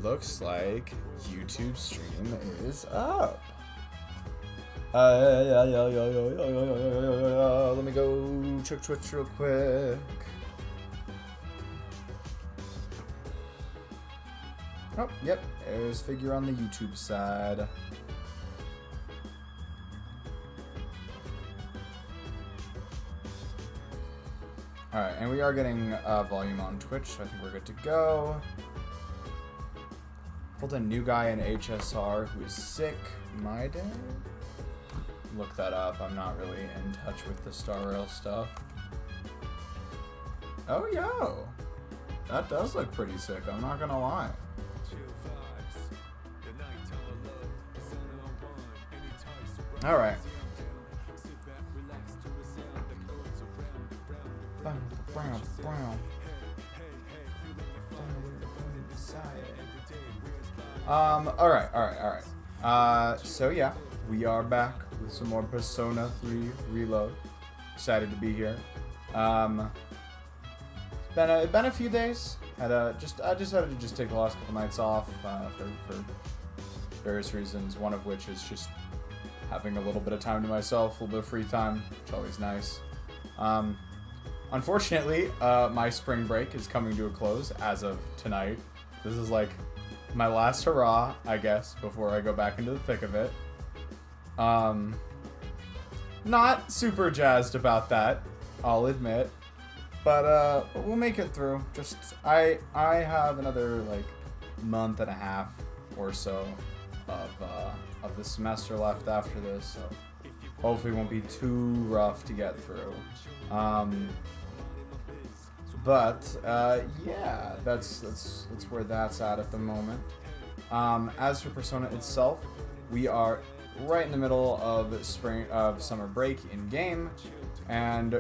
looks like YouTube stream is up. Let me go check Twitch real quick. Oh, yep, there's figure on the YouTube side. Alright, and we are getting volume on Twitch, so I think we're good to go. Pulled a new guy in HSR who is sick. My day? Look that up. I'm not really in touch with the Star Rail stuff. Oh, yo! That does look pretty sick, I'm not gonna lie. Alright. Alright. So yeah, we are back with some more Persona 3 Reload. Excited to be here. It's been a few days. I decided to just take the last couple nights off for various reasons. One of which is just having a little bit of time to myself, a little bit of free time, which is always nice. Unfortunately, my spring break is coming to a close as of tonight. This is like my last hurrah, I guess, before I go back into the thick of it. Not super jazzed about that, I'll admit. But we'll make it through. Just I have another like month and a half or so of the semester left after this, so hopefully it won't be too rough to get through. Yeah, that's where that's at the moment. As for Persona itself, we are right in the middle of summer break in game, and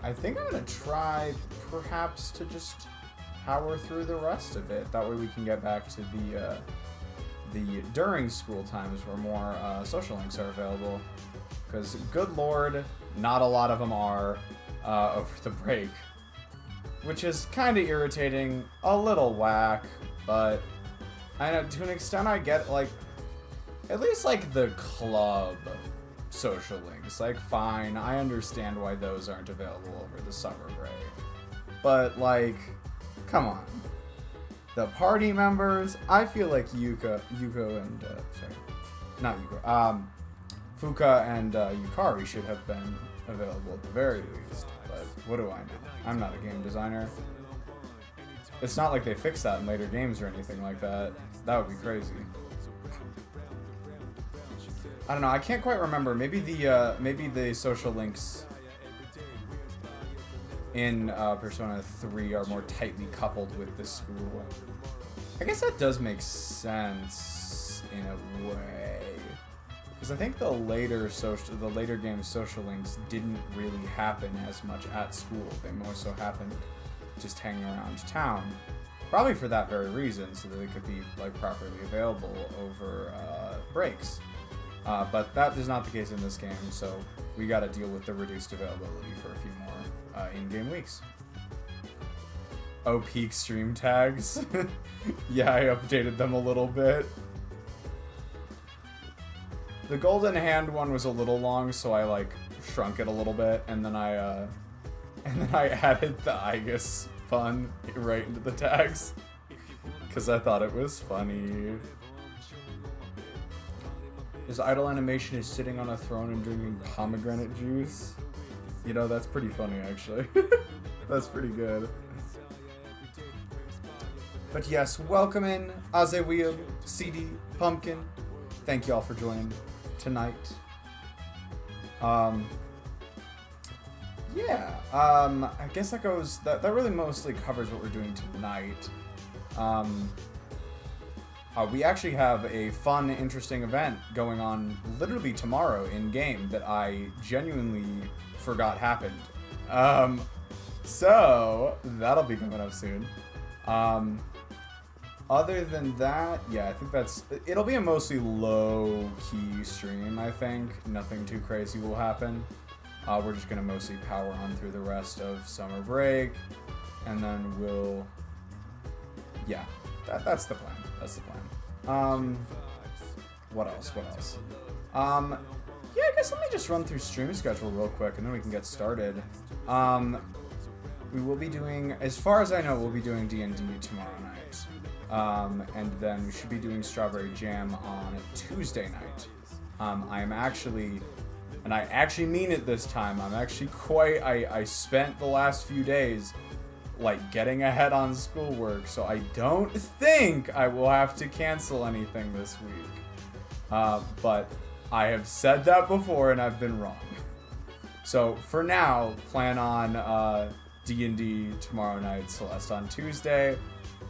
I think I'm gonna try perhaps to just power through the rest of it. That way we can get back to the during school times where more social links are available. Because good lord, not a lot of them are over the break. Which is kind of irritating, a little whack, but I know to an extent I get like, at least like the club social links. Like fine, I understand why those aren't available over the summer break. But like, come on. The party members, I feel like Fuuka and Yukari should have been available at the very least, but what do I know? I'm not a game designer. It's not like they fix that in later games or anything like that. That would be crazy. I don't know, I can't quite remember. Maybe the social links in Persona 3 are more tightly coupled with the school. I guess that does make sense in a way. Because I think the later game's social links didn't really happen as much at school. They more so happened just hanging around town. Probably for that very reason, so that they could be like properly available over breaks. But that is not the case in this game, so we gotta deal with the reduced availability for a few more in-game weeks. Oh, peak stream tags. Yeah, I updated them a little bit. The golden hand one was a little long, so I like shrunk it a little bit, and then I added the Igus pun right into the tags because I thought it was funny. His idle animation is sitting on a throne and drinking pomegranate juice. You know, that's pretty funny actually. That's pretty good. But yes, welcome in Azewheel, CD, Pumpkin. Thank you all for joining tonight. I guess that really mostly covers what we're doing tonight. We actually have a fun, interesting event going on literally tomorrow in game that I genuinely forgot happened. So that'll be coming up soon. Other than that, yeah, I think it'll be a mostly low-key stream, I think. Nothing too crazy will happen. We're just gonna mostly power on through the rest of summer break, and then we'll That's the plan. That's the plan. What else? What else? Yeah, I guess let me just run through stream schedule real quick, and then we can get started. We will be doing, as far as I know, we'll be doing D&D tomorrow night. And then we should be doing Strawberry Jam on Tuesday night. I am actually, and I actually mean it this time, I'm actually quite, I spent the last few days like getting ahead on schoolwork, so I don't think I will have to cancel anything this week. But I have said that before and I've been wrong. So for now, plan on D&D tomorrow night, Celeste on Tuesday.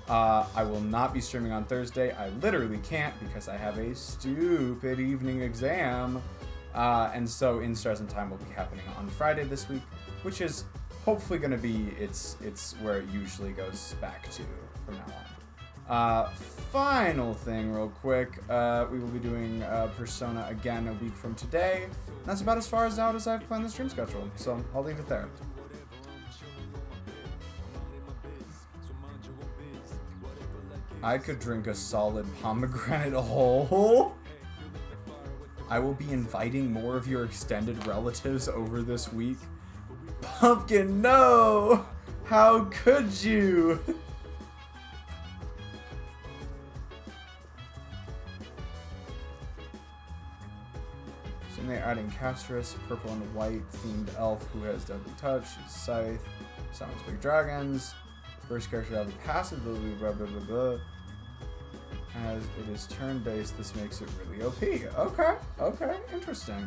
I will not be streaming on Thursday. I literally can't because I have a stupid evening exam. And so In Stars and Time will be happening on Friday this week, which is hopefully going to be it's where it usually goes back to from now on. Final thing real quick, we will be doing Persona again a week from today. And that's about as far out as I've planned the stream schedule, so I'll leave it there. I could drink a solid pomegranate whole. I will be inviting more of your extended relatives over this week. Pumpkin, no! How could you? So they're adding Castris, purple and white themed elf who has deadly touch, she's Scythe, summons big dragons. First character have a passive ability, blah blah blah blah. As it is turn-based, this makes it really OP. Okay, interesting.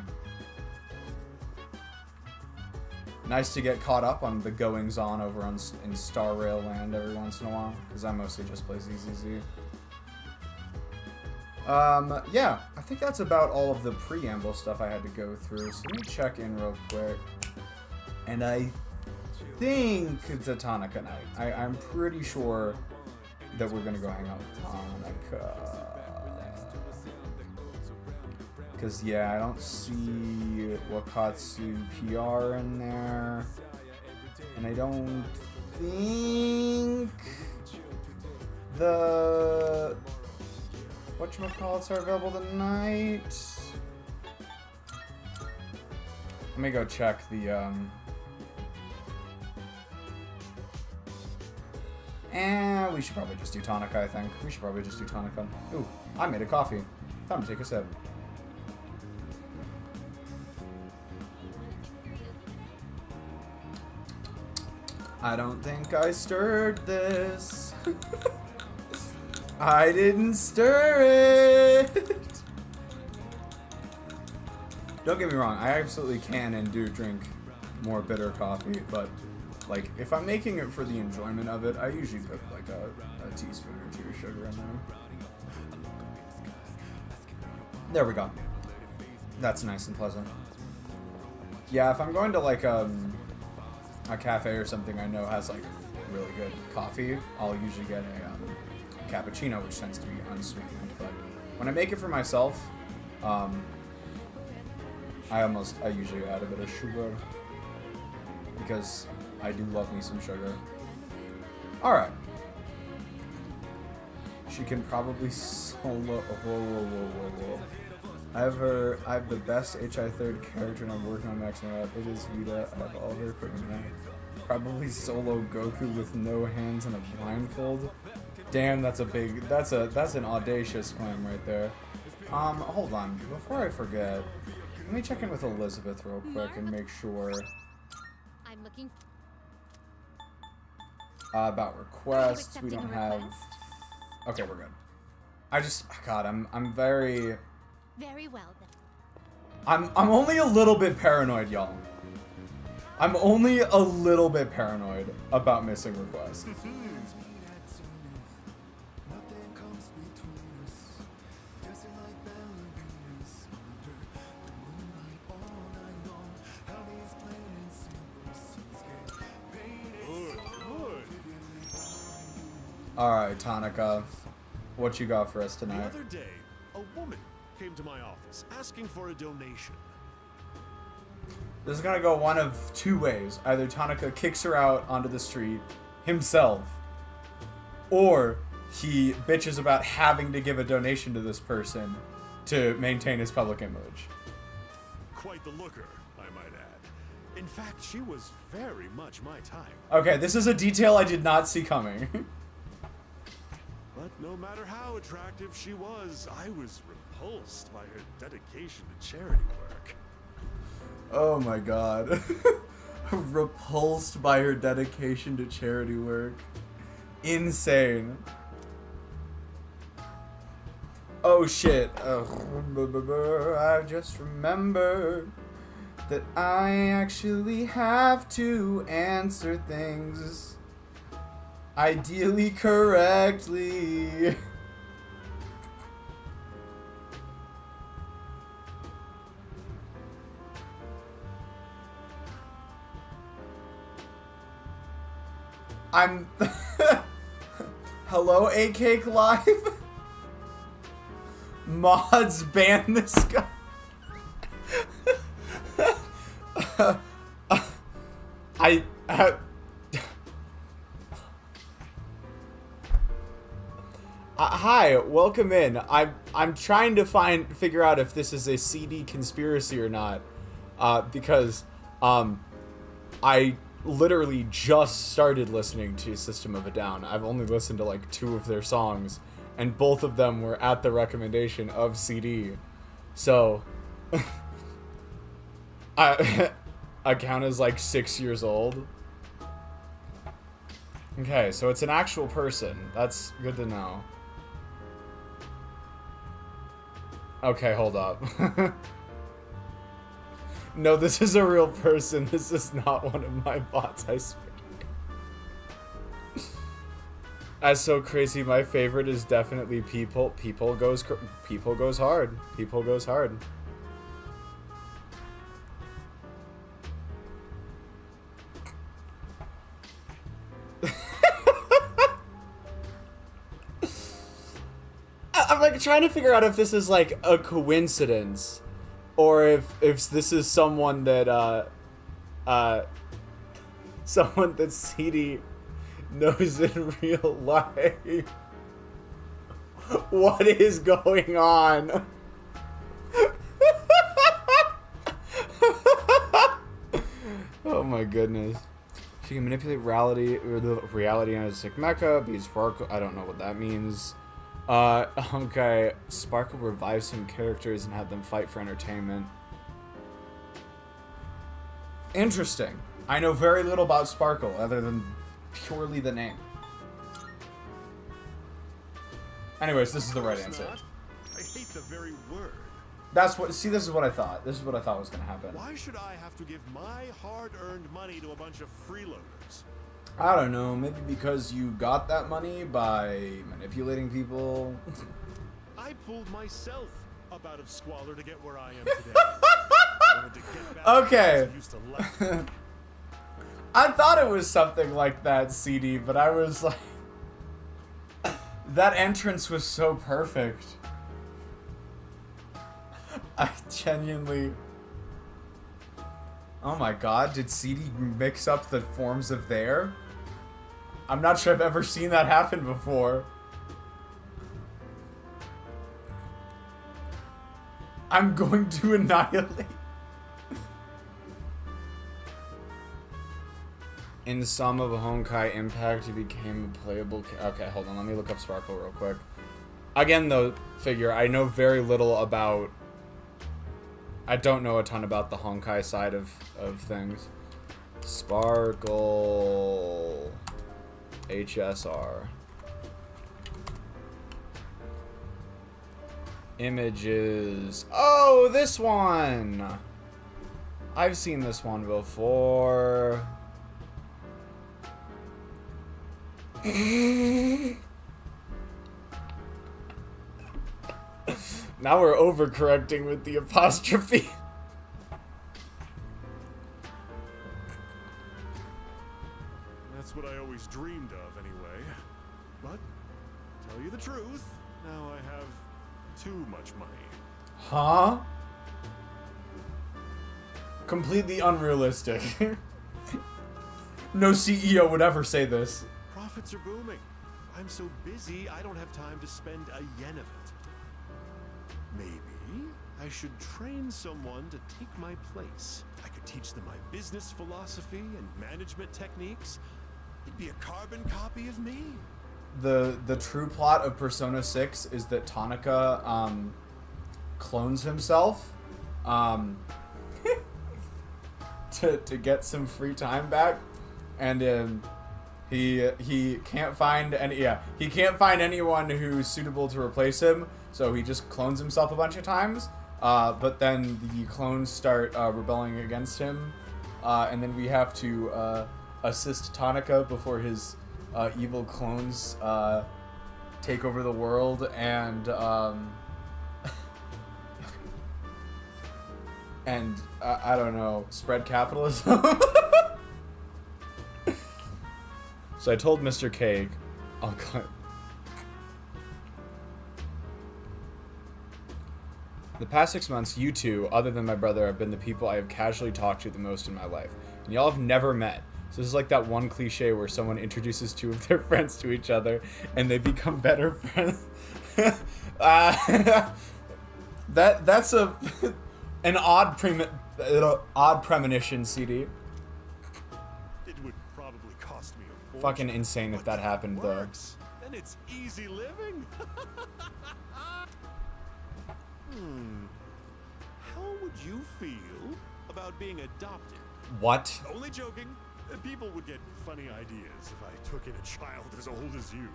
Nice to get caught up on the goings-on over in Star Rail Land every once in a while, because I mostly just play ZZZ. Yeah, I think that's about all of the preamble stuff I had to go through, so let me check in real quick. And I think it's a Tanaka night. I'm pretty sure that we're gonna go hang out with Tanaka. Because, yeah, I don't see Wakatsu PR in there. And I don't think the whatchamacallits are available tonight. Let me go check the, and we should probably just do Tanaka, I think. We should probably just do Tanaka. Ooh, I made a coffee. Time to take a sip. I don't think I stirred this. I didn't stir it. Don't get me wrong, I absolutely can and do drink more bitter coffee, but like, if I'm making it for the enjoyment of it, I usually put like a teaspoon or two of sugar in there. There we go. That's nice and pleasant. Yeah, if I'm going to like a cafe or something I know has like really good coffee, I'll usually get a cappuccino, which tends to be unsweetened. But when I make it for myself, I usually add a bit of sugar because I do love me some sugar. Alright. She can probably solo. Whoa. I have the best HI third character and I'm working on maxing out. It is Vita. I have all her equipment now. Probably solo Goku with no hands and a blindfold. Damn, that's an audacious claim right there. Hold on. Before I forget, let me check in with Elizabeth real quick and make sure. I'm looking about requests, we don't have. Okay, we're good. God, I'm very well then. I'm only a little bit paranoid, y'all. I'm only a little bit paranoid about missing requests. Alright, Tanaka. What you got for us tonight? The other day, a woman came to my office asking for a donation. This is gonna go one of two ways. Either Tanaka kicks her out onto the street himself, or he bitches about having to give a donation to this person to maintain his public image. Quite the looker, I might add. In fact, she was very much my type. Okay, this is a detail I did not see coming. But no matter how attractive she was, I was repulsed by her dedication to charity work. Oh my god. Repulsed by her dedication to charity work. Insane. Oh shit. I just remembered that I actually have to answer things ideally correctly. I'm Hello, A Cake Live? Mods ban this guy. Hi, welcome in. I'm trying to figure out if this is a CD conspiracy or not, because I literally just started listening to System of a Down. I've only listened to like 2 of their songs, and both of them were at the recommendation of CD. So, account is like 6 years old. Okay, so it's an actual person. That's good to know. Okay, hold up. No, this is a real person. This is not one of my bots, I swear. That's so crazy. My favorite is definitely People. People goes hard. People goes hard. I'm like trying to figure out if this is like a coincidence, or if this is someone that someone that CD knows in real life. What is going on? Oh my goodness. She can manipulate reality on a sick mecha, be Sparkle. I don't know what that means. Okay. Sparkle revives some characters and have them fight for entertainment. Interesting. I know very little about Sparkle other than purely the name. Anyways, this is the right answer. I hate the very word. That's what. See, this is what I thought. This is what I thought was gonna happen. Why should I have to give my hard-earned money to a bunch of freeloaders? I don't know. Maybe because you got that money by manipulating people. I pulled myself up out of squalor to get where I am today. I wanted to get back Okay. to I used to laugh. I thought it was something like that, CD, but I was like... That entrance was so perfect. I genuinely... Oh my god, did CD mix up the forms of there? I'm not sure I've ever seen that happen before. I'm going to annihilate. In some of a Honkai Impact, he became a playable... Okay, hold on. Let me look up Sparkle real quick. Again, though, figure, I know very little about... I don't know a ton about the Honkai side of things. Sparkle... HSR. Images... Oh, this one! I've seen this one before... Now we're overcorrecting with the apostrophe. That's what I always dreamed of, anyway. But, tell you the truth, now I have too much money. Huh? Completely unrealistic. No CEO would ever say this. Profits are booming. I'm so busy, I don't have time to spend a yen of it. Maybe I should train someone to take my place. I could teach them my business philosophy and management techniques. It'd be a carbon copy of me. The true plot of Persona 6 is that Tanaka clones himself to get some free time back, and he can't find anyone who's suitable to replace him, so he just clones himself a bunch of times. But then the clones start rebelling against him, and then we have to assist Tanaka before his evil clones take over the world and I don't know, spread capitalism. So I told Mr. Cake, I'll cut. The past 6 months, you two, other than my brother, have been the people I have casually talked to the most in my life. And y'all have never met. So this is like that one cliche where someone introduces two of their friends to each other and they become better friends. That's an odd premonition, CD. It would probably cost me a fortune. Fucking insane if that happened, though. Then it's easy living. How would you feel about being adopted? What? Only joking. People would get funny ideas if I took in a child as old as you.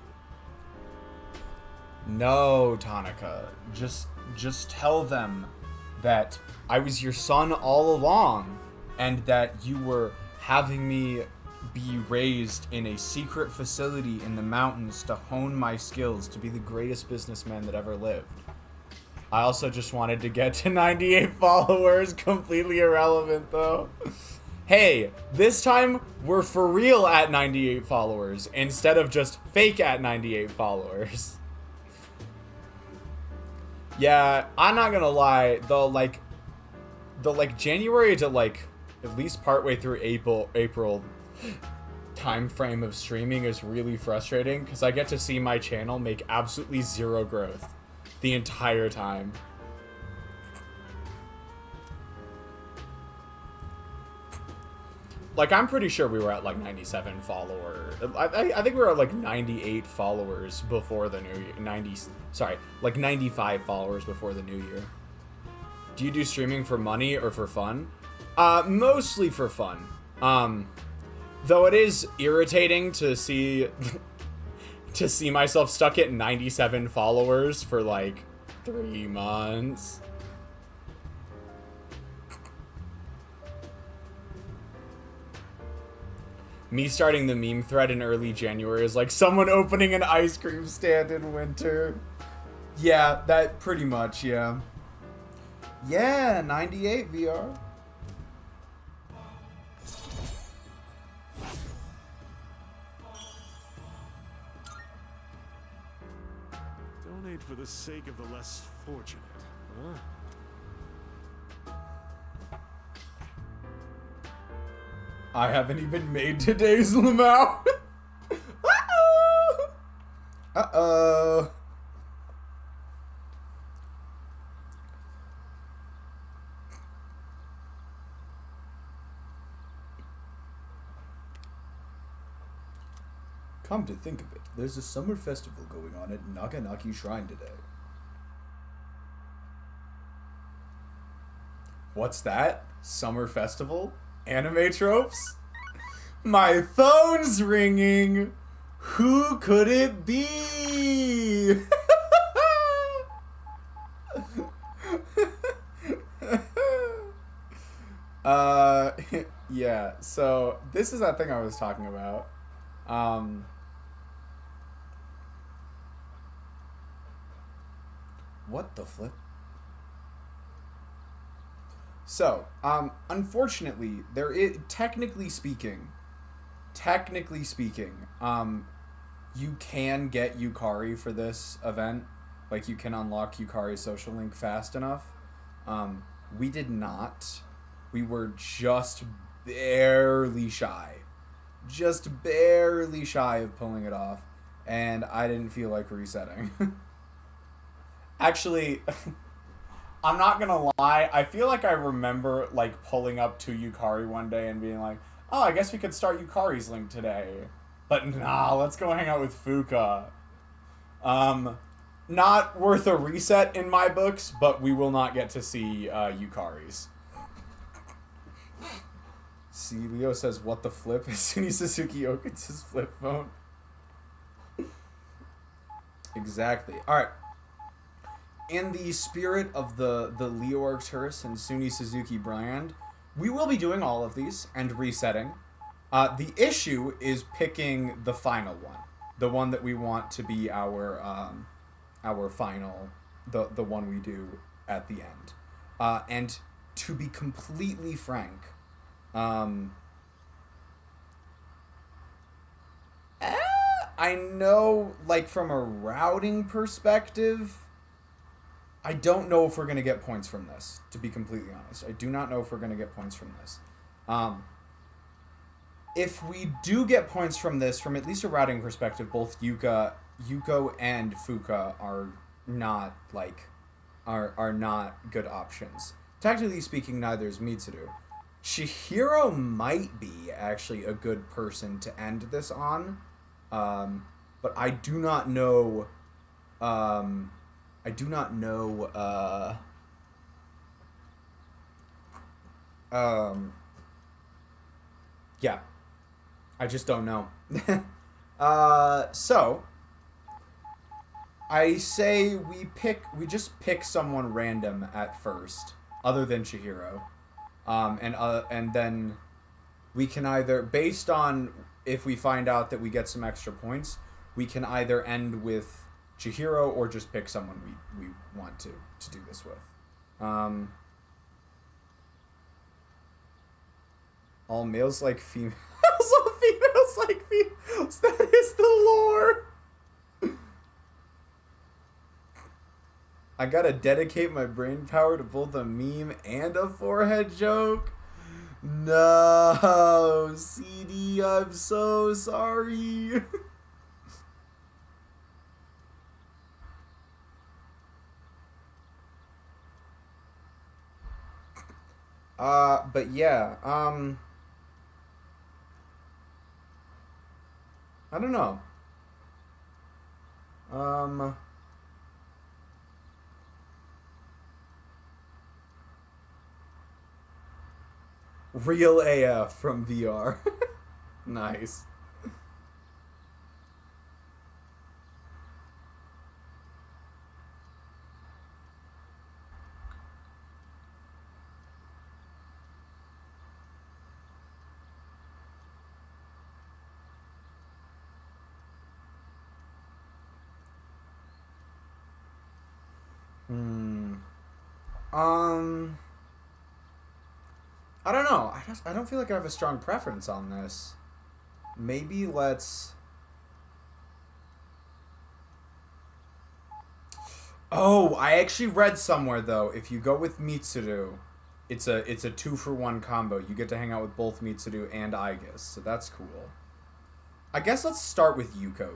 No, Tanaka. Just tell them that I was your son all along, and that you were having me be raised in a secret facility in the mountains to hone my skills to be the greatest businessman that ever lived. I also just wanted to get to 98 followers. Completely irrelevant, though. Hey, this time we're for real at 98 followers instead of just fake at 98 followers. Yeah, I'm not gonna lie, the January to at least partway through April time frame of streaming is really frustrating because I get to see my channel make absolutely zero growth the entire time. Like, I'm pretty sure we were at 97 followers. I think we were at 98 followers before the new year. 95 followers before the new year. Do you do streaming for money or for fun? Mostly for fun. Though it is irritating to see myself stuck at 97 followers for 3 months. Me starting the meme thread in early January is like someone opening an ice cream stand in winter. Yeah, that pretty much, yeah. Yeah, 98 VR. Donate for the sake of the less fortunate, huh? I haven't even made today's Lamau. Uh-oh. Uh-oh. Come to think of it, there's a summer festival going on at Naganaki Shrine today. What's that? Summer festival? Anime tropes? My phone's ringing. Who could it be? Yeah, so this is that thing I was talking about. What the flip? So, unfortunately, there is, technically speaking, you can get Yukari for this event. Like, you can unlock Yukari's social link fast enough. We did not. We were just barely shy. Just barely shy of pulling it off. and I didn't feel like resetting. Actually, I'm not gonna lie, I feel like I remember like pulling up to Yukari one day and being like, oh, I guess we could start Yukari's link today. But nah, let's go hang out with Fuuka. Not worth a reset in my books, but we will not get to see Yukari's. See, Leo says, what the flip? As Suny Suzuki opens his flip phone. Exactly. Alright. In the spirit of the Leo Arcturus and Suny Suzuki brand, we will be doing all of these and resetting. The issue is picking the final one. The one that we want to be our final, the one we do at the end. And to be completely frank, I know, like, from a routing perspective, I don't know if we're going to get points from this, to be completely honest. I do not know if we're going to get points from this. If we do get points from this, from at least a routing perspective, both Yuko and Fuuka are not, like, are not good options. Technically speaking, neither is Mitsuru. Chihiro might be actually a good person to end this on, but I do not know. Yeah, I just don't know. So I say we just pick someone random at first, other than Chihiro. And then we can either, based on if we find out that we get some extra points, we can either end with Chihiro or just pick someone we want to do this with. All males like females, all females like females. That is the lore. I gotta dedicate my brain power to both a meme and a forehead joke. No, CD, I'm so sorry. But yeah, I don't know. Real AF from VR. Nice. I don't know. I don't feel like I have a strong preference on this. Maybe let's... Oh, I actually read somewhere though, if you go with Mitsuru, it's a 2-for-1 combo. You get to hang out with both Mitsuru and Aigis, so that's cool. I guess let's start with Yuko.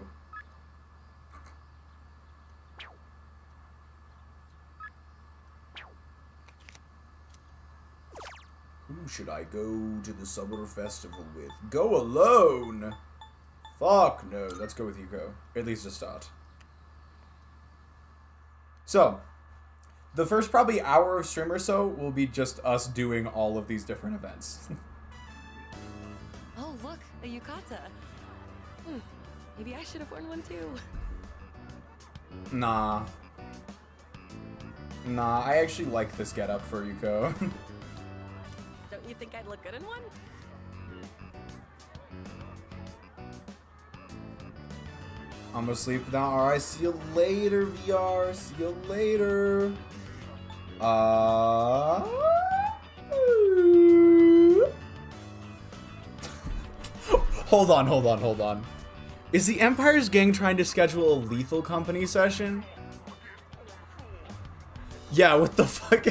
Who should I go to the summer festival with? Go alone! Fuck no. Let's go with Yuko. At least to start. So, the first probably hour of stream or so will be just us doing all of these different events. Oh, look, a yukata. Maybe I should have worn one too. Nah, I actually like this getup for Yuko. Don't you think I'd look good in one? I'm gonna sleep now. Alright, see you later, VR. See you later. Hold on. Is the Empire's gang trying to schedule a Lethal Company session? Yeah, what the fuck?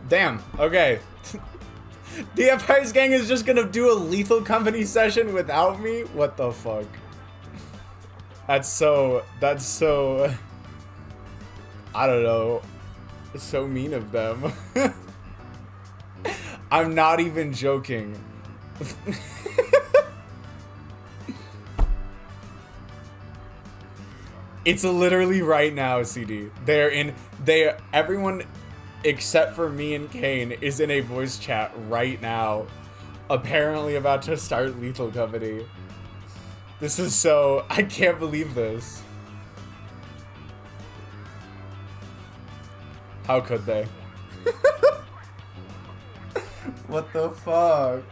Damn. Okay. The Empire's Gang is just gonna do a Lethal Company session without me? What the fuck? That's so... I don't know. It's so mean of them. I'm not even joking. It's literally right now, CD. Everyone except for me and Kane is in a voice chat right now, apparently about to start Lethal Company. This is so... I can't believe this. How could they? What the fuck?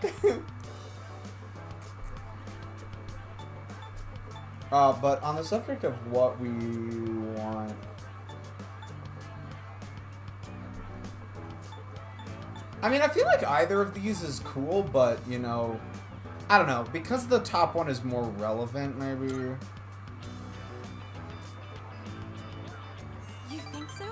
But on the subject of what we want... I mean, I feel like either of these is cool, but, you know... I don't know. Because the top one is more relevant, maybe... You think so?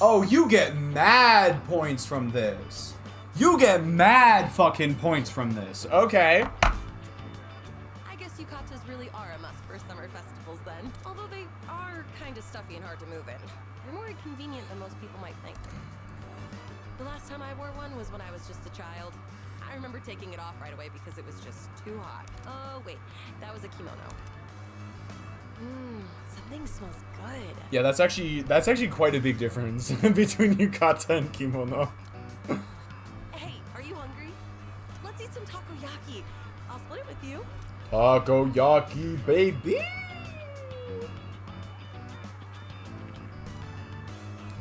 Oh, you get mad points from this. You get mad fucking points from this. Okay. I guess yukatas really are a must for summer festivals then. Although they are kind of stuffy and hard to move in. They're more inconvenient than most people might think. The last time I wore one was when I was just a child. I remember taking it off right away because it was just too hot. Oh, wait. That was a kimono. Something smells good. Yeah, that's actually quite a big difference between yukata and kimono. Hey, are you hungry? Let's eat some takoyaki. I'll split it with you. Takoyaki, baby!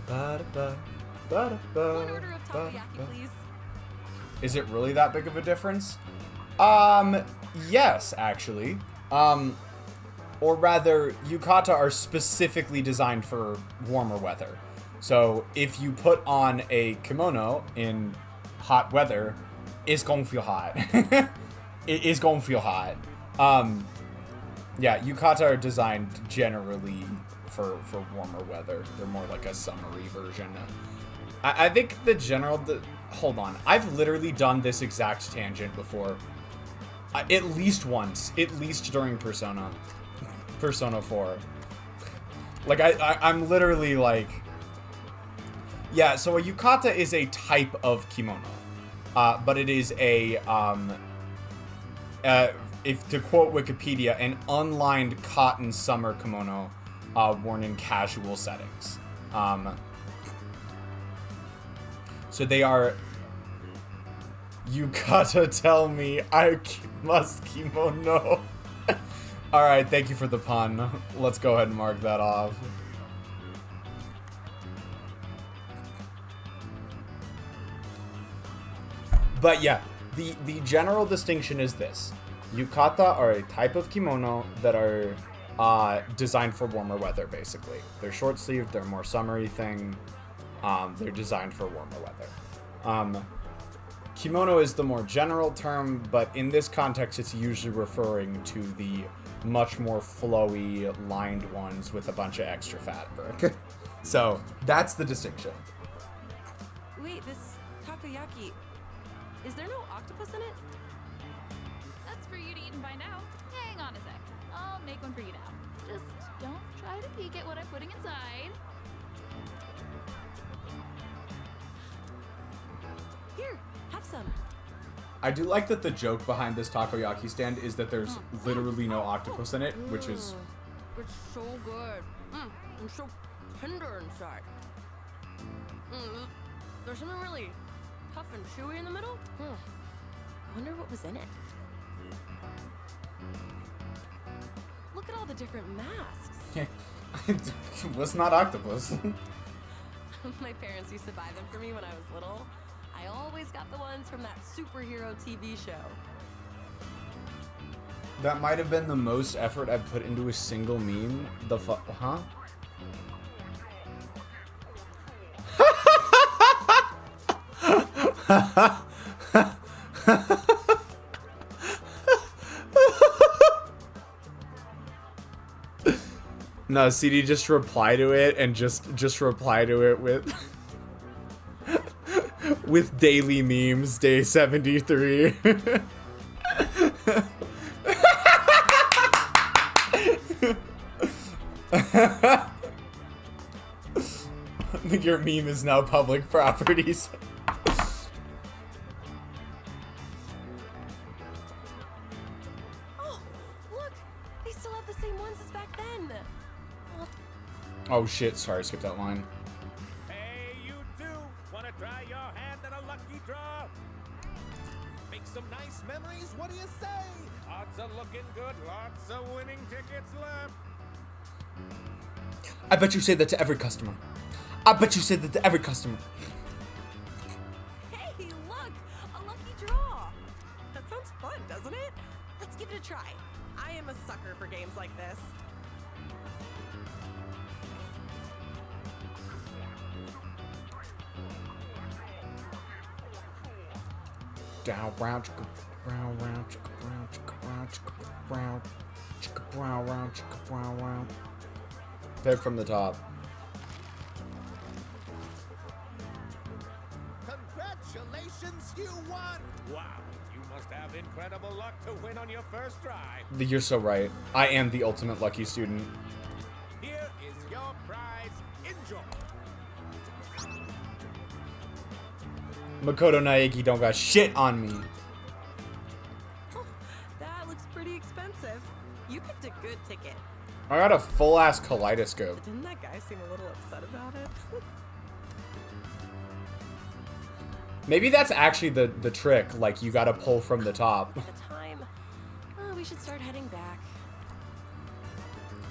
One order of takoyaki, please. Is it really that big of a difference? Yes, actually. Or rather, yukata are specifically designed for warmer weather. So if you put on a kimono in hot weather, it's gonna feel hot. It is gonna feel hot. Yeah, yukata are designed generally for warmer weather. They're more like a summery version. I think the general... Hold on. I've literally done this exact tangent before. At least once. At least during Persona 4. Like, I'm literally like... Yeah, so a yukata is a type of kimono. But it is a... if to quote Wikipedia, an unlined cotton summer kimono worn in casual settings. So they are... Yukata, tell me, I must kimono. Alright, thank you for the pun. Let's go ahead and mark that off. But yeah, the general distinction is this. Yukata are a type of kimono that are designed for warmer weather, basically. They're short-sleeved, they're a more summery thing. They're designed for warmer weather. Kimono is the more general term, but in this context, it's usually referring to the much more flowy, lined ones with a bunch of extra fabric. So, that's the distinction. Wait, this takoyaki, is there no octopus in it? That's for you to eat and find out. Hang on a sec. I'll make one for you now. Just don't try to peek at what I'm putting inside. Here, have some. I do like that the joke behind this takoyaki stand is that there's literally no octopus in it, which is... It's so good. And so tender inside. There's something really tough and chewy in the middle. I wonder what was in it. Look at all the different masks. It was not octopus. My parents used to buy them for me when I was little. I always got the ones from that superhero TV show. That might have been the most effort I've put into a single meme. Huh? No, CD, just reply to it and just reply to it with With daily memes, day 73. Your meme is now public properties. Oh, look! They still have the same ones as back then. Oh, Oh shit, sorry, I skipped that line. Hey, you two! Wanna try your hand at a lucky draw? Make some nice memories, what do you say? Odds are looking good, lots of winning tickets left. I bet you say that to every customer. I bet you say that to every customer. hey, look! A lucky draw! That sounds fun, doesn't it? Let's give it a try. I am a sucker for games like this. Down, round, chicka, round, round, chicka, round, chicka, round, chicka, round, chicka, round, round, chicka, round, round. Pick from the top. Congratulations, you won! Wow, you must have incredible luck to win on your first try. You're so right. I am the ultimate lucky student. Here is your prize. Enjoy. Makoto Naegi don't got shit on me. Oh, that looks pretty expensive. You picked a good ticket. I got a full-ass kaleidoscope. But didn't that guy seem a little upset about it? Maybe that's actually the trick, like you gotta pull from the top. At the time, we should start heading back.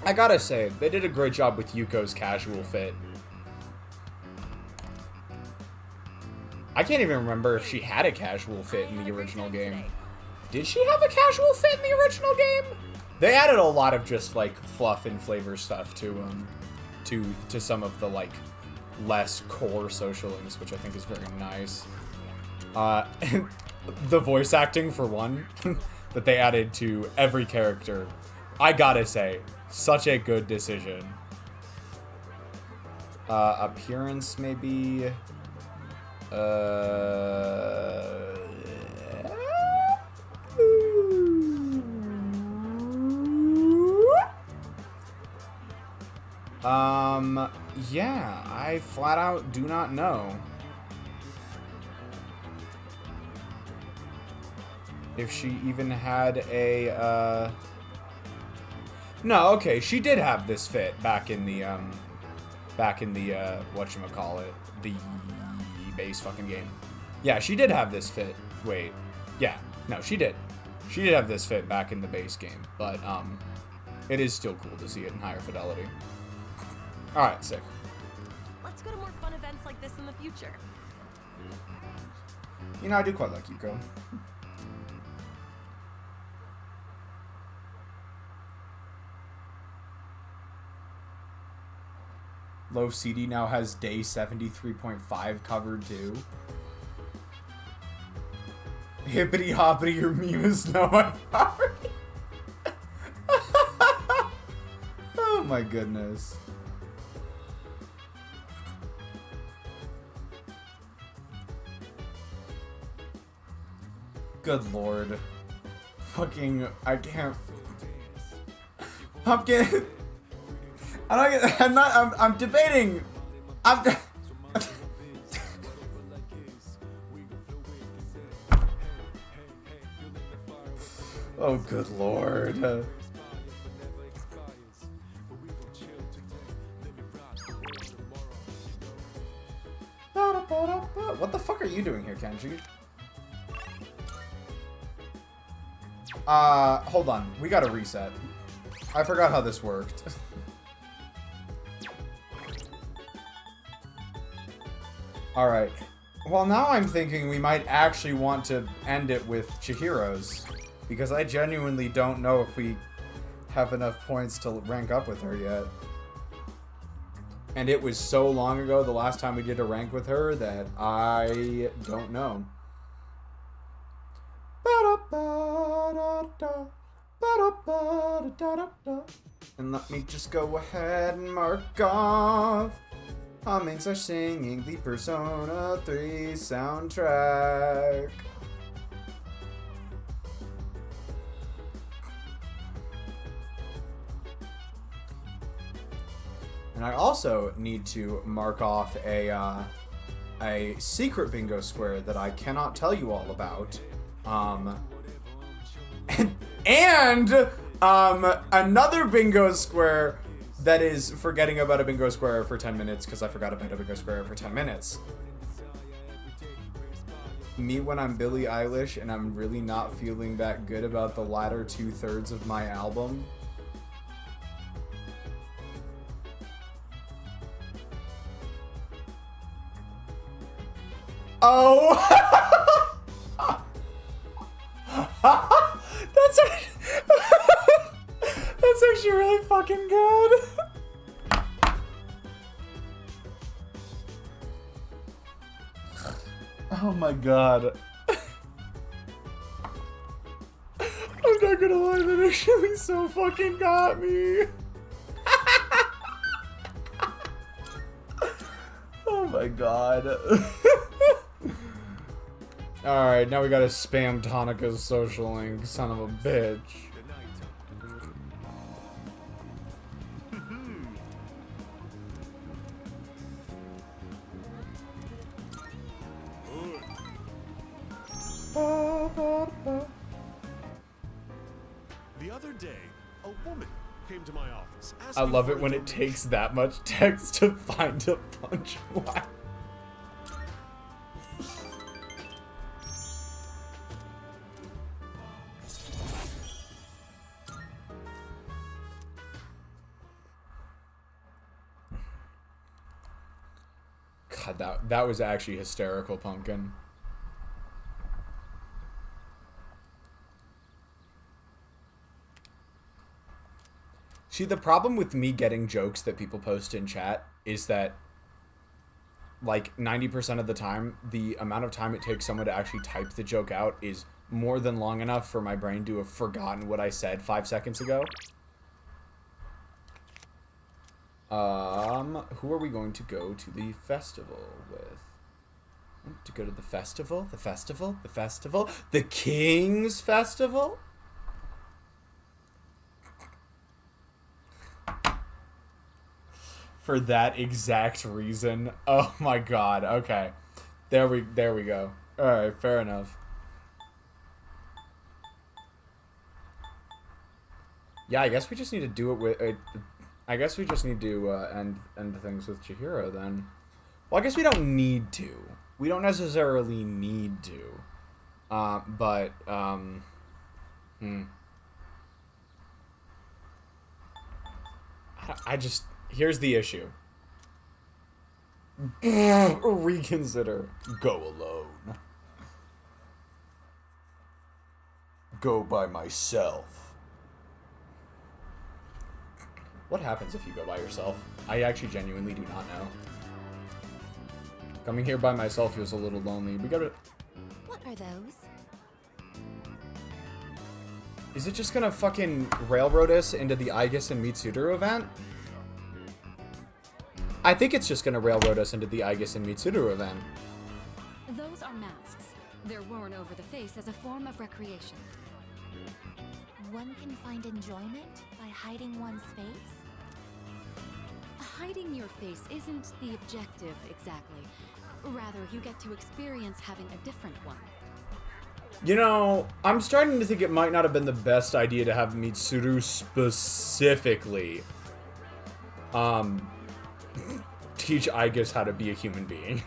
I gotta say, they did a great job with Yuko's casual fit. I can't even remember if she had a casual fit in the original game. Did she have a casual fit in the original game? They added a lot of just like fluff and flavor stuff to some of the like less core social links, which I think is very nice. The voice acting for one that they added to every character, I gotta say, such a good decision. Appearance maybe. Yeah, I flat out do not know. If she even had a, No, okay, she did have this fit back in the, whatchamacallit, the base fucking game. Yeah, she did have this fit. Wait. Yeah, no, she did. She did have this fit back in the base game, but, it is still cool to see it in higher fidelity. Alright, sick. Let's go to more fun events like this in the future. You know, I do quite like Yuko. Low CD now has day 73.5 covered too. Hippity hoppity, your meme is now my property. Oh my goodness. Good lord. Fucking, I can't. Pumpkin. I'm debating. Oh, good lord. What the fuck are you doing here, Kenji? Hold on. We gotta reset. I forgot how this worked. Alright. Well, now I'm thinking we might actually want to end it with Chihiro's. Because I genuinely don't know if we have enough points to rank up with her yet. And it was so long ago, the last time we did a rank with her, that I don't know. And let me just go ahead and mark off Humming slash singing the Persona 3 soundtrack. And I also need to mark off a secret bingo square that I cannot tell you all about. And another bingo square that is forgetting about a bingo square for 10 minutes because I forgot about a bingo square for 10 minutes. Me when I'm Billie Eilish and I'm really not feeling that good about the latter 2/3 of my album. Oh! That's actually really fucking good. Oh my god. I'm not gonna lie, that actually so fucking got me. Oh my god. Alright, now we gotta spam Tanaka's social link, son of a bitch. The other day, a woman came to my office. I love it when it takes that much text to find a punchline. God, that was actually hysterical, Pumpkin. See, the problem with me getting jokes that people post in chat is that, like, 90% of the time, the amount of time it takes someone to actually type the joke out is more than long enough for my brain to have forgotten what I said 5 seconds ago. Who are we going to go to the festival with? To go to the festival? The festival? The festival? The King's Festival? For that exact reason. Oh my god. Okay. There we go. Alright, fair enough. Yeah, I guess we just need to do it with... I guess we just need to end things with Chihiro then. Well, I guess we don't need to. We don't necessarily need to. I just... Here's the issue. Reconsider. Go alone. Go by myself. What happens if you go by yourself? I actually genuinely do not know. Coming here by myself feels a little lonely. We gotta... What are those? Is it just gonna fucking railroad us into the Aigis and Mitsuru event? I think it's just gonna railroad us into the Aigis and Mitsuru event. Those are masks. They're worn over the face as a form of recreation. One can find enjoyment by hiding one's face? Hiding your face isn't the objective, exactly. Rather, you get to experience having a different one. You know, I'm starting to think it might not have been the best idea to have Mitsuru specifically teach Aigis how to be a human being.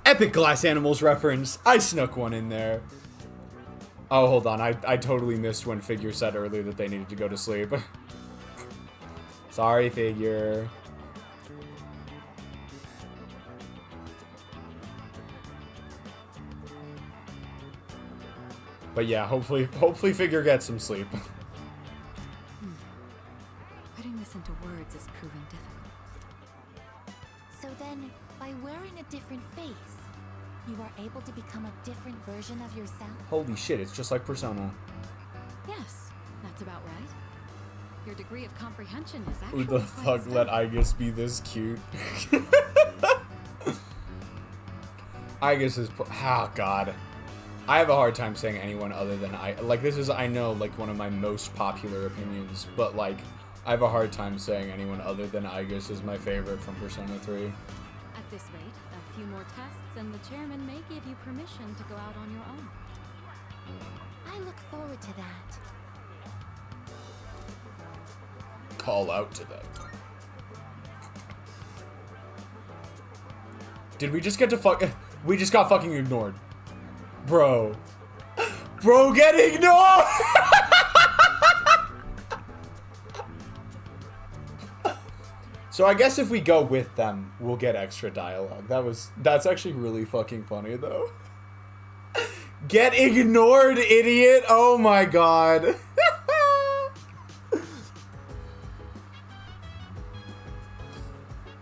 Epic Glass Animals reference. I snuck one in there. Oh, hold on. I totally missed when Figure said earlier that they needed to go to sleep. Sorry, Figure. But yeah, hopefully Figure gets some sleep. Putting this into words is proving difficult. So then, by wearing a different face, you are able to become a different version of yourself? Holy shit, it's just like Persona. Yes, that's about right. Your degree of comprehension is Who actually the quite fuck let stellar. Aigis be this cute? Aigis is... Oh, God. I have a hard time saying anyone other than like, this is, I know, like, one of my most popular opinions, but, like, I have a hard time saying anyone other than Aigis is my favorite from Persona 3. At this rate, a few more tests and the chairman may give you permission to go out on your own. I look forward to that. Call out to them. Did we just get to fuck... We just got fucking ignored. Bro. Bro, get ignored! So I guess if we go with them, we'll get extra dialogue. That's actually really fucking funny, though. Get ignored, idiot! Oh my god.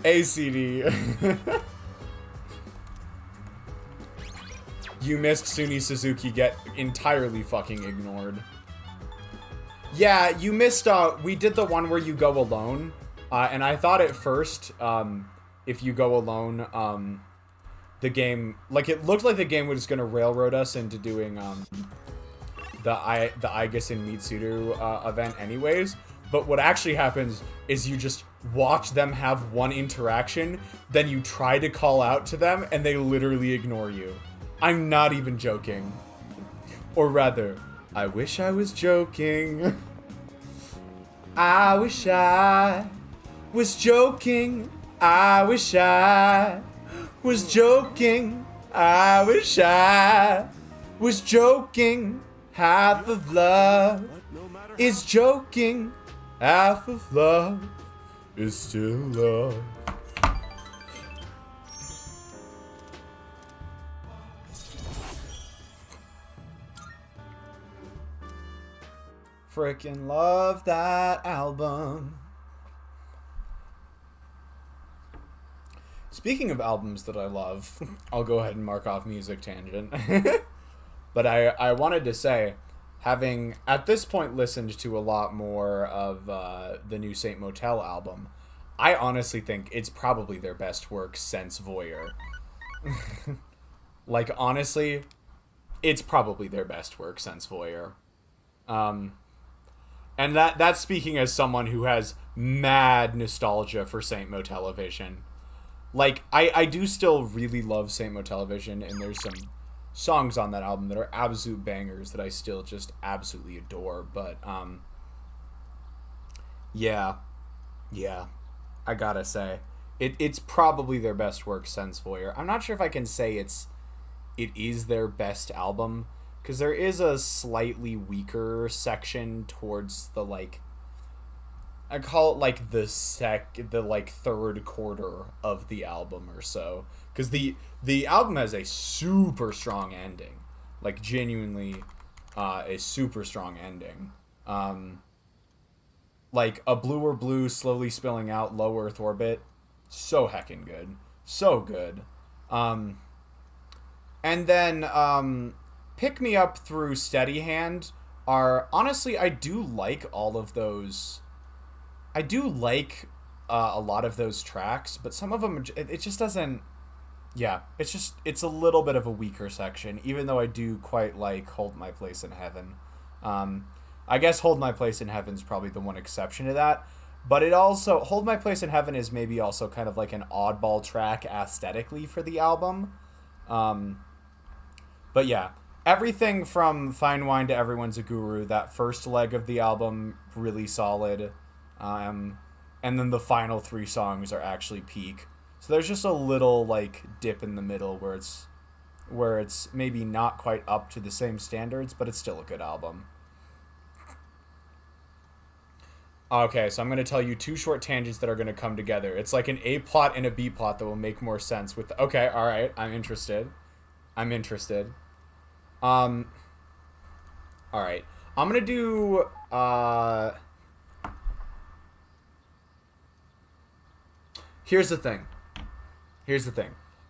ACD. You missed Suny Suzuki get entirely fucking ignored. Yeah, you missed, we did the one where you go alone. And I thought at first, if you go alone, the game, like, it looked like the game was gonna railroad us into doing, the Aigis and Mitsuru, event anyways. But what actually happens is you just watch them have one interaction, then you try to call out to them, and they literally ignore you. I'm not even joking. Or rather, I wish I was joking. I wish I was joking. I wish I was joking. I wish I was joking. Half of love is joking. Half of love is still love. Frickin' love that album. Speaking of albums that I love, I'll go ahead and mark off music tangent. But I wanted to say, having at this point listened to a lot more of the new Saint Motel album, I honestly think it's probably their best work since Voyeur. Like, honestly, it's probably their best work since Voyeur. And that's speaking as someone who has mad nostalgia for Saint Motelevision. Like, I do still really love Saint Motelevision, and there's some songs on that album that are absolute bangers that I still just absolutely adore, but, yeah, I gotta say, it's probably their best work since Voyeur. I'm not sure if I can say it is their best album, because there is a slightly weaker section towards the, like, I call it, like, the third quarter of the album or so. Because the album has a super strong ending. Like, genuinely, a super strong ending. Like, A Bluer Blue slowly spilling out, Low Earth Orbit. So heckin' good. So good. And then, Pick Me Up through Steady Hand are, honestly, I do like all of those. I do like a lot of those tracks, but some of them, it just doesn't, yeah, it's a little bit of a weaker section, even though I do quite like Hold My Place in Heaven. I guess Hold My Place in Heaven is probably the one exception to that, but it also, Hold My Place in Heaven is maybe also kind of like an oddball track aesthetically for the album. But yeah. Everything from Fine Wine to Everyone's a Guru, that first leg of the album, really solid. And then the final 3 songs are actually peak. So there's just a little, like, dip in the middle where it's maybe not quite up to the same standards, but it's still a good album. Okay, so I'm going to tell you 2 short tangents that are going to come together. It's like an A plot and a B plot that will make more sense with... Okay, alright, I'm interested. Alright. I'm gonna do, Here's the thing.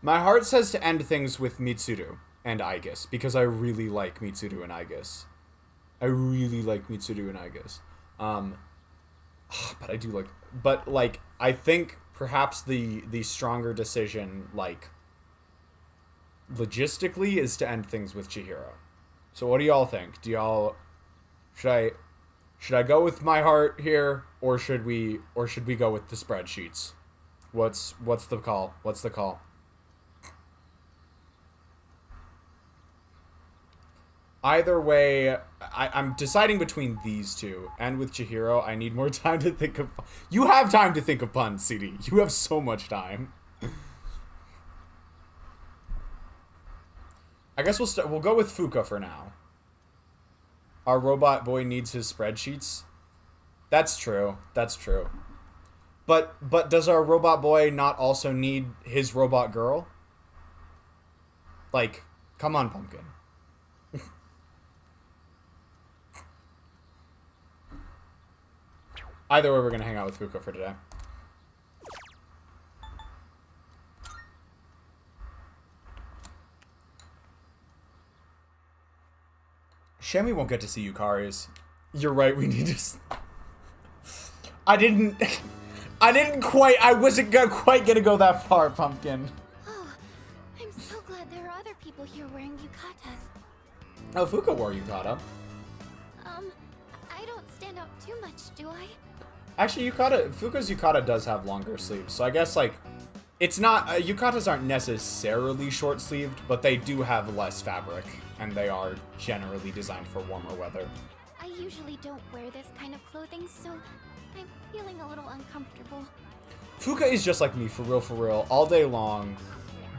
My heart says to end things with Mitsuru and Aigis, because I really like Mitsuru and Aigis. But I do like, but like, I think perhaps the stronger decision, like, logistically, is to end things with Chihiro. So what do y'all think? Do y'all, should I go with my heart here, or should we go with the spreadsheets? What's the call? What's the call? Either way, I'm deciding between these two. And with Chihiro, I need more time to think of... You have time to think of puns, CD. You have so much time. I guess we'll go with Fuuka for now. Our robot boy needs his spreadsheets. That's true. That's true. But does our robot boy not also need his robot girl? Like, come on, Pumpkin. Either way, we're going to hang out with Fuuka for today. Shame we won't get to see Yukari's. You're right, we need to... I wasn't quite gonna go that far, Pumpkin. Oh, I'm so glad there are other people here wearing yukatas. Oh, Fuuka wore yukata. I don't stand out too much, do I? Actually, Fuuka's yukata does have longer sleeves, so I guess, like, it's not, yukatas aren't necessarily short-sleeved, but they do have less fabric, and they are generally designed for warmer weather. I usually don't wear this kind of clothing, so I'm feeling a little uncomfortable. Fuuka is just like me, for real, all day long.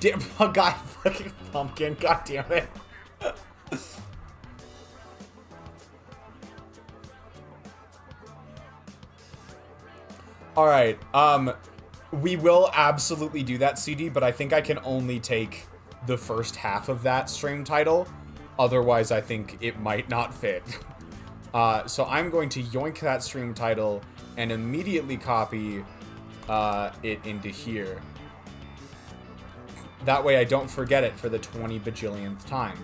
Damn, God, fucking Pumpkin, god damn it. Alright, we will absolutely do that, CD, but I think I can only take the first half of that stream title. Otherwise, I think it might not fit. So I'm going to yoink that stream title and immediately copy it into here. That way I don't forget it for the 20 bajillionth time.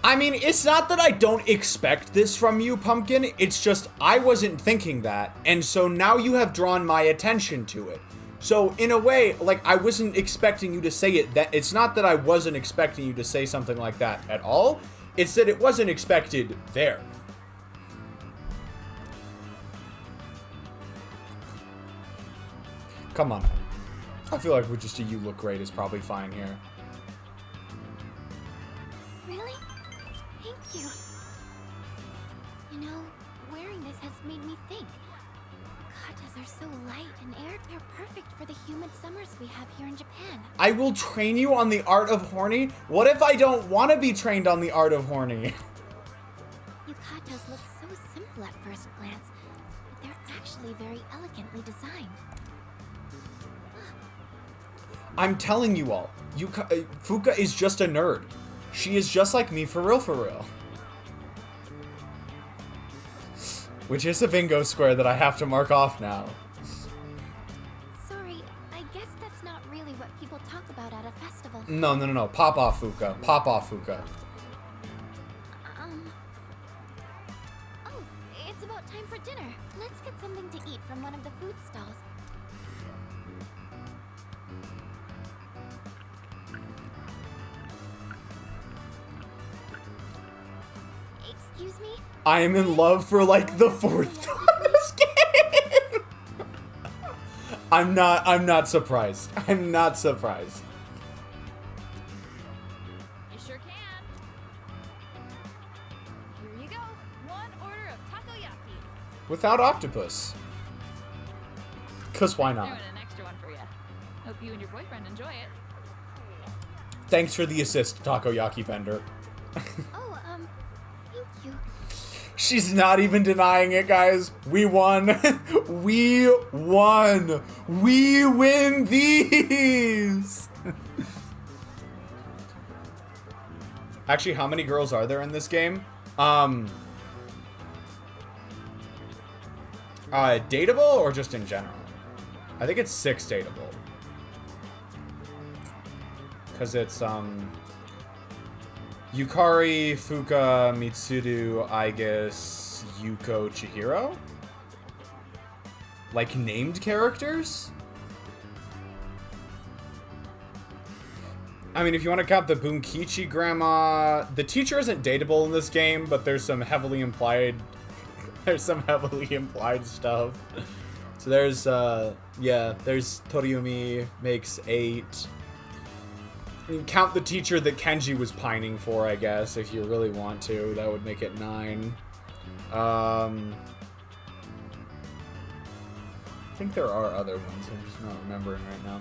I mean, it's not that I don't expect this from you, Pumpkin. It's just I wasn't thinking that, and so now you have drawn my attention to it. So in a way, like, I wasn't expecting you to say it. That it's not that I wasn't expecting you to say something like that at all. It's that it wasn't expected there. Come on. I feel like with just a "you look great" is probably fine here. Really? Thank you. You know, wearing this has made me think. Yukatas are so light and air. They're perfect for the humid summers we have here in Japan. I will train you on the art of horny? What if I don't want to be trained on the art of horny? Yukatas look so simple at first glance, but they're actually very elegantly designed. I'm telling you all, Fuuka is just a nerd. She is just like me, for real. Which is a bingo square that I have to mark off now. Sorry, I guess that's not really what people talk about at a festival. No. Pop off, Fuuka. Pop off, Fuuka. Oh, it's about time for dinner. Let's get something to eat from one of the food stalls. Excuse me? I am in love for like the fourth time this game. I'm not surprised. I'm not surprised. You sure can. Here you go. One order of takoyaki. Without octopus. 'Cause why not? Throwing an extra one for you. Hope you and your boyfriend enjoy it. Thanks for the assist, takoyaki vendor. Oh, thank you. She's not even denying it, guys. We won. We won. We win these. Actually, how many girls are there in this game? Dateable or just in general? I think it's 6 dateable. Because it's, Yukari, Fuuka, Mitsuru, Aigis, Yuko, Chihiro? Like, named characters? I mean, if you want to count the Bunkichi grandma, the teacher isn't dateable in this game, but there's some heavily implied stuff. So there's, yeah, there's Toriumi makes 8. You count the teacher that Kenji was pining for, I guess, if you really want to. That would make it 9. I think there are other ones. I'm just not remembering right now.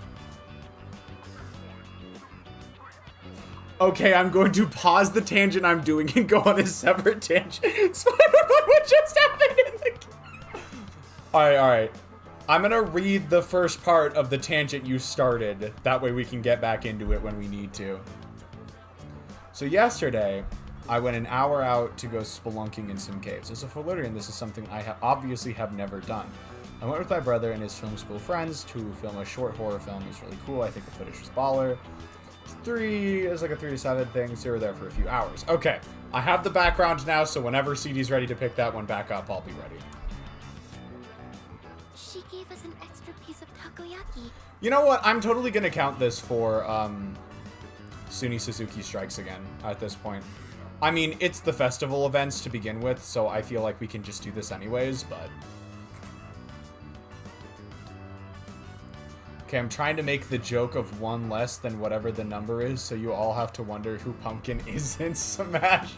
Okay, I'm going to pause the tangent I'm doing and go on a separate tangent. So I don't know what just happened in the game. Alright. I'm gonna read the first part of the tangent you started. That way we can get back into it when we need to. So yesterday, I went an hour out to go spelunking in some caves. As a Floridian, this is something I obviously have never done. I went with my brother and his film school friends to film a short horror film. It was really cool. I think the footage was baller. It was like a 3 to 7 thing, so we were there for a few hours. Okay, I have the background now, so whenever CD's ready to pick that one back up, I'll be ready. She gave us an extra piece of takoyaki. You know what? I'm totally gonna count this for Suny Suzuki Strikes Again at this point. I mean, it's the festival events to begin with, so I feel like we can just do this anyways, but... Okay, I'm trying to make the joke of 1 less than whatever the number is, so you all have to wonder who Pumpkin is in Smash.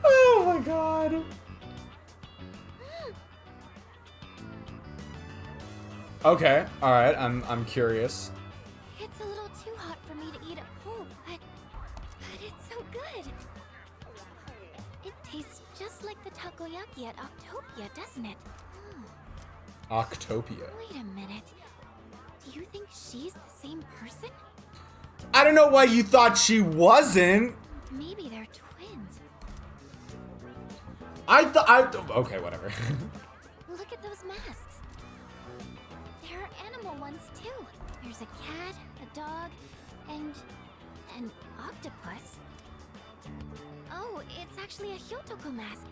Oh my god. Okay, alright, I'm curious. It's a little too hot for me to eat at home, but it's so good. It tastes just like the takoyaki at Octopia, doesn't it? Octopia. Wait a minute. Do you think she's the same person? I don't know why you thought she wasn't. Maybe they're twins. Okay, whatever. Look at those masks. There are animal ones too. There's a cat, a dog, and an octopus. Oh, it's actually a Hyotoko mask.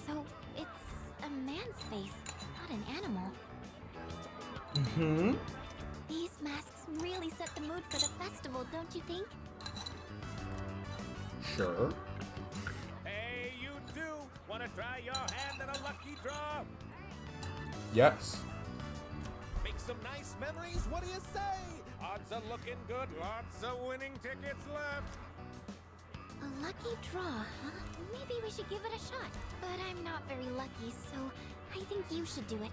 So it's a man's face, not an animal. Mm-hmm. These masks really set the mood for the festival, don't you think? Sure. Hey, you two! Wanna try your hand at a lucky draw? Yes. Make some nice memories, what do you say? Odds are looking good, lots of winning tickets left. A lucky draw, huh? Maybe we should give it a shot. But I'm not very lucky, so I think you should do it.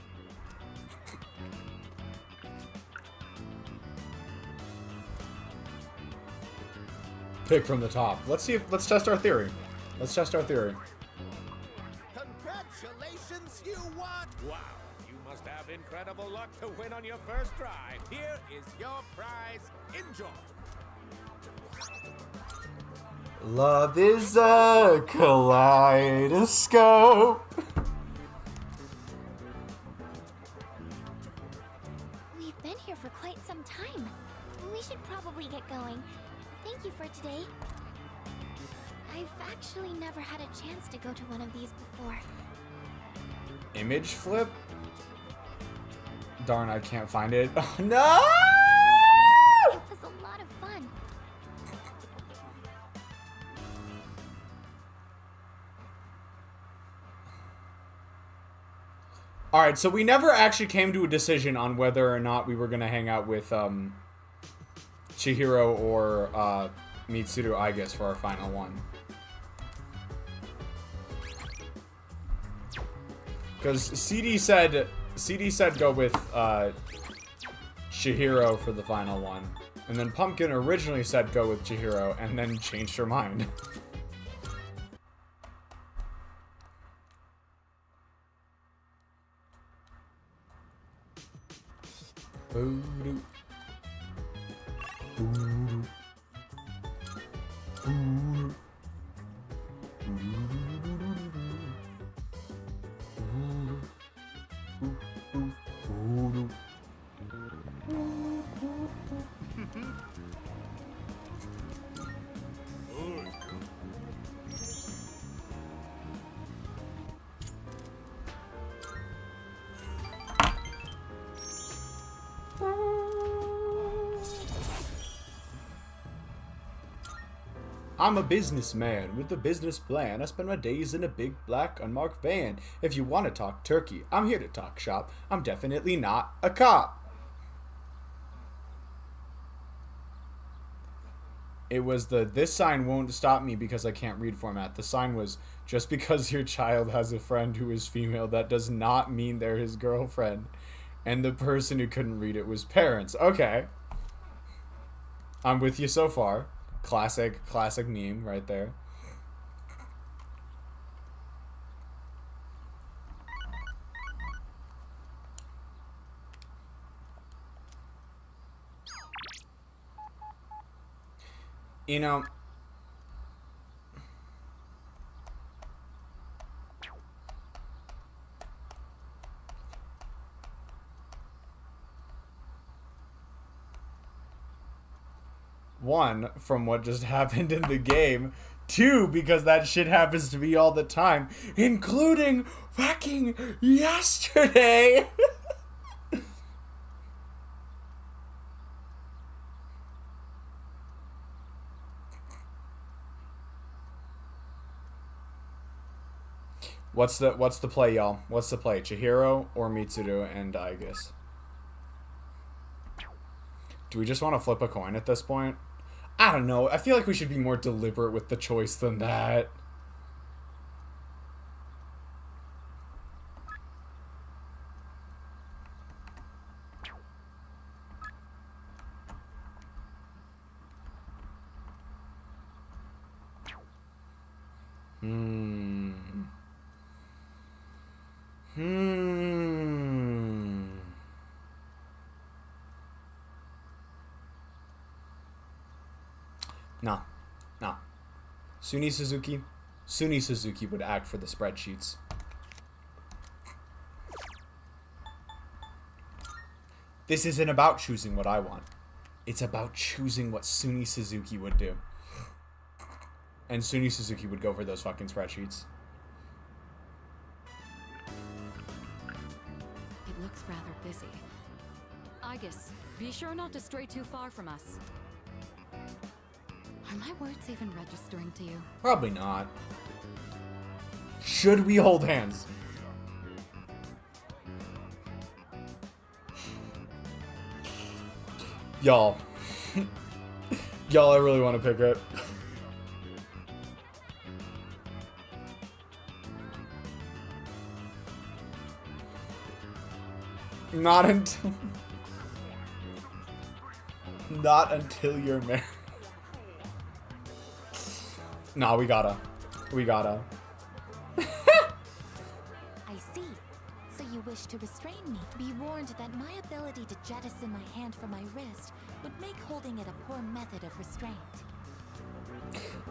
Pick from the top. Let's test our theory. Congratulations, you won! Wow, you must have incredible luck to win on your first try. Here is your prize. Enjoy. Love is a kaleidoscope. We've been here for quite some time. We should probably get going. Thank you for today. I've actually never had a chance to go to one of these before. Image flip? Darn, I can't find it. Oh, no! It was a lot of fun. Alright, so we never actually came to a decision on whether or not we were going to hang out with Chihiro or Mitsuru, I guess, for our final one. Because CD said go with Chihiro for the final one. And then Pumpkin originally said go with Chihiro and then changed her mind. Boo-doo. Boo-doo. Boo-doo. Boo-doo. Boo-doo. I'm a businessman with a business plan. I spend my days in a big black unmarked van. If you want to talk turkey, I'm here to talk shop. I'm definitely not a cop. It was the "this sign won't stop me because I can't read" format. The sign was, just because your child has a friend who is female, that does not mean they're his girlfriend. And the person who couldn't read it was parents. Okay. I'm with you so far. Classic meme right there. You know, one, from what just happened in the game. Two, because that shit happens to me all the time, including fucking yesterday. What's the play, y'all? What's the play? Chihiro or Mitsuru and Aigus? Do we just want to flip a coin at this point? I don't know. I feel like we should be more deliberate with the choice than that. No. Suny Suzuki would act for the spreadsheets. This isn't about choosing what I want. It's about choosing what Suny Suzuki would do. And Suny Suzuki would go for those fucking spreadsheets. It looks rather busy. Aigus, be sure not to stray too far from us. Are my words even registering to you? Probably not. Should we hold hands? Y'all. Y'all, I really want to pick it. Not until you're married. Nah, we gotta. I see. So you wish to restrain me. Be warned that my ability to jettison my hand from my wrist would make holding it a poor method of restraint.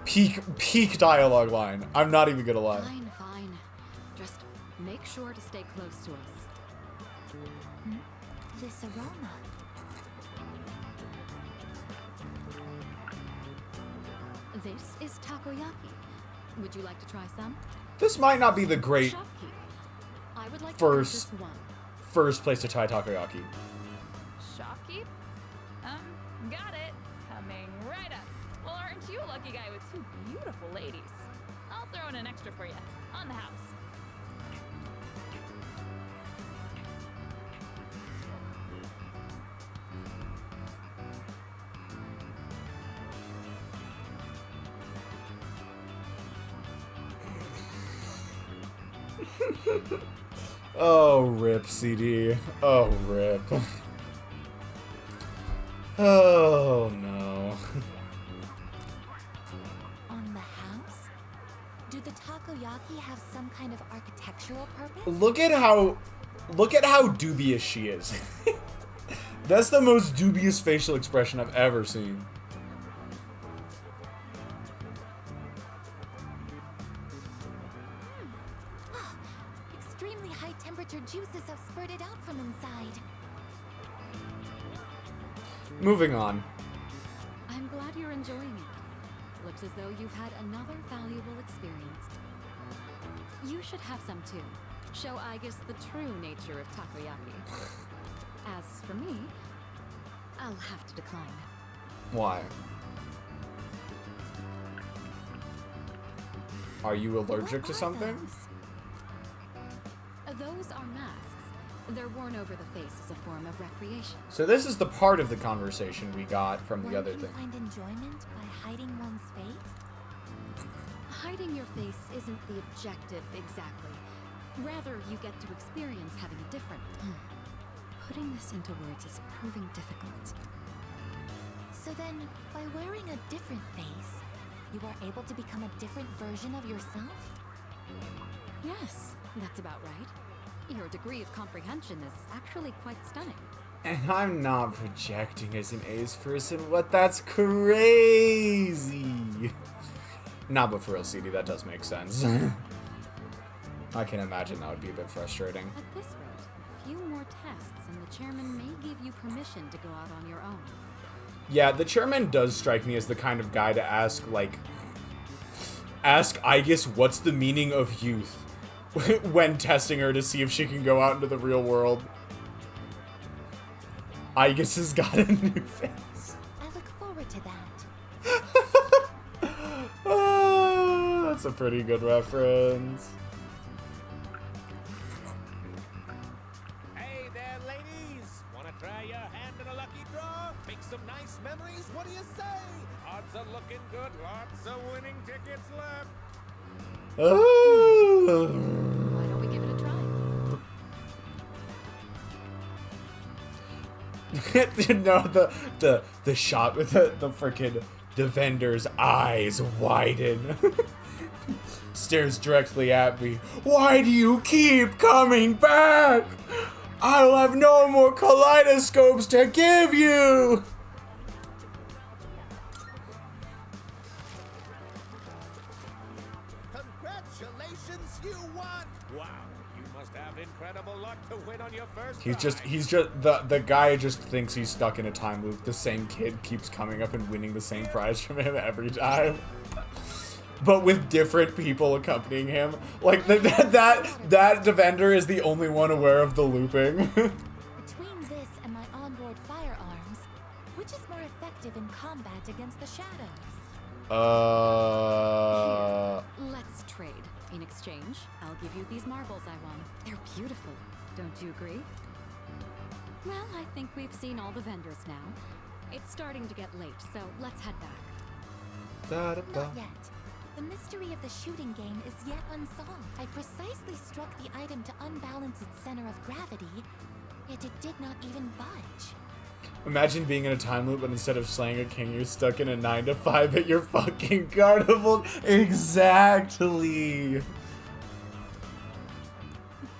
Peak dialogue line. I'm not even gonna lie. Fine. Just make sure to stay close to us. This aroma. This is takoyaki. Would you like to try some? This might not be the great Shopkeep. I would like First- to try this one. first place to try takoyaki. Shopkeep? Got it. Coming right up. Well, aren't you a lucky guy with two beautiful ladies? I'll throw in an extra for you. On the house. Oh, rip, CD. Oh, rip. Oh, no. On the house? Do the takoyaki have some kind of architectural purpose? Look at how dubious she is. That's the most dubious facial expression I've ever seen. Extremely high temperature juices have spurted out from inside. Moving on. enjoying it. Looks as though you've had another valuable experience. You should have some too. Show Aigis the true nature of takoyaki. As for me, I'll have to decline. Why? Are you allergic to something? Those are masks. They're worn over the face as a form of recreation. So this is the part of the conversation we got from the other One thing. can find enjoyment by hiding one's face? Hiding your face isn't the objective exactly. Rather, you get to experience having a different... Putting this into words is proving difficult. So then, by wearing a different face, you are able to become a different version of yourself? Yes, that's about right. Your degree of comprehension is actually quite stunning. And I'm not projecting as an A's person. What? That's crazy. Nah, but for real, CD, that does make sense. I can imagine that would be a bit frustrating. At this rate, a few more tests and the chairman may give you permission to go out on your own. Yeah, the chairman does strike me as the kind of guy to ask Aigis what's the meaning of youth when testing her to see if she can go out into the real world. Aigis has got a new face. I look forward to that. That's a pretty good reference. Hey there, ladies! Wanna try your hand in a lucky draw? Make some nice memories? What do you say? Odds are looking good. Lots of winning tickets left. Why don't we give it a try? the shot with the freaking the vendor's eyes widen. Stares directly at me. Why do you keep coming back? I'll have no more kaleidoscopes to give you. Congratulations, you won! Wow, you must have incredible luck to win on your first The guy just thinks he's stuck in a time loop. The same kid keeps coming up and winning the same prize from him every time. But with different people accompanying him. Like, the vendor is the only one aware of the looping. Between this and my onboard firearms, which is more effective in combat against the shadows? Let's trade. In exchange, I'll give you these marbles I won. They're beautiful. Don't you agree? Well, I think we've seen all the vendors now. It's starting to get late, so let's head back. Not yet. The mystery of the shooting game is yet unsolved. I precisely struck the item to unbalance its center of gravity, yet it did not even budge. Imagine being in a time loop, but instead of slaying a king, you're stuck in a 9 to 5 at your fucking carnival. Exactly.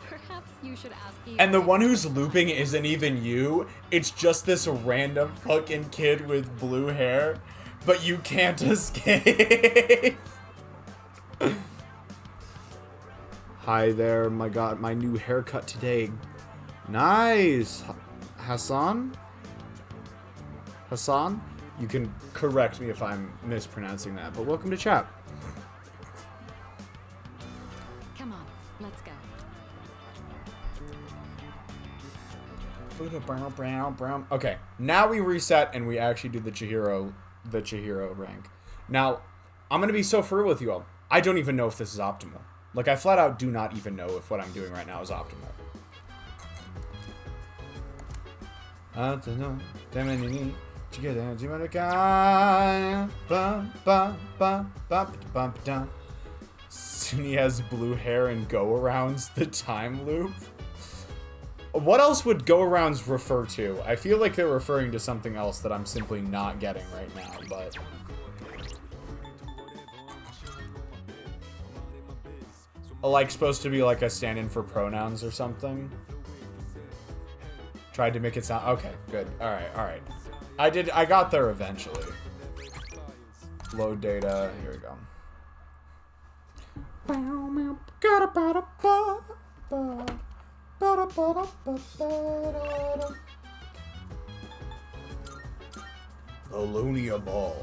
Perhaps you should ask you. And the one who's looping isn't even you. It's just this random fucking kid with blue hair, but you can't escape. Hi there, my god, my new haircut today. Nice. Hassan? Hassan? You can correct me if I'm mispronouncing that, but welcome to chat. Come on, let's go. Okay, now we reset and we actually do the Chihiro rank. Now, I'm gonna be so for real with you all. I don't even know if this is optimal. Like, I flat out do not even know if what I'm doing right now is optimal. Suny has blue hair and go-arounds the time loop. What else would go-arounds refer to? I feel like they're referring to something else that I'm simply not getting right now, but... Like, supposed to be like a stand-in for pronouns or something? Tried to make it sound... Okay, good. Alright. I got there eventually. Load data. Here we go. The Lunia Ball.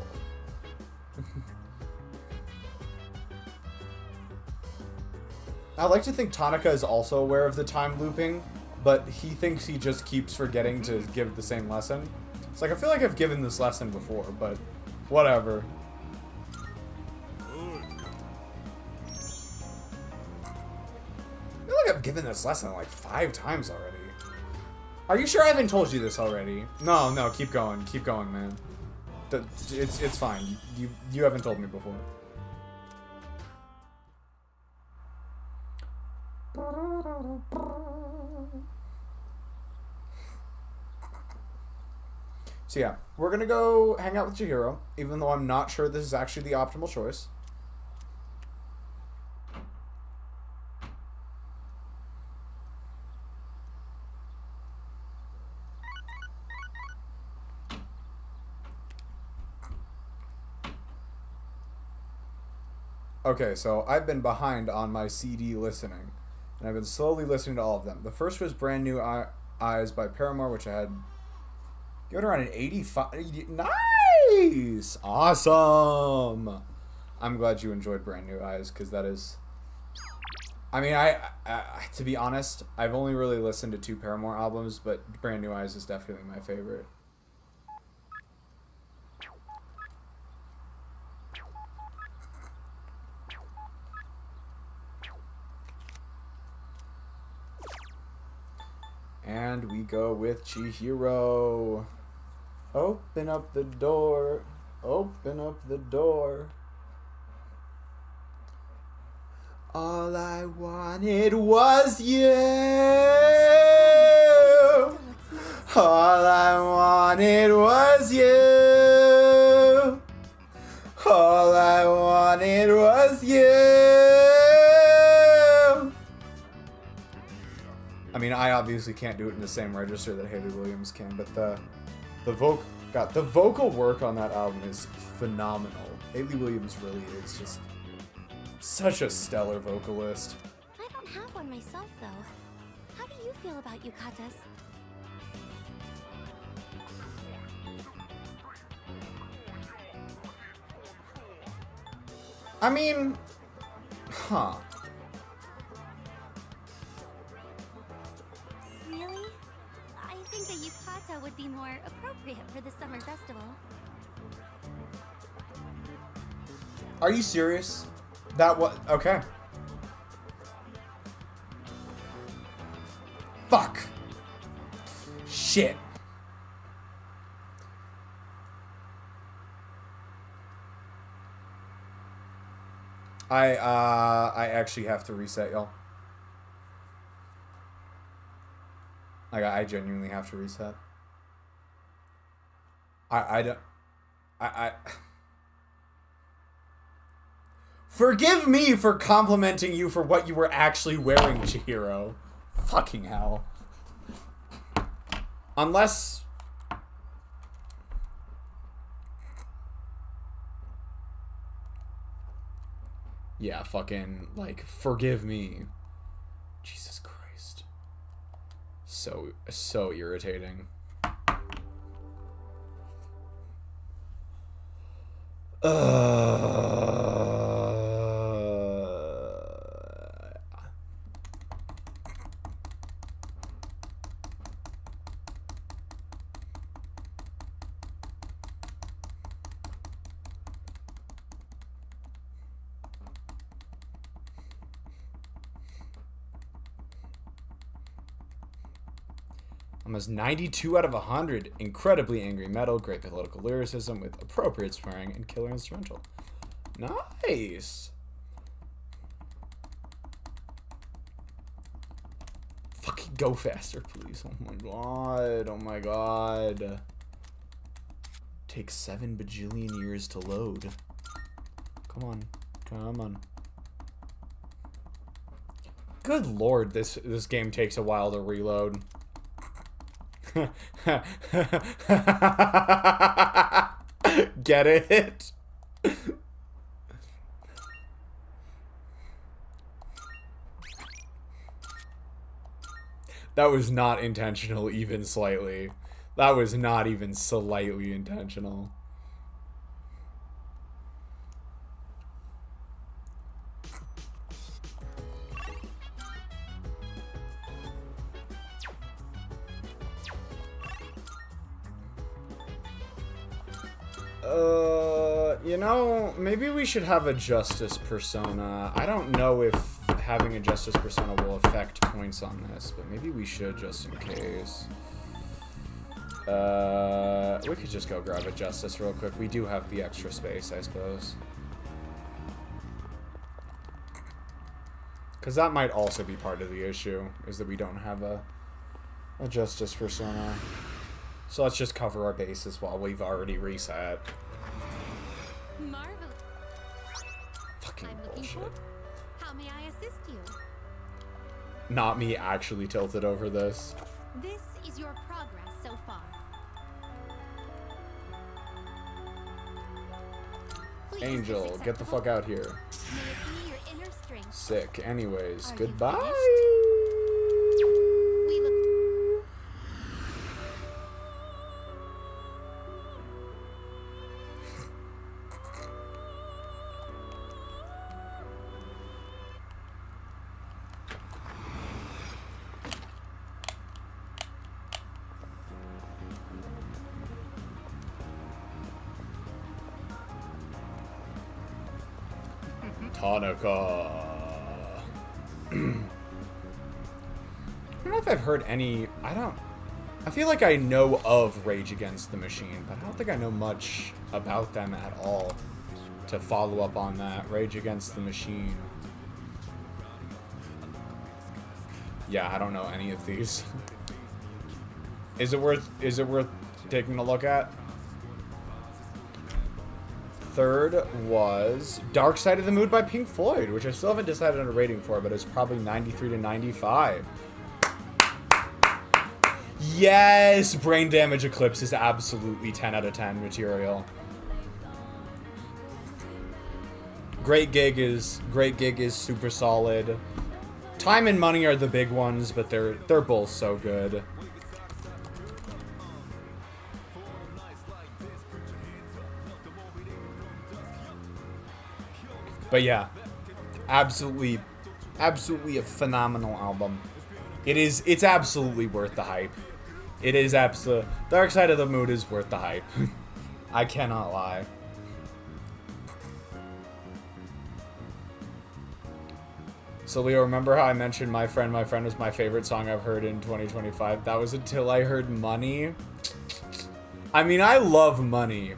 I like to think Tanaka is also aware of the time looping, but he thinks he just keeps forgetting to give the same lesson. It's like, I feel like I've given this lesson before, but whatever. I feel like I've given this lesson like 5 times already. Are you sure I haven't told you this already? No, no, keep going, man. It's fine. You haven't told me before. So yeah, we're gonna go hang out with Chihiro, even though I'm not sure this is actually the optimal choice. Okay, so I've been behind on my CD listening, and I've been slowly listening to all of them. The first was Brand New Eyes by Paramore, which I had given around an 85. Nice! Awesome! I'm glad you enjoyed Brand New Eyes, because that is... I mean, I to be honest, I've only really listened to 2 Paramore albums, but Brand New Eyes is definitely my favorite. And we go with Chihiro. Open up the door. Open up the door. All I wanted was you. All I wanted was you. All I wanted was you. I mean, I obviously can't do it in the same register that Haley Williams can, but the vocal work on that album is phenomenal. Haley Williams really is just such a stellar vocalist. I don't have one myself, though. How do you feel about yukatas? I mean, huh. Really? I think a yukata would be more appropriate for the summer festival. Are you serious? That was okay. Fuck. Shit. I actually have to reset, y'all. I genuinely have to reset. I Forgive me for complimenting you for what you were actually wearing, Chihiro. Fucking hell. Unless... Yeah, fucking, like, forgive me. Jesus Christ. So irritating. Almost 92 out of 100. Incredibly angry metal, great political lyricism with appropriate swearing and killer instrumental. Nice. Fucking go faster, please. Oh my god. Oh my god. Takes 7 bajillion years to load. Come on. Come on. Good lord, this game takes a while to reload. Get it? That was not intentional, even slightly. That was not even slightly intentional. You know, maybe we should have a justice persona. I don't know if having a justice persona will affect points on this, but maybe we should just in case. We could just go grab a justice real quick. We do have the extra space, I suppose. Because that might also be part of the issue, is that we don't have a justice persona. So let's just cover our bases while we've already reset. Marvelous. Fucking I'm looking bullshit. for. How may I assist you? Not me actually tilted over this. This is your progress so far. Please, Angel, this get the fuck out here. May it be your inner strength. Sick. Anyways, Are you goodbye. We look. Tanaka. I don't know if I've heard any. I feel like I know of Rage Against the Machine, but I don't think I know much about them at all. To follow up on that, Rage Against the Machine. Yeah, I don't know any of these. Is it worth taking a look at? Third was Dark Side of the Mood by Pink Floyd, which I still haven't decided on a rating for, but it's probably 93 to 95. Yes! Brain Damage Eclipse is absolutely 10 out of 10 material. Great Gig is super solid. Time and Money are the big ones, but they're both so good. But yeah, absolutely a phenomenal album. It's absolutely worth the hype. It is absolute. Dark Side of the Mood is worth the hype. I cannot lie. So Leo, remember how I mentioned My Friend was my favorite song I've heard in 2025? That was until I heard Money. I mean, I love Money.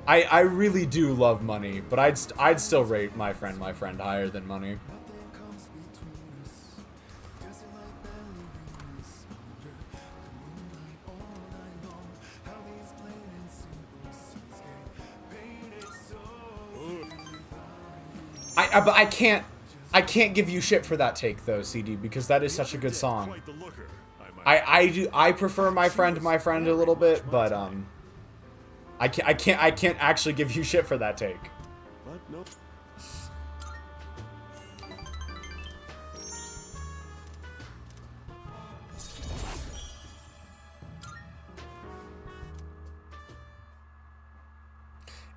I really do love Money, but I'd still rate My Friend higher than Money. But I can't give you shit for that take though, CD, because that is such a good song. I prefer My Friend a little bit, but I can't actually give you shit for that take. But nope.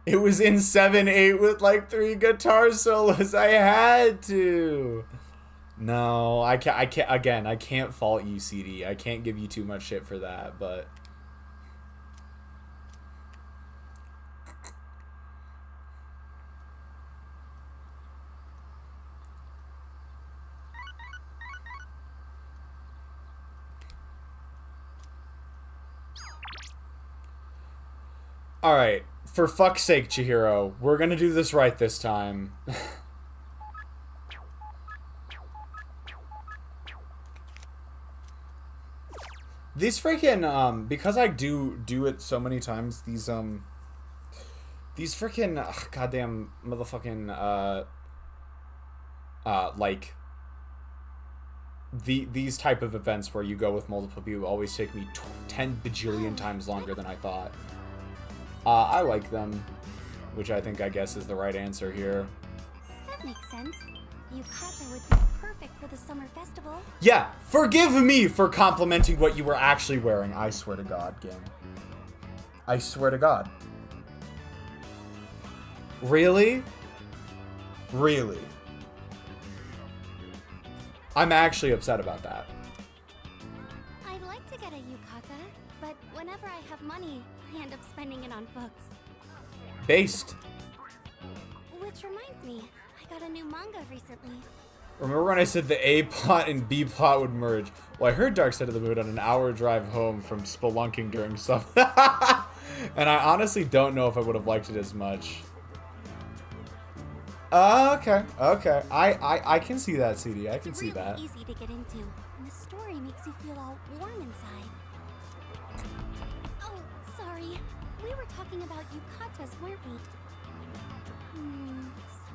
It was in 7/8 with like 3 guitar solos. I had to. No, I can't. Again, I can't fault you, CD. I can't give you too much shit for that, but. Alright, for fuck's sake, Chihiro, we're gonna do this right this time. These freaking, because I do it so many times, these freaking, goddamn motherfucking, like, these type of events where you go with multiple people always take me 10 bajillion times longer than I thought. I like them, which I guess is the right answer here. That makes sense. Yukata would be perfect for the summer festival. Yeah, forgive me for complimenting what you were actually wearing. I swear to God, game. I swear to God. Really? Really? I'm actually upset about that. I'd like to get a yukata, but whenever I have money, I end up spending it on books. based. Which reminds me, I got a new manga recently. Remember when I said the A plot and B plot would merge? Well, I heard Dark Side of the Moon on an hour drive home from spelunking during summer. And I honestly don't know if I would have liked it as much. Okay. I can see that, CD. I can see that. It's really easy to get into, and the story makes you feel all warm inside. Oh, sorry. We were talking about yukatas, weren't we?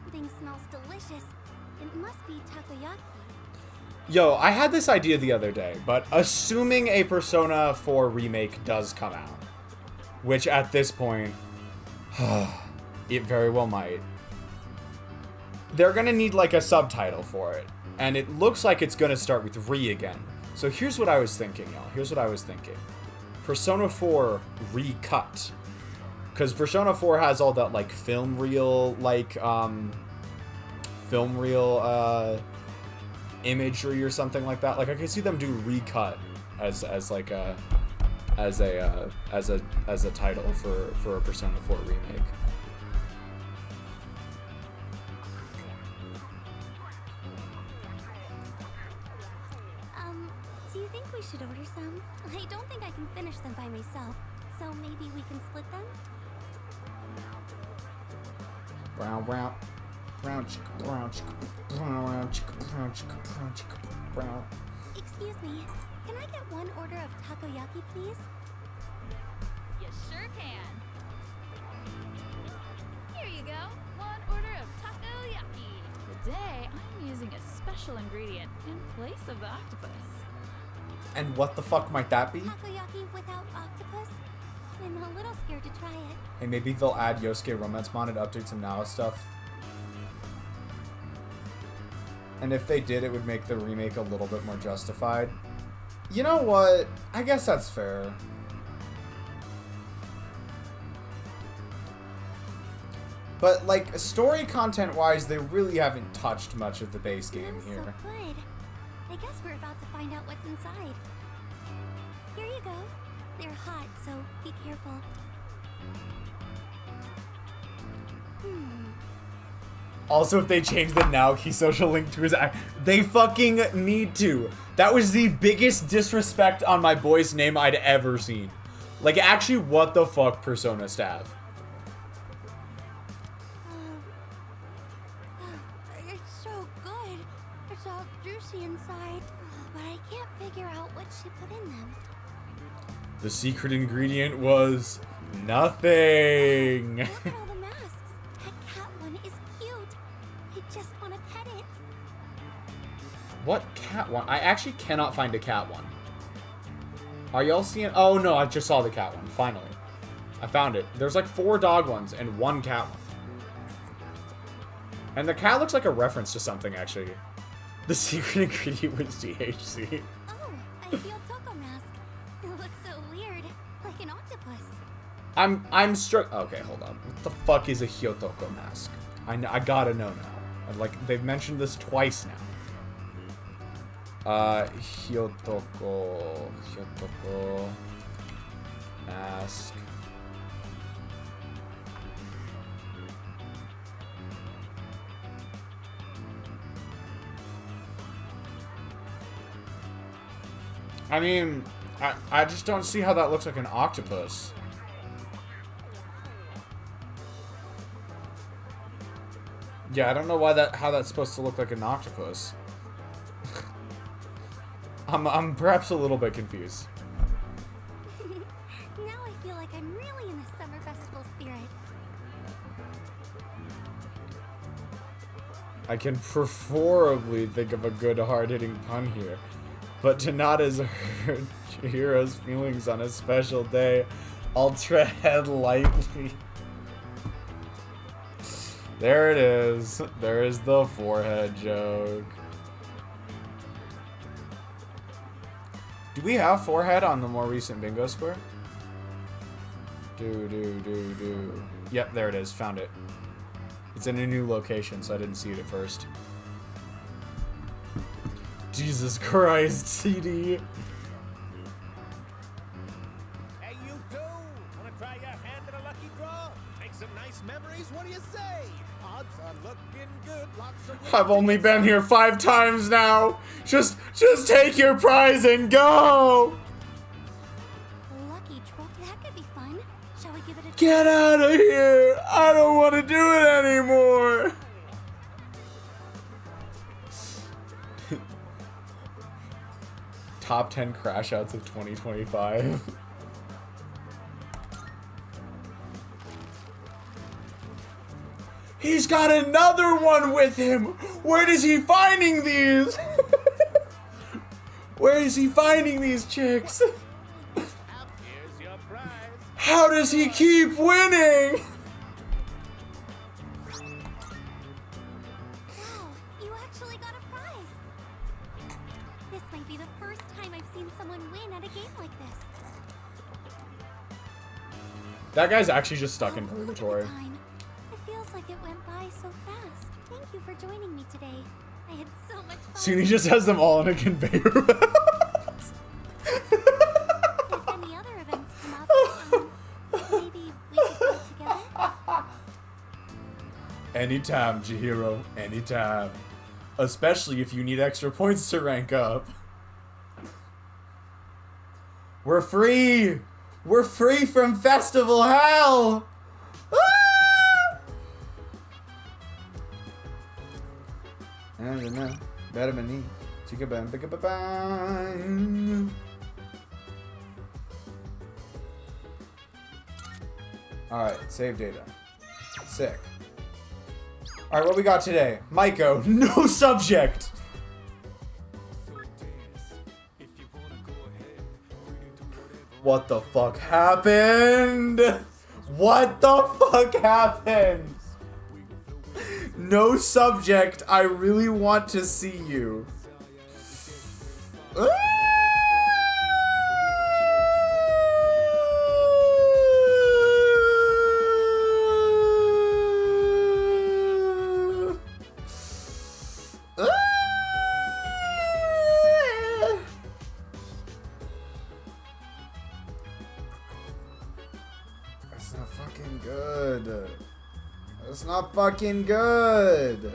Something smells delicious. It must be takoyaki. Yo, I had this idea the other day, but assuming a Persona 4 remake does come out, which at this point, it very well might, they're gonna need like a subtitle for it. And it looks like it's gonna start with Re again. So here's what I was thinking, y'all. Here's what I was thinking. Persona 4 recut. Because Persona 4 has all that like film reel, like, imagery or something like that. Like I could see them do recut as like a title for a Persona 4 remake. Do you think we should order some? I don't think I can finish them by myself, so maybe we can split them? Brown, brown. Brown, chicka, brown, chicka, brown, chicka, brown, chicka, brown, chicka, brown. Excuse me, can I get one order of takoyaki, please? You sure can. Here you go. One order of takoyaki. Today, I'm using a special ingredient in place of the octopus. And what the fuck might that be? Takoyaki without octopus? I'm a little scared to try it. And maybe they'll add Yosuke Romance Mod and update some Now stuff. And if they did, it would make the remake a little bit more justified. You know what? I guess that's fair. But, like, story content-wise, they really haven't touched much of the base game Smells here. So good. I guess we're about to find out what's inside. Here you go. They're hot, so be careful. Also, if they change the Naoki social link to his act, they fucking need to. That was the biggest disrespect on my boy's name I'd ever seen. Like, actually, what the fuck, Persona staff? It's so good. It's all juicy inside, but I can't figure out what she put in them. The secret ingredient was nothing. Look at all the masks. That cat one is cute. I just want to pet it. What cat one? I actually cannot find a cat one. Are y'all seeing? Oh no, I just saw the cat one. Finally. I found it. There's like 4 dog ones and 1 cat one. And the cat looks like a reference to something, actually. The secret ingredient was THC. Oh, I feel Toko mask. It looks so weird, like an octopus. I'm struck. Okay, hold on. What the fuck is a Hyotoko mask? I gotta know now. Like, they've mentioned this twice now. Hyotoko mask. I mean, I just don't see how that looks like an octopus. Yeah, I don't know how that's supposed to look like an octopus. I'm perhaps a little bit confused. Now I feel like I'm really in the summer festival spirit. I can preferably think of a good hard-hitting pun here, but to not as hurt Hiro's feelings on a special day, I'll tread lightly. There it is. There is the forehead joke. Do we have forehead on the more recent bingo square? Do. Yep, there it is. Found it. It's in a new location, so I didn't see it at first. Jesus Christ, CD. Hey, you two! Wanna try your hand at a lucky draw? Make Make some nice memories, what do you say? Odds are looking good, lots of I've only been here 5 times now. Just take your prize and go. Lucky troll, that could be fun. Shall we give it a Get out of here. I don't want to do it anymore. Top 10 crash outs of 2025. He's got another one with him. Where is he finding these? Where is he finding these chicks? Here's your prize. How does he keep winning? Wow, you actually got a prize. This might be the first time I've seen someone win at a game like this. That guy's actually just stuck in Oh, look at the purgatory. time. It feels like it went by so fast. Thank you for joining me today. I had so much fun. Suny just has them all on a conveyor belt. If any other events come up, maybe we could go together. Anytime, Chihiro. Anytime. Especially if you need extra points to rank up. We're free! We're free from festival hell! Ah! I don't know. Better than me. Alright, save data. Sick. Alright, what we got today? Maiko, no subject! What the fuck happened? What the fuck happened? No subject, I really want to see you. Ah! That's not fucking good. That's not fucking good.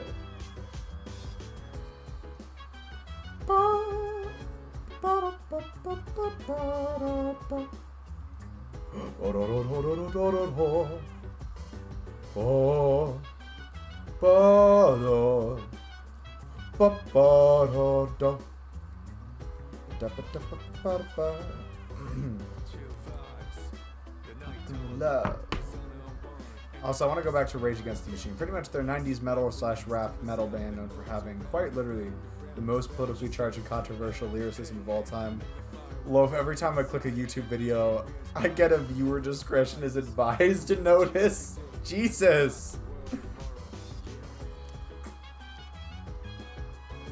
Love. Also, I want to go back to Rage Against the Machine. Pretty much their 90s metal/rap metal band known for having quite literally the most politically charged and controversial lyricism of all time. Love, every time I click a YouTube video, I get a viewer discretion is advised to notice. Jesus.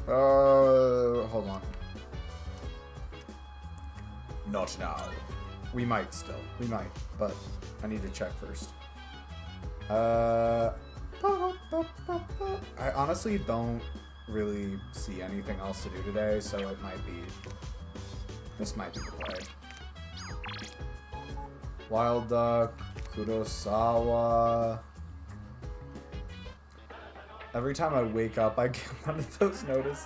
Hold on. Not now. We might still. We might, but I need to check first. I honestly don't really see anything else to do today, so it might be... This might be the play. Wild Duck, Kurosawa... Every time I wake up, I get one of those notices.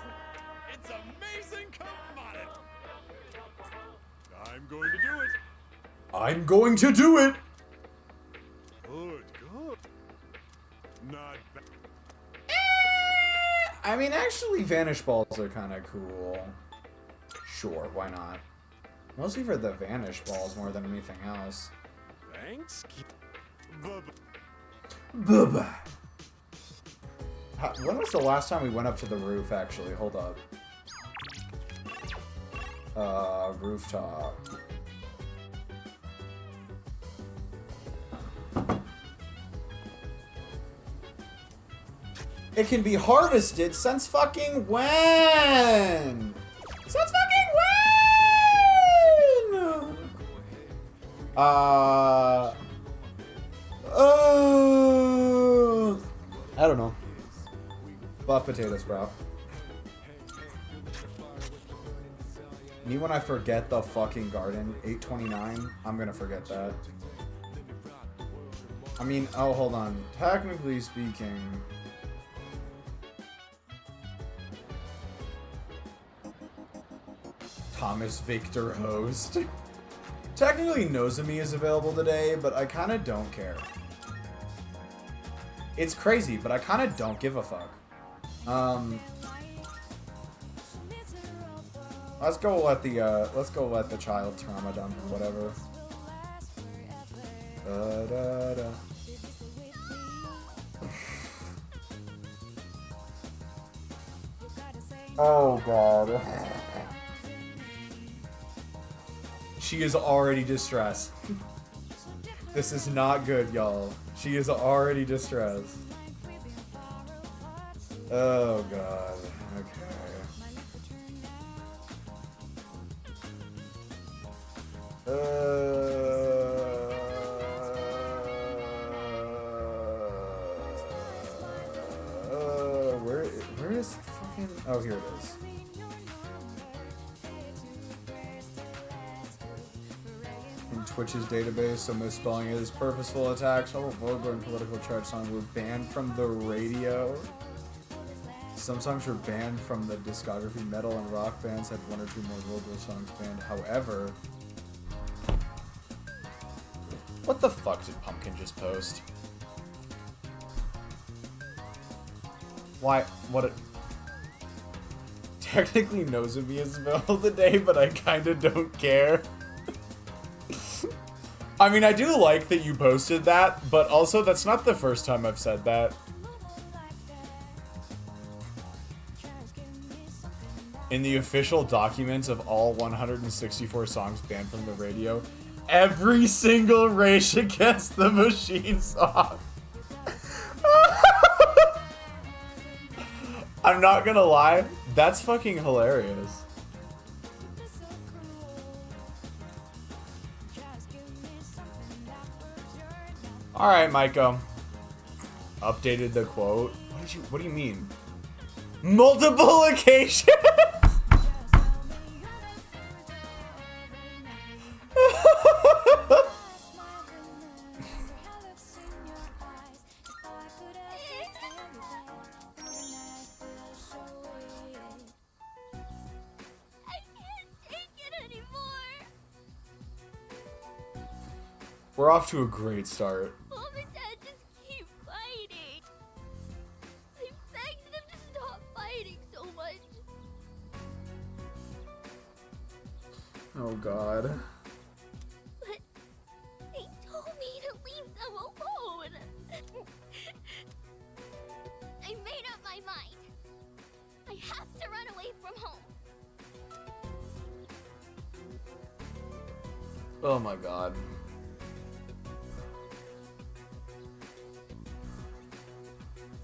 It's amazing commodity. I'm going to do it. I'm going to do it! Good, good. Not bad. I mean, actually, Vanish Balls are kind of cool. Sure, why not? Mostly for the Vanish Balls more than anything else. Thanks. Bye-bye. Bye-bye. When was the last time we went up to the roof, actually? Hold up. Rooftop. It can be harvested since fucking when? Since fucking when? I don't know. Buff potato sprout. Me when I forget the fucking garden, 829, I'm gonna forget that. I mean, oh, hold on. Technically speaking... Thomas Victor host. Technically, Nozomi is available today, but I kind of don't care. It's crazy, but I kind of don't give a fuck. Let's go let the child trauma dump or whatever. Oh god. She is already distressed. This is not good, y'all. She is already distressed. Oh god. Okay. Where is fucking... Oh, here it is. In Twitch's database, so misspelling is purposeful attacks. All vulgar and political chart songs were banned from the radio. Some songs were banned from the discography. Metal and rock bands had one or two more vulgar songs banned. However... What the fuck did Pumpkin just post? Why? What? Technically, Nozomi is available today, but I kind of don't care. I mean, I do like that you posted that, but also that's not the first time I've said that. In the official documents of all 164 songs banned from the radio, every single Rage Against the Machine song. I'm not gonna lie, that's fucking hilarious. Alright, Maiko. Updated the quote. What do you mean? Multiple occasions? We're off to a great start. Mom and Dad just keep fighting. I begged them to stop fighting so much. Oh god. But they told me to leave them alone. I made up my mind. I have to run away from home. Oh my god.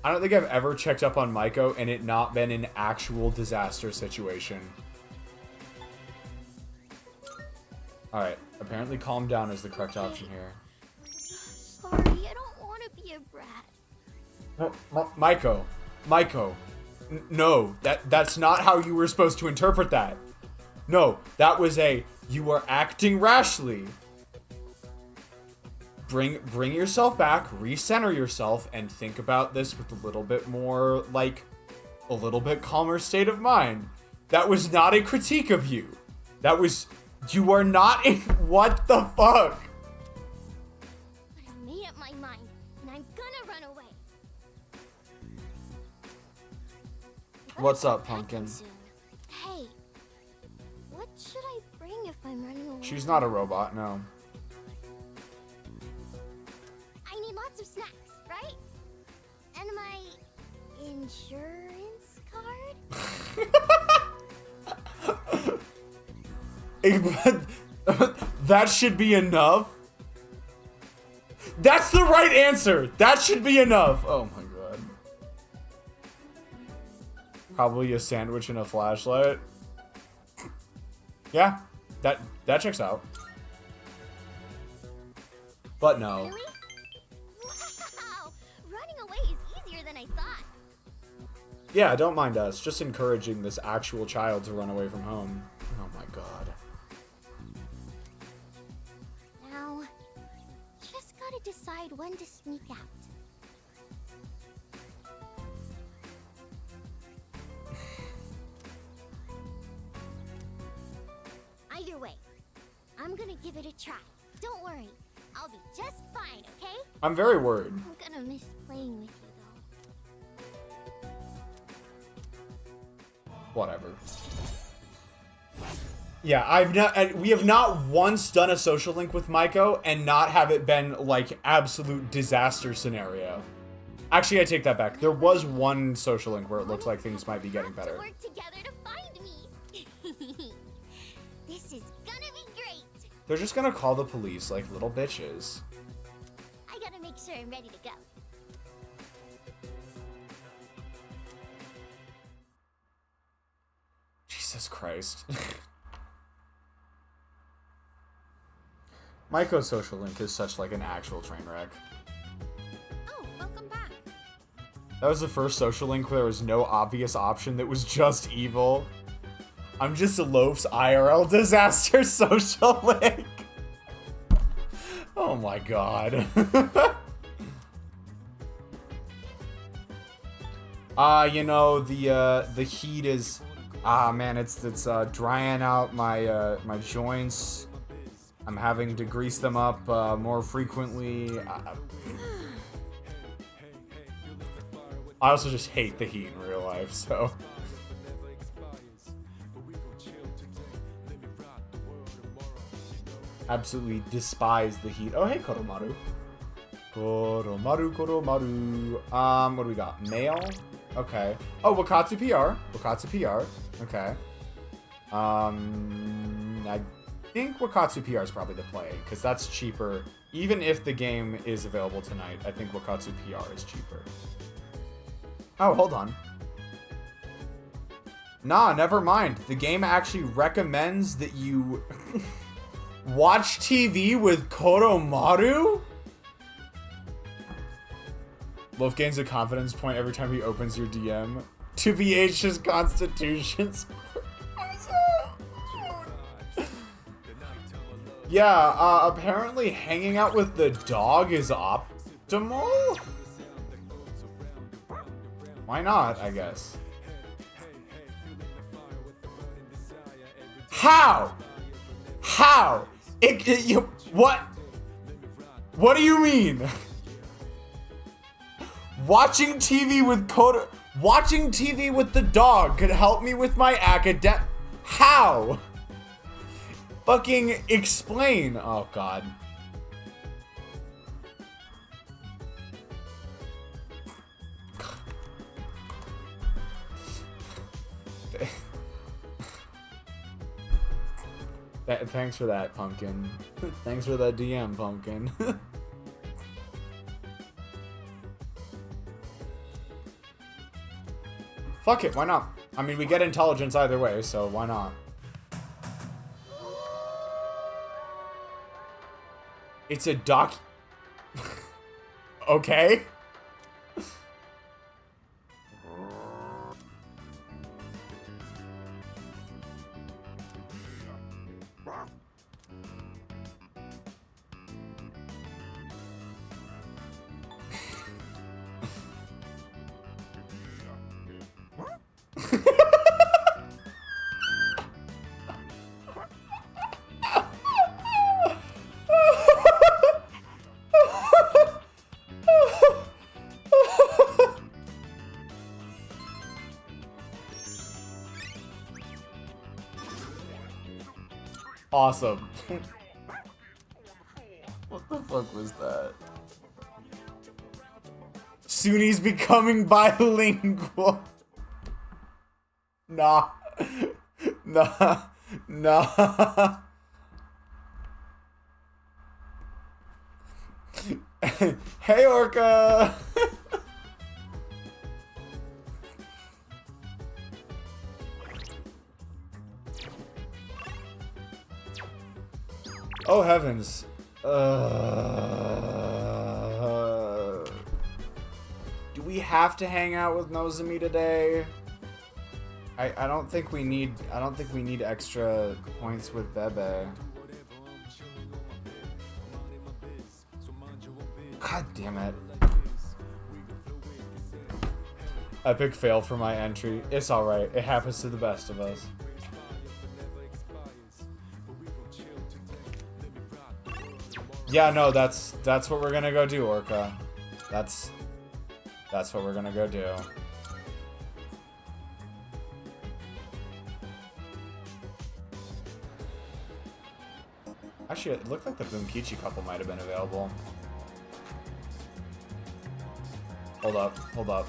I don't think I've ever checked up on Maiko and it not been an actual disaster situation. Alright, apparently calm down is the correct option here. Sorry, I don't want to be a brat. Maiko. No, that's not how you were supposed to interpret that. No, that was you are acting rashly. Bring yourself back, recenter yourself, and think about this with a little bit more, like, a little bit calmer state of mind. That was not a critique of you. That was, you are not in, what the fuck? But I made up my mind, and I'm gonna run away. What's up, Pumpkin? Hey, what should I bring if I'm running away? She's not a robot, no. I need lots of snacks, right? And my insurance card? That should be enough. That's the right answer. That should be enough. Oh my god. Probably a sandwich and a flashlight. Yeah, that checks out. But no. Really? Wow! Running away is easier than I thought. Yeah, don't mind us. Just encouraging this actual child to run away from home. Oh my god. Now, just gotta decide when to sneak out. Either way, I'm gonna give it a try. Don't worry, I'll be just fine, okay? I'm very worried. I'm gonna miss playing with you, though. Whatever. Yeah, we have not once done a social link with Maiko and not have it been like absolute disaster scenario. Actually, I take that back. There was one social link where it looked like things might be getting better. To work together to find me. This is gonna be great. They're just gonna call the police like little bitches. I gotta make sure I'm ready to go. Jesus Christ. Maiko's social link is such like an actual train wreck. Oh, welcome back. That was the first social link where there was no obvious option that was just evil. I'm just a Loaf's IRL disaster social link. Oh my god. You know, the heat is man, it's drying out my my joints. I'm having to grease them up more frequently. I also just hate the heat in real life, so. Absolutely despise the heat. Oh, hey, Koromaru. Koromaru. What do we got? Mail? Okay. Oh, Wakatsu PR. Wakatsu PR. Okay. I think Wakatsu PR is probably the play, because that's cheaper. Even if the game is available tonight, I think Wakatsu PR is cheaper. Oh, hold on. Nah, never mind. The game actually recommends that you watch TV with Koromaru? Wolf gains a confidence point every time he opens your DM. To BH's constitutions. Yeah, apparently hanging out with the dog is optimal? Why not, I guess. How? How? What? What do you mean? Watching TV with the dog could help me with my academic. How? Fucking explain. Oh god. Thanks for that, Pumpkin. Thanks for that DM, Pumpkin. Fuck it, why not? I mean, we get intelligence either way, so why not? It's a doc... Okay. Awesome. What the fuck was that? Suny's becoming bilingual. Nah. Nah. Nah. Hey, Orca! Oh heavens. Do we have to hang out with Nozomi today? I don't think we need extra points with Bebe. God damn it. Epic fail for my entry. It's alright. It happens to the best of us. Yeah, no, that's what we're gonna go do, Orca. That's what we're gonna go do. Actually, it looked like the Bunkichi couple might have been available. Hold up, hold up.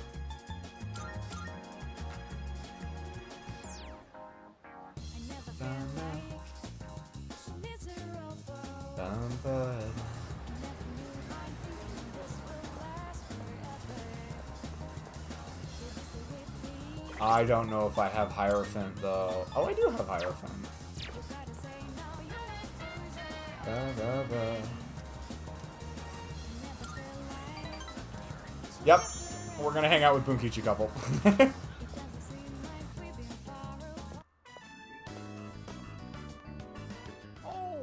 I don't know if I have Hierophant though. Oh, I do have Hierophant. Yep, we're gonna hang out with Bunkichi couple. Oh,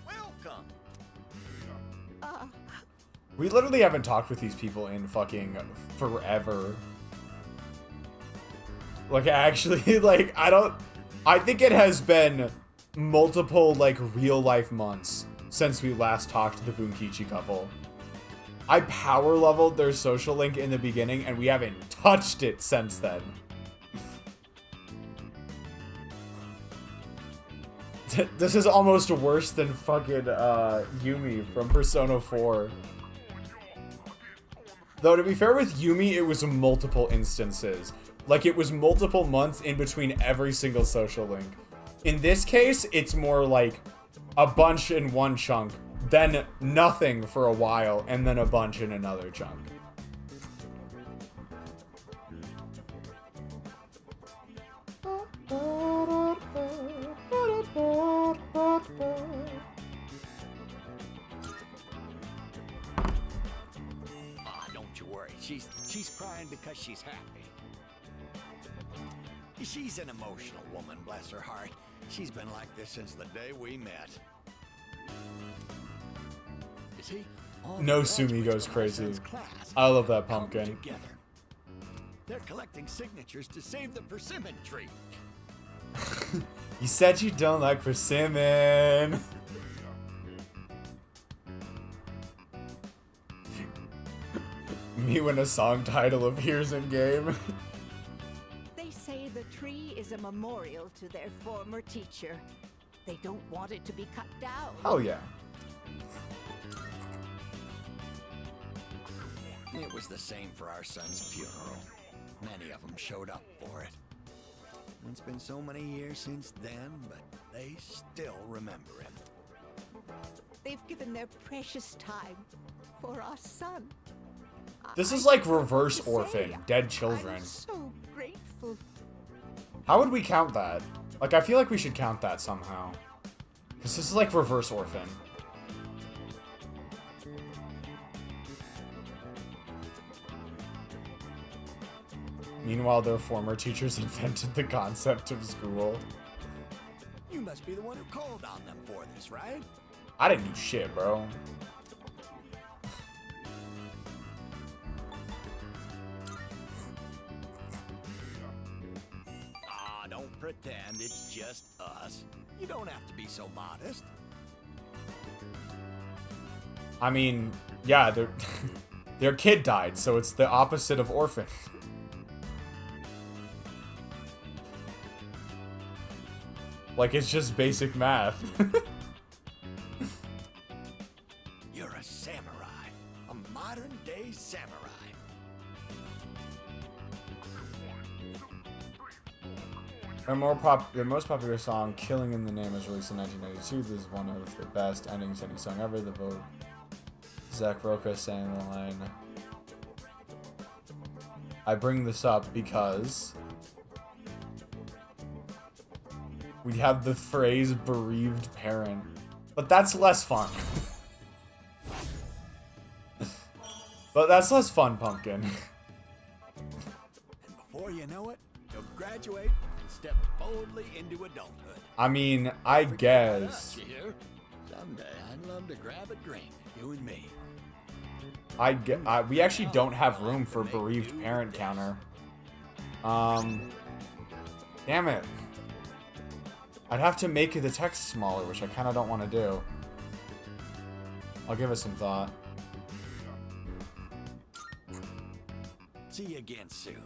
welcome. We literally haven't talked with these people in fucking forever. Like, actually, like, I think it has been multiple, like, real-life months since we last talked to the Bunkichi couple. I power leveled their social link in the beginning, and we haven't touched it since then. This is almost worse than fucking, Yumi from Persona 4. Though, to be fair with Yumi, it was multiple instances. Like, it was multiple months in between every single social link. In this case, it's more like a bunch in one chunk, then nothing for a while, and then a bunch in another chunk. Ah, don't you worry. She's crying because she's happy. She's an emotional woman, bless her heart. She's been like this since the day we met. You see, No Sumi goes crazy. I love that pumpkin. Together. They're collecting signatures to save the persimmon tree. You said you don't like persimmon. Me when a song title appears in game. They say the tree is a memorial to their former teacher. They don't want it to be cut down. Oh yeah. It was the same for our son's funeral. Many of them showed up for it. It's been so many years since then, but they still remember him. They've given their precious time for our son. This is I like don't know reverse what to orphan, say. dead children. I'm so grateful. How would we count that? Like, I feel like we should count that somehow. Because this is like reverse orphan. Meanwhile, their former teachers invented the concept of school. You must be the one who called on them for this, right? I didn't do shit, bro. Ah, don't pretend it's just us. You don't have to be so modest. I mean, yeah, their kid died, so it's the opposite of orphan. Like, it's just basic math. You're a samurai. A modern-day samurai. Their most popular song, Killing in the Name, was released in 1992. This is one of the best endings to any song ever. The vote. Zach Roca sang the line. I bring this up because we have the phrase bereaved parent. But that's less fun. But that's less fun, Pumpkin. And before you know it, you'll graduate and step boldly into adulthood. I mean, I guess. You hear? Someday I'd love to grab a drink, you and me. We actually don't have room for bereaved parent counter. Damn it. I'd have to make the text smaller, which I kind of don't want to do. I'll give it some thought. See you again soon.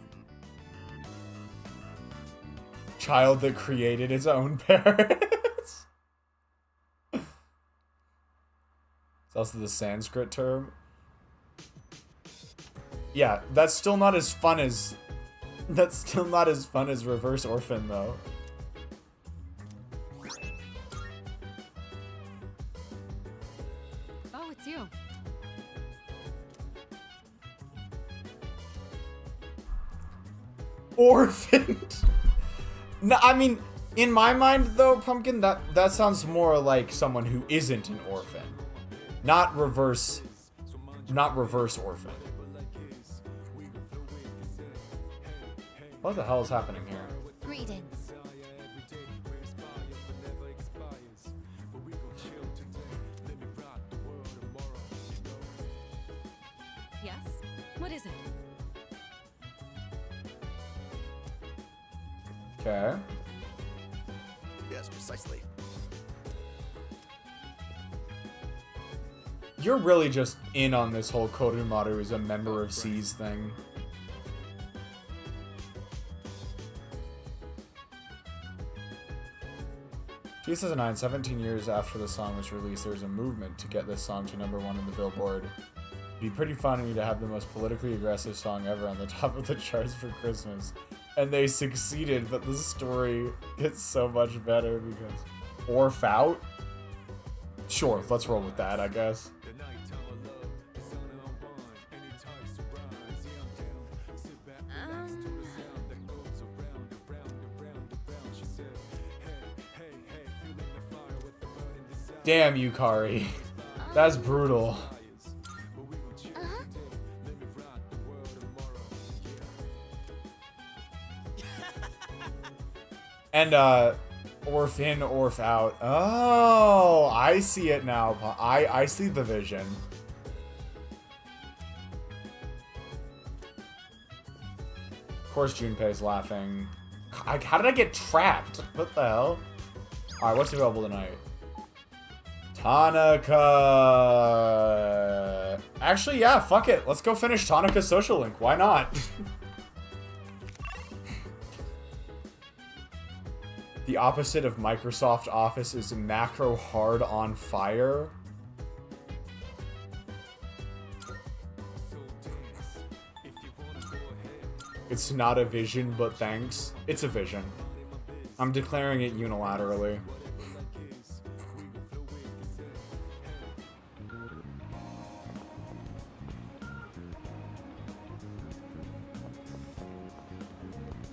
Child that created his own parents. It's also the Sanskrit term. Yeah, that's still not as fun as... That's still not as fun as Reverse Orphan, though. Oh, it's you. Orphaned. No, I mean, in my mind, though, Pumpkin, that sounds more like someone who isn't an orphan. Not reverse orphan. What the hell is happening here? Greetings. Yes? What is it? Okay. Yes, precisely. You're really just in on this whole Koromaru is a member of SEES thing. (2009), 17 years after the song was released, there was a movement to get this song to #1 in the Billboard. It'd be pretty funny to have the most politically aggressive song ever on the top of the charts for Christmas. And they succeeded, but the story gets so much better because... Orf out? Sure, let's roll with that, I guess. Damn, Yukari. That's brutal. And, Orf in, Orf out. Oh, I see it now. I see the vision. Of course Junpei's laughing. How did I get trapped? What the hell? Alright, what's available tonight? Tanaka. Actually, yeah, fuck it. Let's go finish Tanaka's social link. Why not? The opposite of Microsoft Office is macro hard on fire. It's not a vision, but thanks. It's a vision. I'm declaring it unilaterally.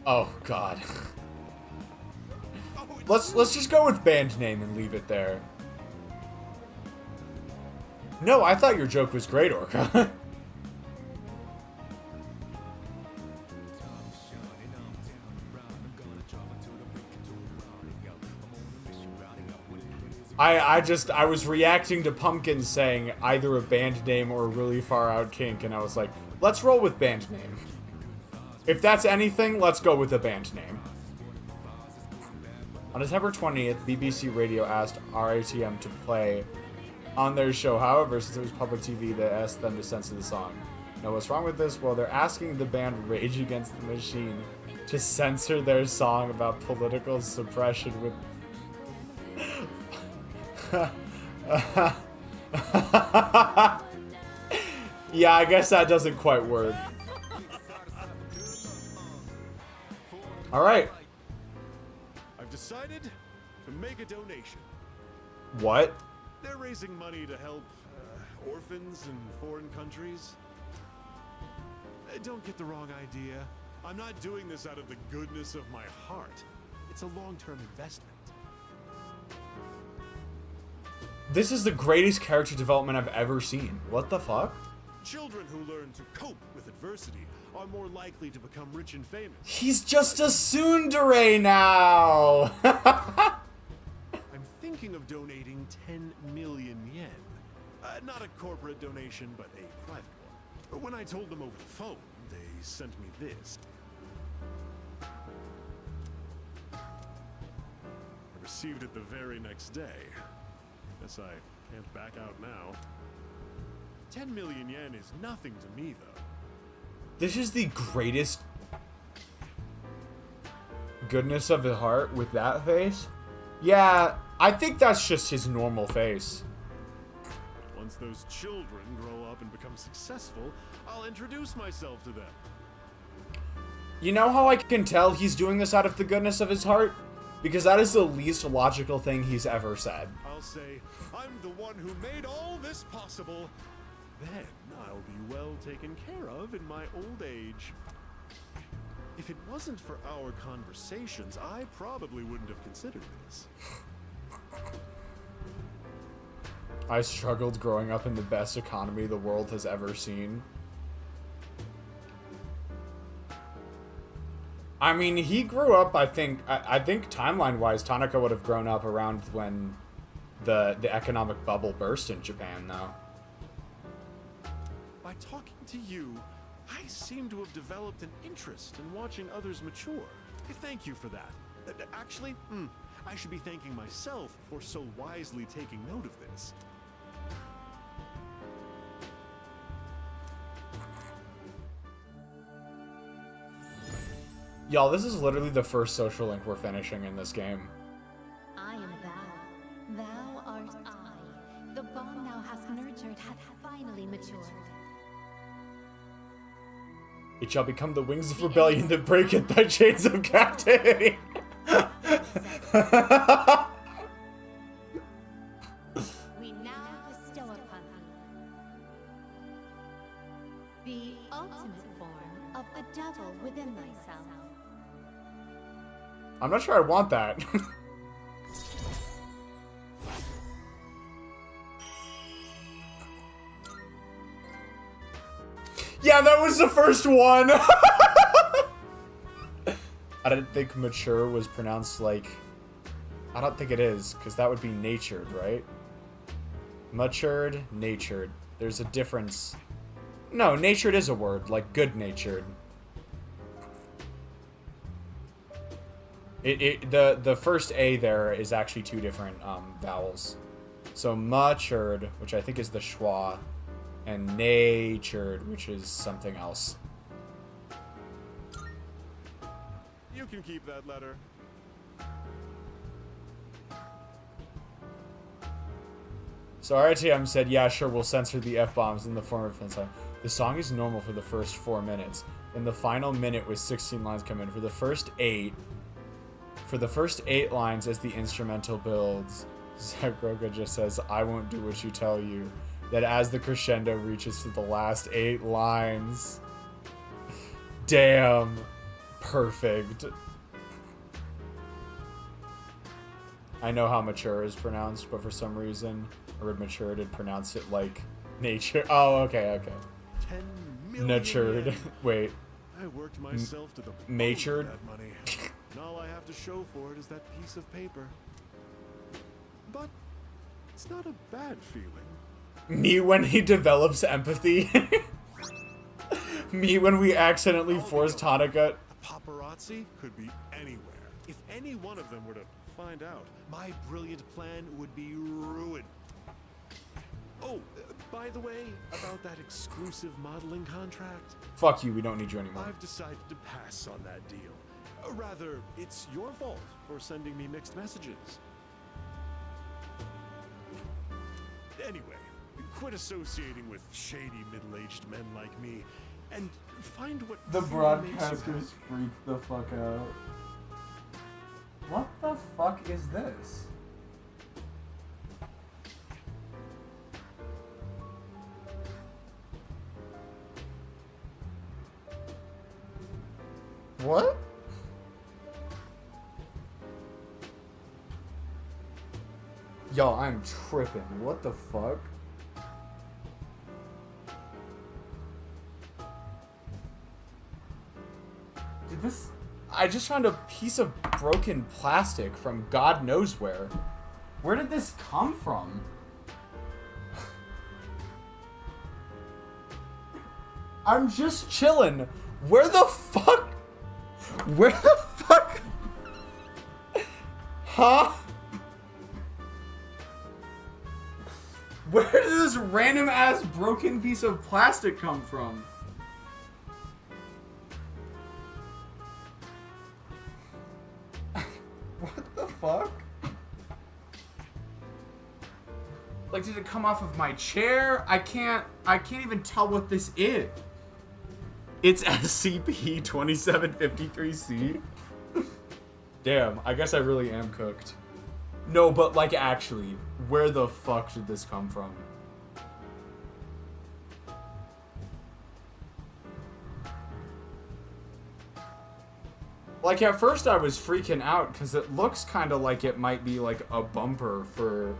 Oh, God. Let's just go with band name and leave it there. No, I thought your joke was great, Orca. I was reacting to Pumpkin saying either a band name or a really far out kink, and I was like, let's roll with band name. If that's anything, let's go with the band name. On December 20th, BBC Radio asked RITM to play on their show. However, since it was public TV, they asked them to censor the song. Now, what's wrong with this? Well, they're asking the band Rage Against the Machine to censor their song about political suppression with... Yeah, I guess that doesn't quite work. Alright. I've decided to make a donation. What? They're raising money to help orphans in foreign countries. Don't get the wrong idea. I'm not doing this out of the goodness of my heart. It's a long-term investment. This is the greatest character development I've ever seen. What the fuck? Children who learn to cope with adversity are more likely to become rich and famous. He's just a tsundere now! I'm thinking of donating 10 million yen. Not a corporate donation, but a private one. When I told them over the phone, they sent me this. received it the very next day. Guess I can't back out now. 10 million yen is nothing to me, though. This is the greatest goodness of his heart with that face. Yeah, I think that's just his normal face. Once those children grow up and become successful, I'll introduce myself to them. You know how I can tell he's doing this out of the goodness of his heart? Because that is the least logical thing he's ever said. I'll say, I'm the one who made all this possible. Then I'll be well taken care of in my old age. If it wasn't for our conversations, I probably wouldn't have considered this. I struggled growing up in the best economy the world has ever seen. I mean, he grew up, I think timeline-wise, Tanaka would have grown up around when the economic bubble burst in Japan, though. By talking to you, I seem to have developed an interest in watching others mature. Thank you for that. Actually, I should be thanking myself for so wisely taking note of this. Y'all, this is literally the first social link we're finishing in this game. I am thou. Thou art I. The bond thou hast nurtured hath finally matured. It shall become the wings of rebellion that breaketh thy chains of captivity. We now bestow upon thee the ultimate form of the devil within thyself. I'm not sure I want that. Yeah, that was the first one! I didn't think mature was pronounced like... I don't think it is, because that would be natured, right? Matured, natured. There's a difference. No, natured is a word, like good-natured. The first A there is actually two different vowels. So matured, which I think is the schwa, and natured, which is something else. You can keep that letter. So RTM said, yeah, sure, we'll censor the F-bombs in the form of offense. The song is normal for the first 4 minutes. Then the final minute with 16 lines come in. For the first 8 lines as the instrumental builds, Zakroga just says, I won't do what you tell you. That as the crescendo reaches to the last 8 lines. Damn. Perfect. I know how mature is pronounced, but for some reason, I read mature did pronounce it like nature. Oh, okay. 10 million Natured. yen. Wait. I worked myself to the bone Matured? with that money. And all I have to show for it is that piece of paper. But it's not a bad feeling. Me when he develops empathy. Me when we accidentally force Tanaka. The paparazzi could be anywhere. If any one of them were to find out, my brilliant plan would be ruined. Oh, by the way, about that exclusive modeling contract. Fuck you, we don't need you anymore. I've decided to pass on that deal. Rather, it's your fault for sending me mixed messages. Anyway, quit associating with shady middle-aged men like me, and find what The truly makes you happy. broadcasters freak the fuck out. What the fuck is this? What? Yo, I'm tripping. What the fuck? Did this... I just found a piece of broken plastic from God knows where. Where did this come from? I'm just chilling. Where the fuck? Where the fuck? Huh? Where did this random ass broken piece of plastic come from? What the fuck? Like, did it come off of my chair? I can't even tell what this is. It's SCP-2753-C. Damn, I guess I really am cooked. No, but like actually, where the fuck did this come from? Like at first I was freaking out because it looks kind of like it might be like a bumper for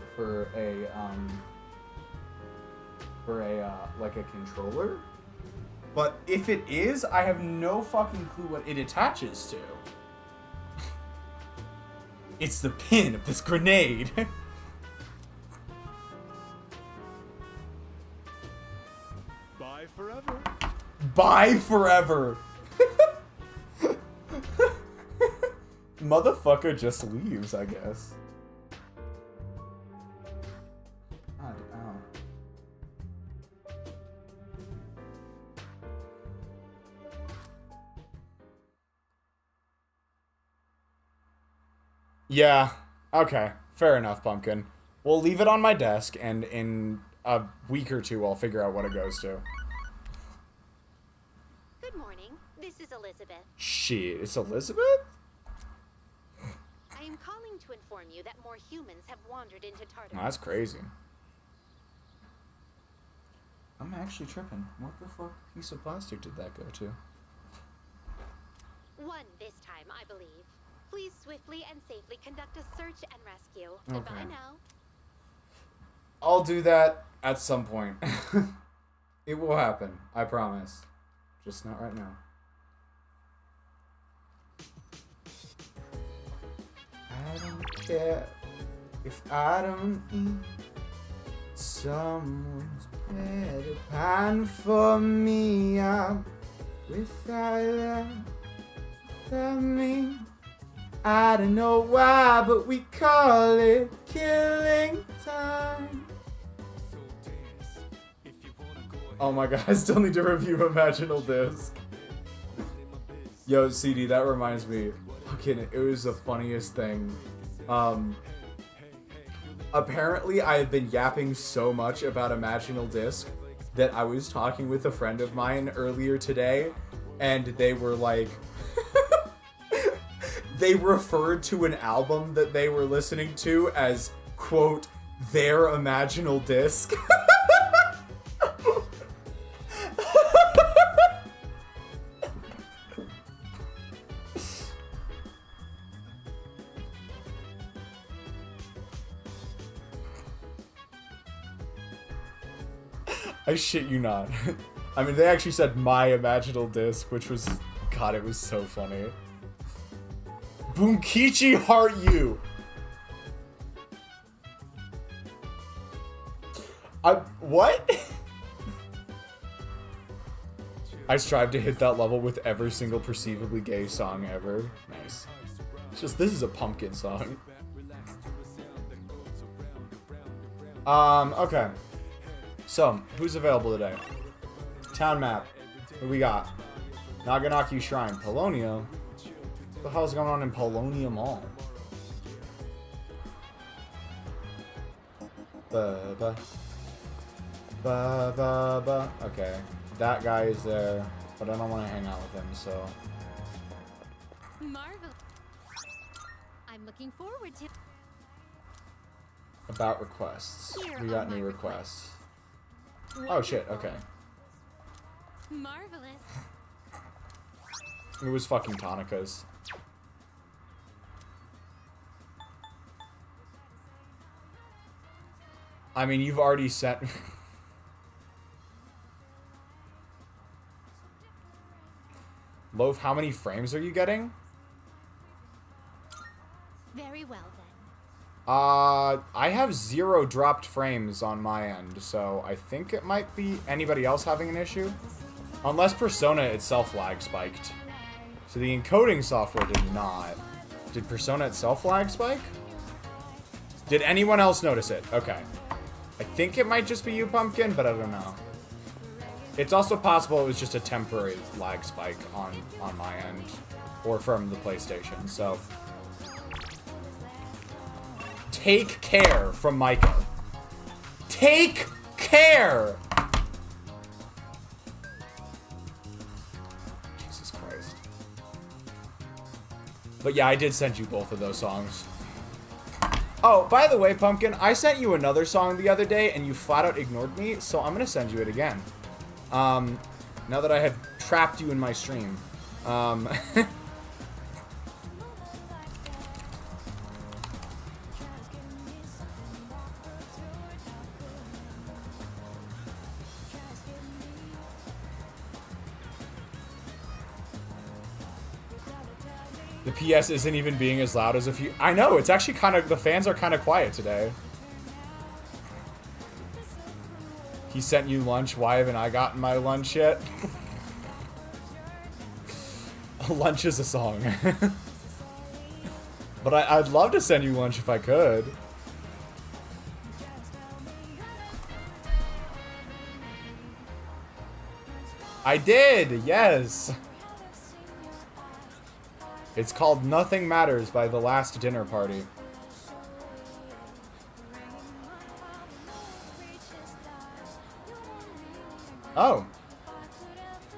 a like a controller. But if it is, I have no fucking clue what it attaches to. It's the pin of this grenade. Bye forever. Bye forever. Motherfucker just leaves, I guess. God, ow. Yeah, okay. Fair enough, Pumpkin. We'll leave it on my desk, and in a week or two, I'll figure out what it goes to. Good morning. This is Elizabeth. Shit, it's Elizabeth? I am calling to inform you that more humans have wandered into Tartarus. Oh, that's crazy. I'm actually tripping. What the fuck piece of plastic did that go to? One this time, I believe. Please swiftly and safely conduct a search and rescue. Okay. Goodbye now. I'll do that at some point. It will happen. I promise. Just not right now. I don't care if I don't eat. Someone's better pan for me. I'm without that me. I don't know why, but we call it killing time. Oh my god, I still need to review Imaginal Disc. Yo, CD, that reminds me. Fucking, it was the funniest thing. Apparently, I have been yapping so much about Imaginal Disc that I was talking with a friend of mine earlier today, and they were like... they referred to an album that they were listening to as, quote, their Imaginal Disc. I shit you not. I mean, they actually said my Imaginal Disc, which was... God, it was so funny. Bunkichi heart you. What? I strive to hit that level with every single perceivably gay song ever. Nice. It's just, this is a Pumpkin song. Okay. So, who's available today? Town map. Who we got? Naganaki Shrine. Polonia? What the hell's going on in Polonia Mall? Ba-ba. Ba-ba-ba. Okay. That guy is there, but I don't want to hang out with him, so... Marvelous. I'm looking forward to... About requests. Here We are got my new requests. Oh shit, okay. Marvelous. It was fucking Tanaka's. I mean, you've already sent... Loaf, how many frames are you getting? Very well then. I have 0 dropped frames on my end, so I think it might be anybody else having an issue. Unless Persona itself lag spiked. So the encoding software did not. Did Persona itself lag spike? Did anyone else notice it? Okay. I think it might just be you, Pumpkin, but I don't know. It's also possible it was just a temporary lag spike on my end, or from the PlayStation, so. Take care from Maiko. Take care! Jesus Christ. But yeah, I did send you both of those songs. Oh, by the way, Pumpkin, I sent you another song the other day, and you flat out ignored me, so I'm gonna send you it again. Now that I have trapped you in my stream. The PS isn't even being as loud as a few. I know, it's actually kind of, the fans are kind of quiet today. He sent you lunch. Why haven't I gotten my lunch yet? Lunch is a song. But I'd love to send you lunch if I could. I did, yes. It's called Nothing Matters by The Last Dinner Party. Oh.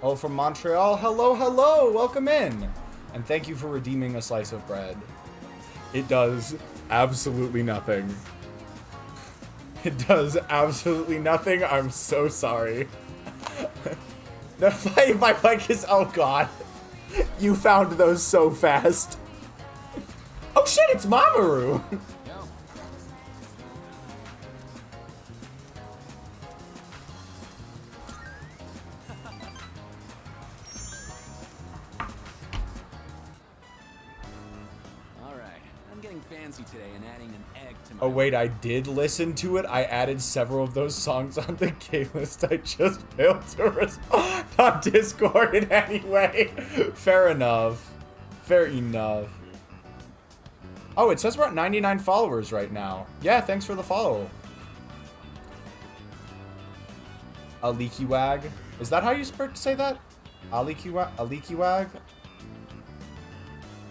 Oh, from Montreal. Hello, hello. Welcome in. And thank you for redeeming a slice of bread. It does absolutely nothing. It does absolutely nothing. I'm so sorry. My mic is... Oh, God. You found those so fast. Oh, shit, it's Mamoru. Today and adding an egg to my... Oh wait, I did listen to it. I added several of those songs on the game list. I just failed to respond on Discord in any way. Fair enough. Fair enough. Oh, it says we're at 99 followers right now. Yeah, thanks for the follow. A leaky wag. Is that how you say that? A leaky wag?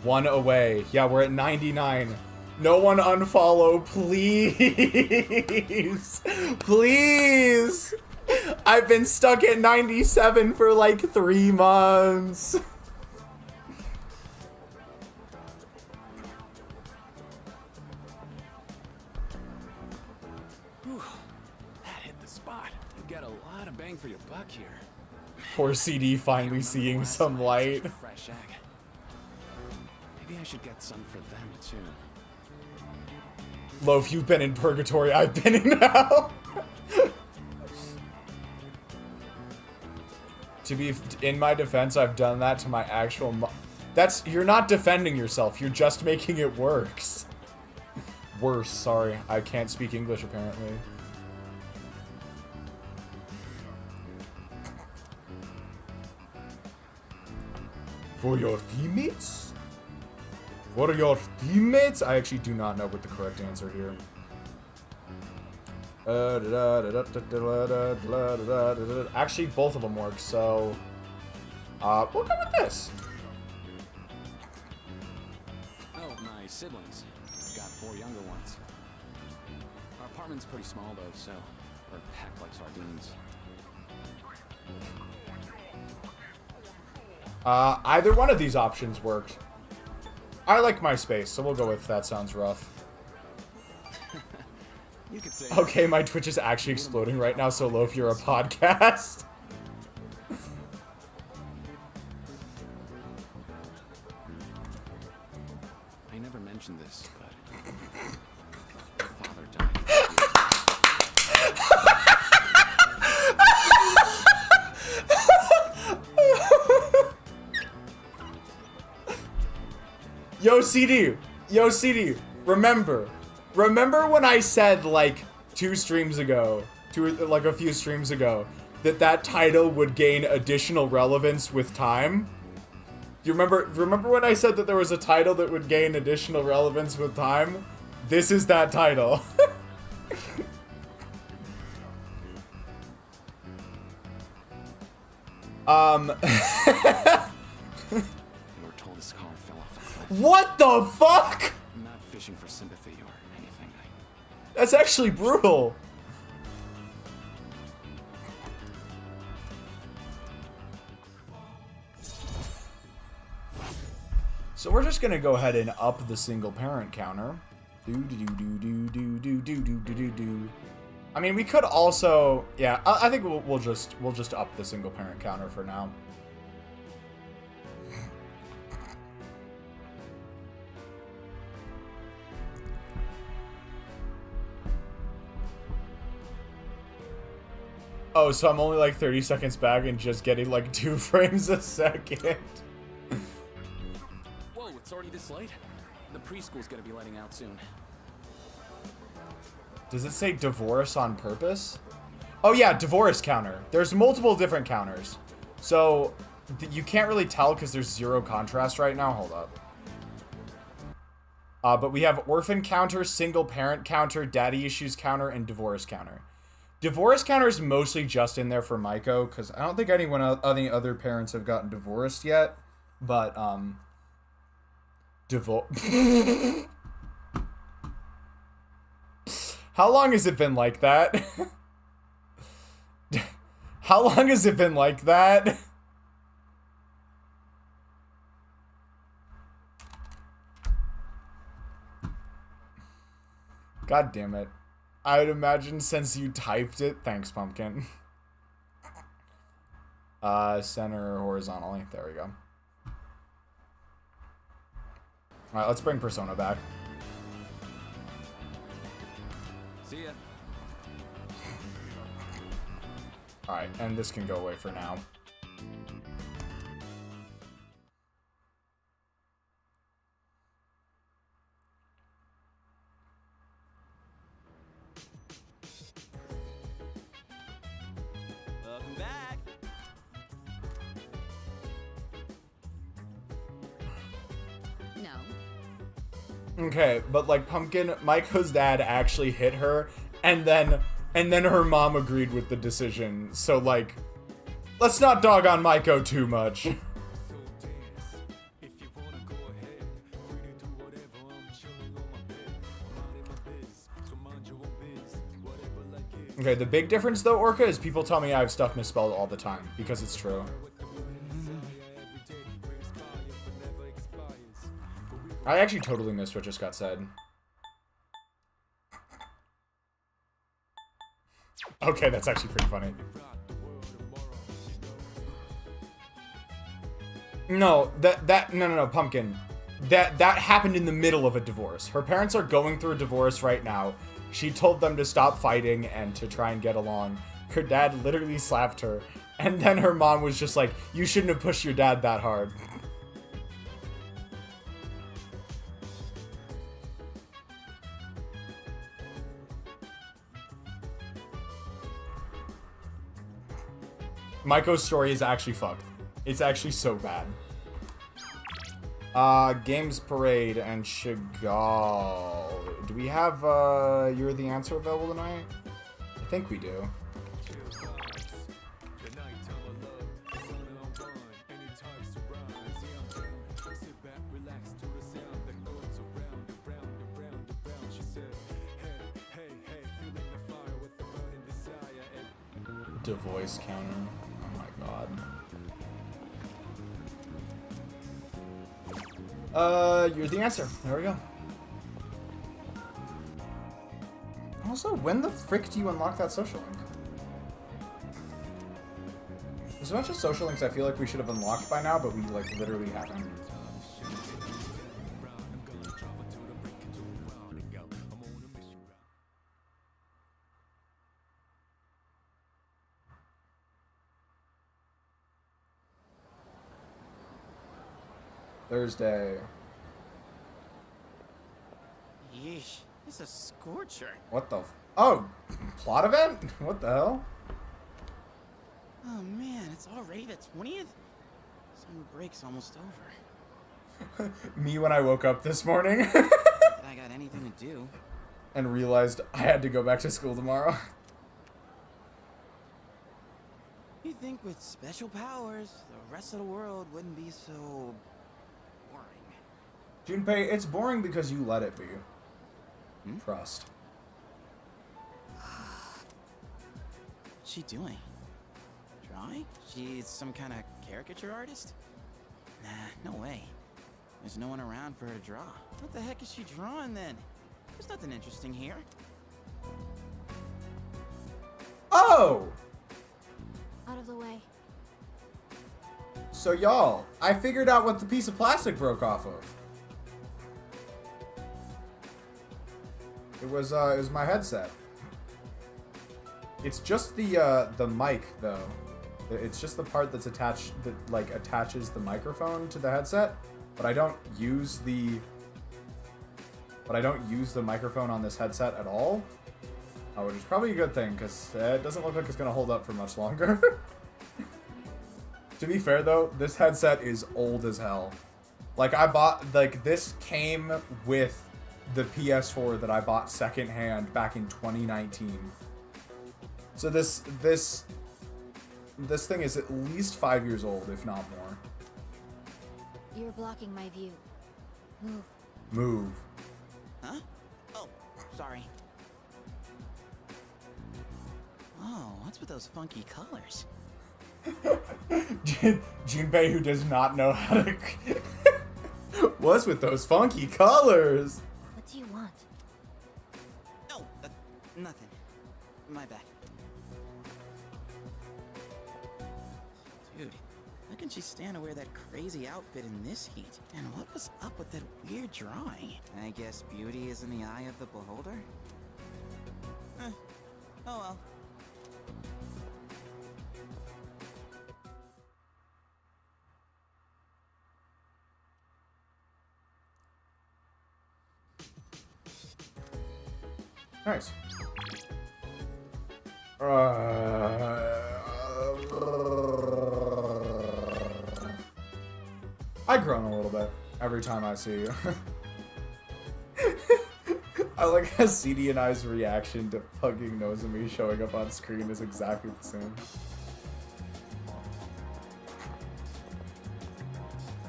One away. Yeah, we're at 99. No one unfollow, please. Please. I've been stuck at 97 for like 3 months. Whew, that hit the spot. You got a lot of bang for your buck here. Poor CD finally seeing some light. Fresh egg. Maybe I should get some for them too. Loaf, you've been in purgatory, I've been in hell. To be in my defense, I've done that to my actual you're not defending yourself, you're just making it worse. Worse, sorry. I can't speak English apparently. For your teammates? What are your teammates? I actually do not know what the correct answer here. Actually, both of them work, so... we'll go with this. Oh, my siblings. I've got 4 younger ones. Our apartment's pretty small, though, so we're packed like sardines. Either one of these options worked. I like my space, so we'll go with that sounds rough. You could say... Okay, my Twitch is actually exploding right now, so Loaf, you're a podcast. I never mentioned this, but... my father died. Yo, CD, remember when I said, like, 2 streams ago, like a few streams ago, that title would gain additional relevance with time? You remember when I said that there was a title that would gain additional relevance with time? This is that title. We were told this car fell off a cliff. What the fuck? I'm not fishing for sympathy or anything. That's actually brutal. So we're just gonna go ahead and up the single parent counter. Do. I mean, we could also, yeah. I think we'll just up the single parent counter for now. Oh, so I'm only like 30 seconds back and just getting like 2 frames a second. Whoa, it's already this late? The preschool's gonna be letting out soon. Does it say divorce on purpose? Oh yeah, divorce counter. There's multiple different counters. So you can't really tell because there's 0 contrast right now. Hold up. But we have orphan counter, single parent counter, daddy issues counter, and divorce counter. Divorce counter is mostly just in there for Maiko because I don't think any other parents have gotten divorced yet. But how long has it been like that? How long has it been like that? God damn it. I would imagine since you typed it. Thanks, Pumpkin. Center horizontally. There we go. Alright, let's bring Persona back. See ya. Alright, and this can go away for now. Welcome back. No. Okay, but like Pumpkin, Maiko's dad actually hit her, and then her mom agreed with the decision. So like, let's not dog on Maiko too much. Okay, the big difference though, Orca, is people tell me I have stuff misspelled all the time, because it's true. I actually totally missed what just got said. Okay, that's actually pretty funny. No, no, Pumpkin. That happened in the middle of a divorce. Her parents are going through a divorce right now. She told them to stop fighting and to try and get along. Her dad literally slapped her. And then her mom was just like, you shouldn't have pushed your dad that hard. Maiko's story is actually fucked. It's actually so bad. Games Parade and Chagall. Do we have, You're the Answer available tonight? I think we do. Voice counter. Oh my god. You're the answer. There we go. Also, when the frick do you unlock that social link? There's a bunch of social links I feel like we should have unlocked by now, but we like literally haven't. Thursday. Yeesh, it's a scorcher. What the oh, plot event? What the hell? Oh man, it's already the 20th? Summer break's almost over. Me when I woke up this morning. Not that I got anything to do. And realized I had to go back to school tomorrow. You think think with special powers, the rest of the world wouldn't be so boring. Junpei, it's boring because you let it be. Hmm? Trust. What's she doing? Drawing? She's some kind of caricature artist? Nah, no way. There's no one around for her to draw. What the heck is she drawing then? There's nothing interesting here. Oh! Out of the way. So y'all, I figured out what the piece of plastic broke off of. It was my headset. It's just the mic though. It's just the part that's attached that like attaches the microphone to the headset, but I don't use the microphone on this headset at all. Which is probably a good thing because it doesn't look like it's gonna hold up for much longer. To be fair though, this headset is old as hell. Like this came with the PS4 that I bought secondhand back in 2019. So this thing is at least 5 years old, if not more. You're blocking my view. Move. Move. Huh? Oh, sorry. Oh, what's with those funky colors? Junpei, who does not know how to... What's with those funky colors? What do you want? No, nothing. My bad. Dude, how can she stand to wear that crazy outfit in this heat? And what was up with that weird drawing? I guess beauty is in the eye of the beholder? Oh well. Nice. I groan a little bit every time I see you. I like how CD and I's reaction to fucking Nozomi showing up on screen is exactly the same.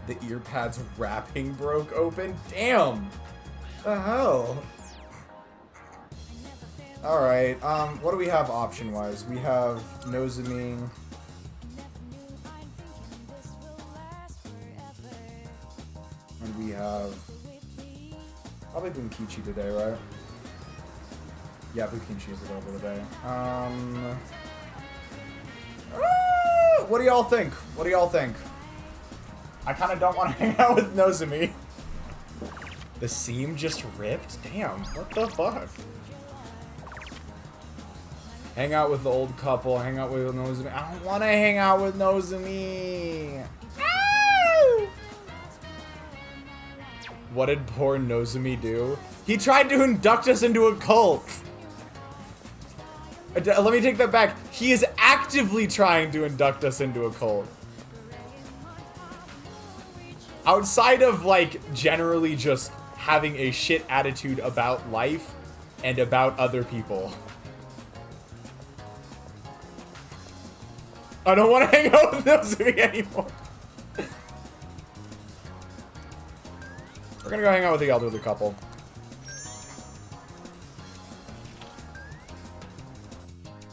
The ear pads wrapping broke open? Damn! The hell? Alright, what do we have option-wise? We have Nozomi. And we have... probably Bunkichi today, right? Yeah, Bunkichi is available today. What do y'all think? What do y'all think? I kind of don't want to hang out with Nozomi. The seam just ripped? Damn, what the fuck? Hang out with the old couple, hang out with Nozomi. I don't want to hang out with Nozomi. Ah! What did poor Nozomi do? He tried to induct us into a cult. Let me take that back. He is actively trying to induct us into a cult. Outside of, like, generally just having a shit attitude about life and about other people. I don't want to hang out with Nozomi anymore. We're gonna go hang out with the elderly couple.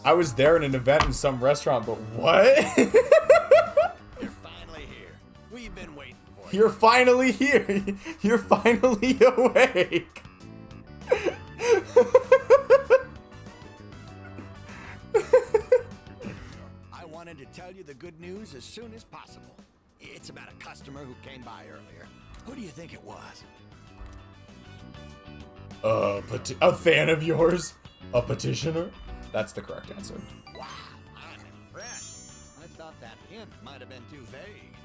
I was there in an event in some restaurant, but what? You're finally here. We've been waiting for you. You're finally here. You're finally awake. I wanted to tell you the good news as soon as possible. It's about a customer who came by earlier. Who do you think it was? A fan of yours? A petitioner? That's the correct answer. Wow, I'm impressed. I thought that hint might have been too vague.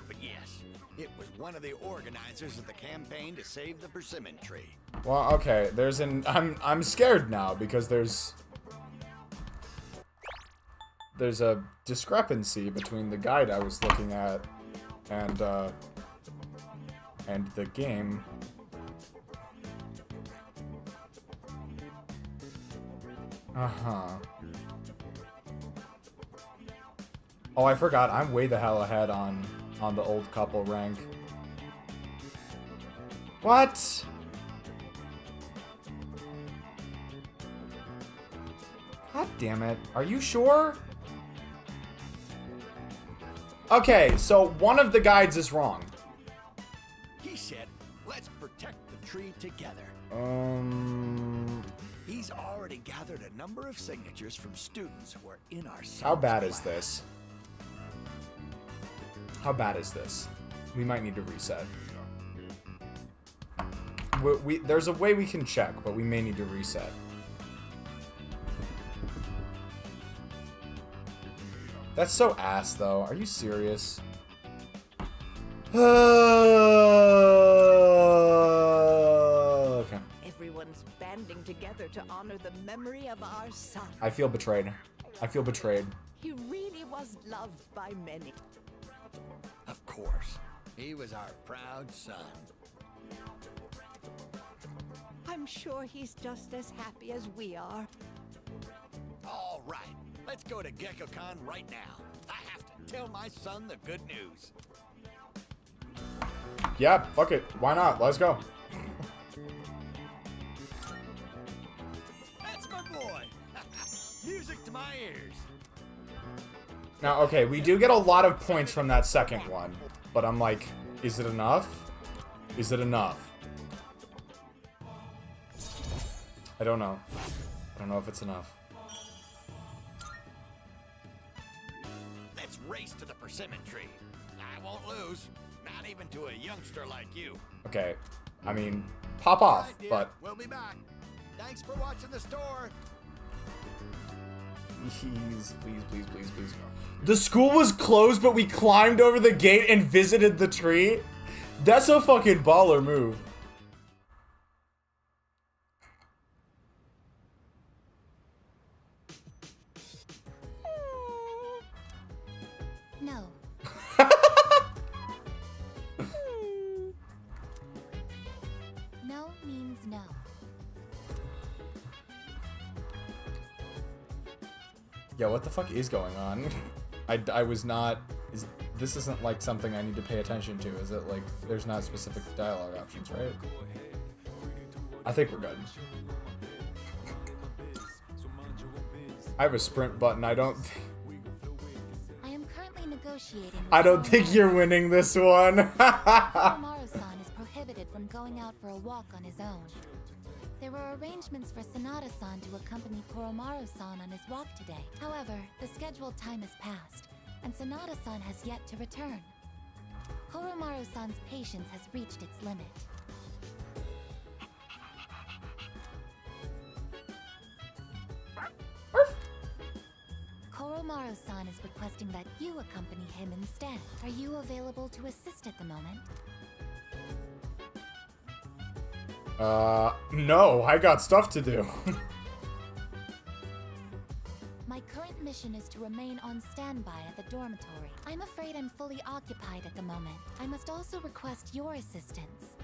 But yes, it was one of the organizers of the campaign to save the persimmon tree. Well, okay, there's an... I'm scared now because there's a discrepancy between the guide I was looking at and the game. Uh-huh. Oh, I forgot. I'm way the hell ahead on the old couple rank. What? God damn it. Are you sure? Okay, so one of the guides is wrong. He said, let's protect the tree together. He's already gathered a number of signatures from students who are in our science How bad class. is this? How bad is this? We might need to reset. There's a way we can check, but we may need to reset. That's so ass, though. Are you serious? Okay. Everyone's banding together to honor the memory of our son. I feel betrayed. I feel betrayed. He really was loved by many. Of course. He was our proud son. I'm sure he's just as happy as we are. All right. Let's go to GeckoCon right now. I have to tell my son the good news. Yeah, fuck it. Why not? Let's go. That's my boy. Music to my ears. Now, okay, we do get a lot of points from that second one, but I'm like, is it enough? Is it enough? I don't know. I don't know if it's enough. Let's race to the persimmon tree. I won't lose. Not even to a youngster like you. Okay, I mean, pop off, All right, dear. but... We'll be back. Thanks for watching the store. Please, please, please, please, please. The school was closed, but we climbed over the gate and visited the tree? That's a fucking baller move. No. No means no. Yeah, what the fuck is going on? I was not... This isn't like something I need to pay attention to, is it? Like, there's not specific dialogue options, right? I think we're good. I have a sprint button, I don't... I am currently negotiating with I don't think you're winning this one. Koromaru-san is prohibited from going out for a walk on his own. There were arrangements for Sanada-san to accompany Koromaru-san on his walk today. However, the scheduled time has passed, and Sanada-san has yet to return. Koromaru-san's patience has reached its limit. Koromaru-san is requesting that you accompany him instead. Are you available to assist at the moment? No, I got stuff to do. My current mission is to remain on standby at the dormitory. I'm afraid I'm fully occupied at the moment. I must also request your assistance.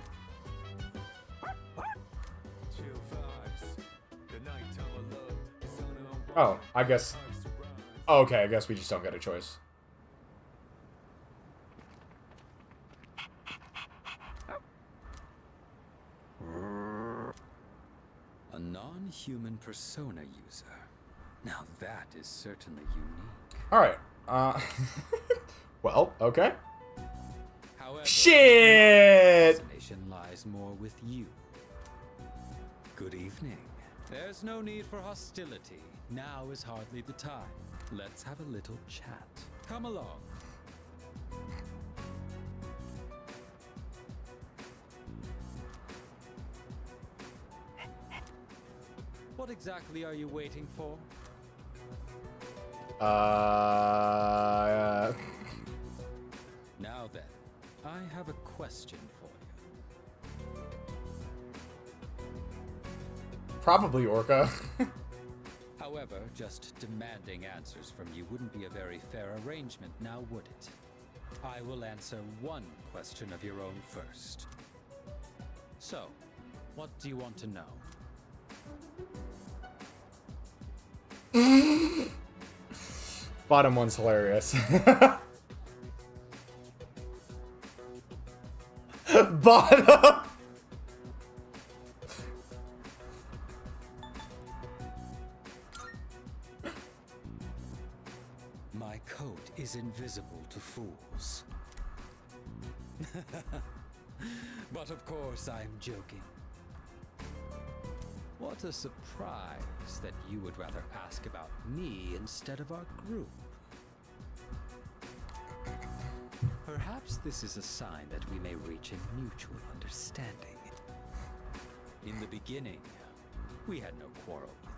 Oh, I guess... Okay, I guess we just don't get a choice. A non-human persona user. Now that is certainly unique. Alright, well, okay. However, Shit! the fascination lies more with you. Good evening. There's no need for hostility. Now is hardly the time. Let's have a little chat. Come along. What exactly are you waiting for? Now then, I have a question for you. Probably Orca. However, just demanding answers from you wouldn't be a very fair arrangement, now would it? I will answer one question of your own first. So, what do you want to know? Bottom one's hilarious. Bottom! My coat is invisible to fools. But of course, I'm joking. What a surprise that you would rather ask about me instead of our group. Perhaps this is a sign that we may reach a mutual understanding. In the beginning, we had no quarrel with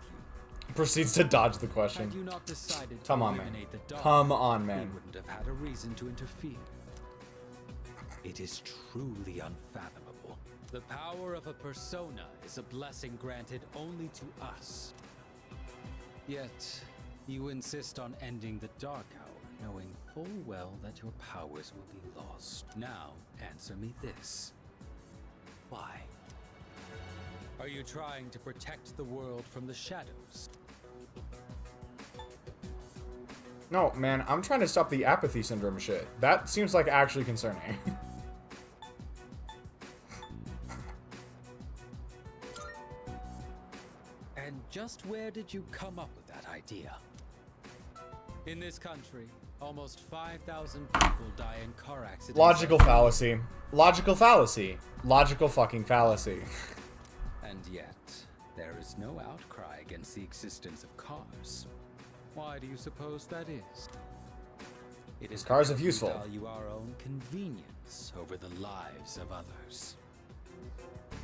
you. Proceeds to dodge the question. Had you not decided to Come on, man. eliminate the dog, Come on, man. we wouldn't have had a reason to interfere. It is truly unfathomable. The power of a persona is a blessing granted only to us. Yet, you insist on ending the Dark Hour, knowing full well that your powers will be lost. Now, answer me this. Why? Are you trying to protect the world from the shadows? No, man, I'm trying to stop the apathy syndrome shit. That seems like actually concerning. And just where did you come up with that idea? In this country, almost 5,000 people die in car accidents. Logical fallacy. Logical fallacy. Logical fucking fallacy. And yet, there is no outcry against the existence of cars. Why do you suppose that is? It is Cars are because we useful. value our own convenience over the lives of others.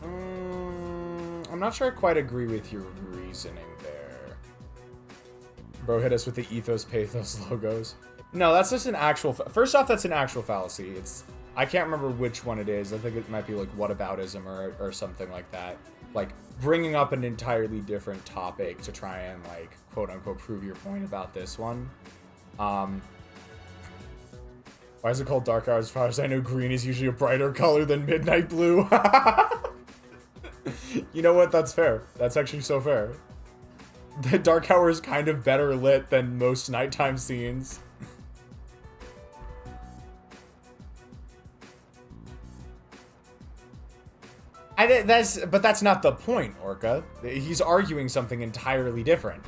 I'm not sure I quite agree with your reasoning there. Bro hit us with the ethos pathos logos. No, that's just an actual. First off, that's an actual fallacy. I can't remember which one it is. I think it might be like whataboutism or something like that. Like bringing up an entirely different topic to try and like quote unquote prove your point about this one. Why is it called Dark Hour? As far as I know, green is usually a brighter color than midnight blue. You know what? That's fair. That's actually so fair. The Dark Hour is kind of better lit than most nighttime scenes. But that's not the point, Orca. He's arguing something entirely different.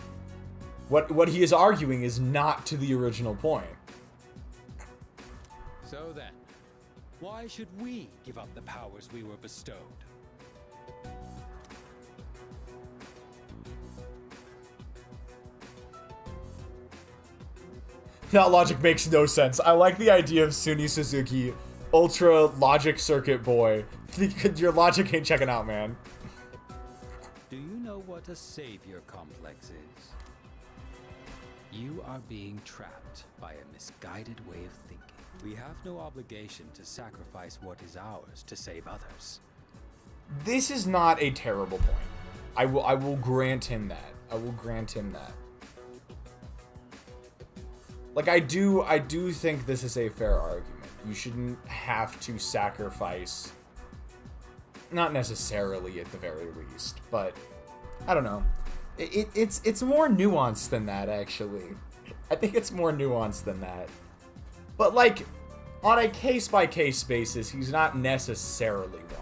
What he is arguing is not to the original point. So then, why should we give up the powers we were bestowed? That logic makes no sense. I like the idea of Suny Suzuki, ultra logic circuit boy. Your logic ain't checking out, man. Do you know what a savior complex is? You are being trapped by a misguided way of thinking. We have no obligation to sacrifice what is ours to save others. This is not a terrible point. I will grant him that. I will grant him that. Like, I do think this is a fair argument. You shouldn't have to sacrifice, not necessarily at the very least, but I don't know. It's more nuanced than that, actually. I think it's more nuanced than that. But like, on a case-by-case basis, he's not necessarily wrong.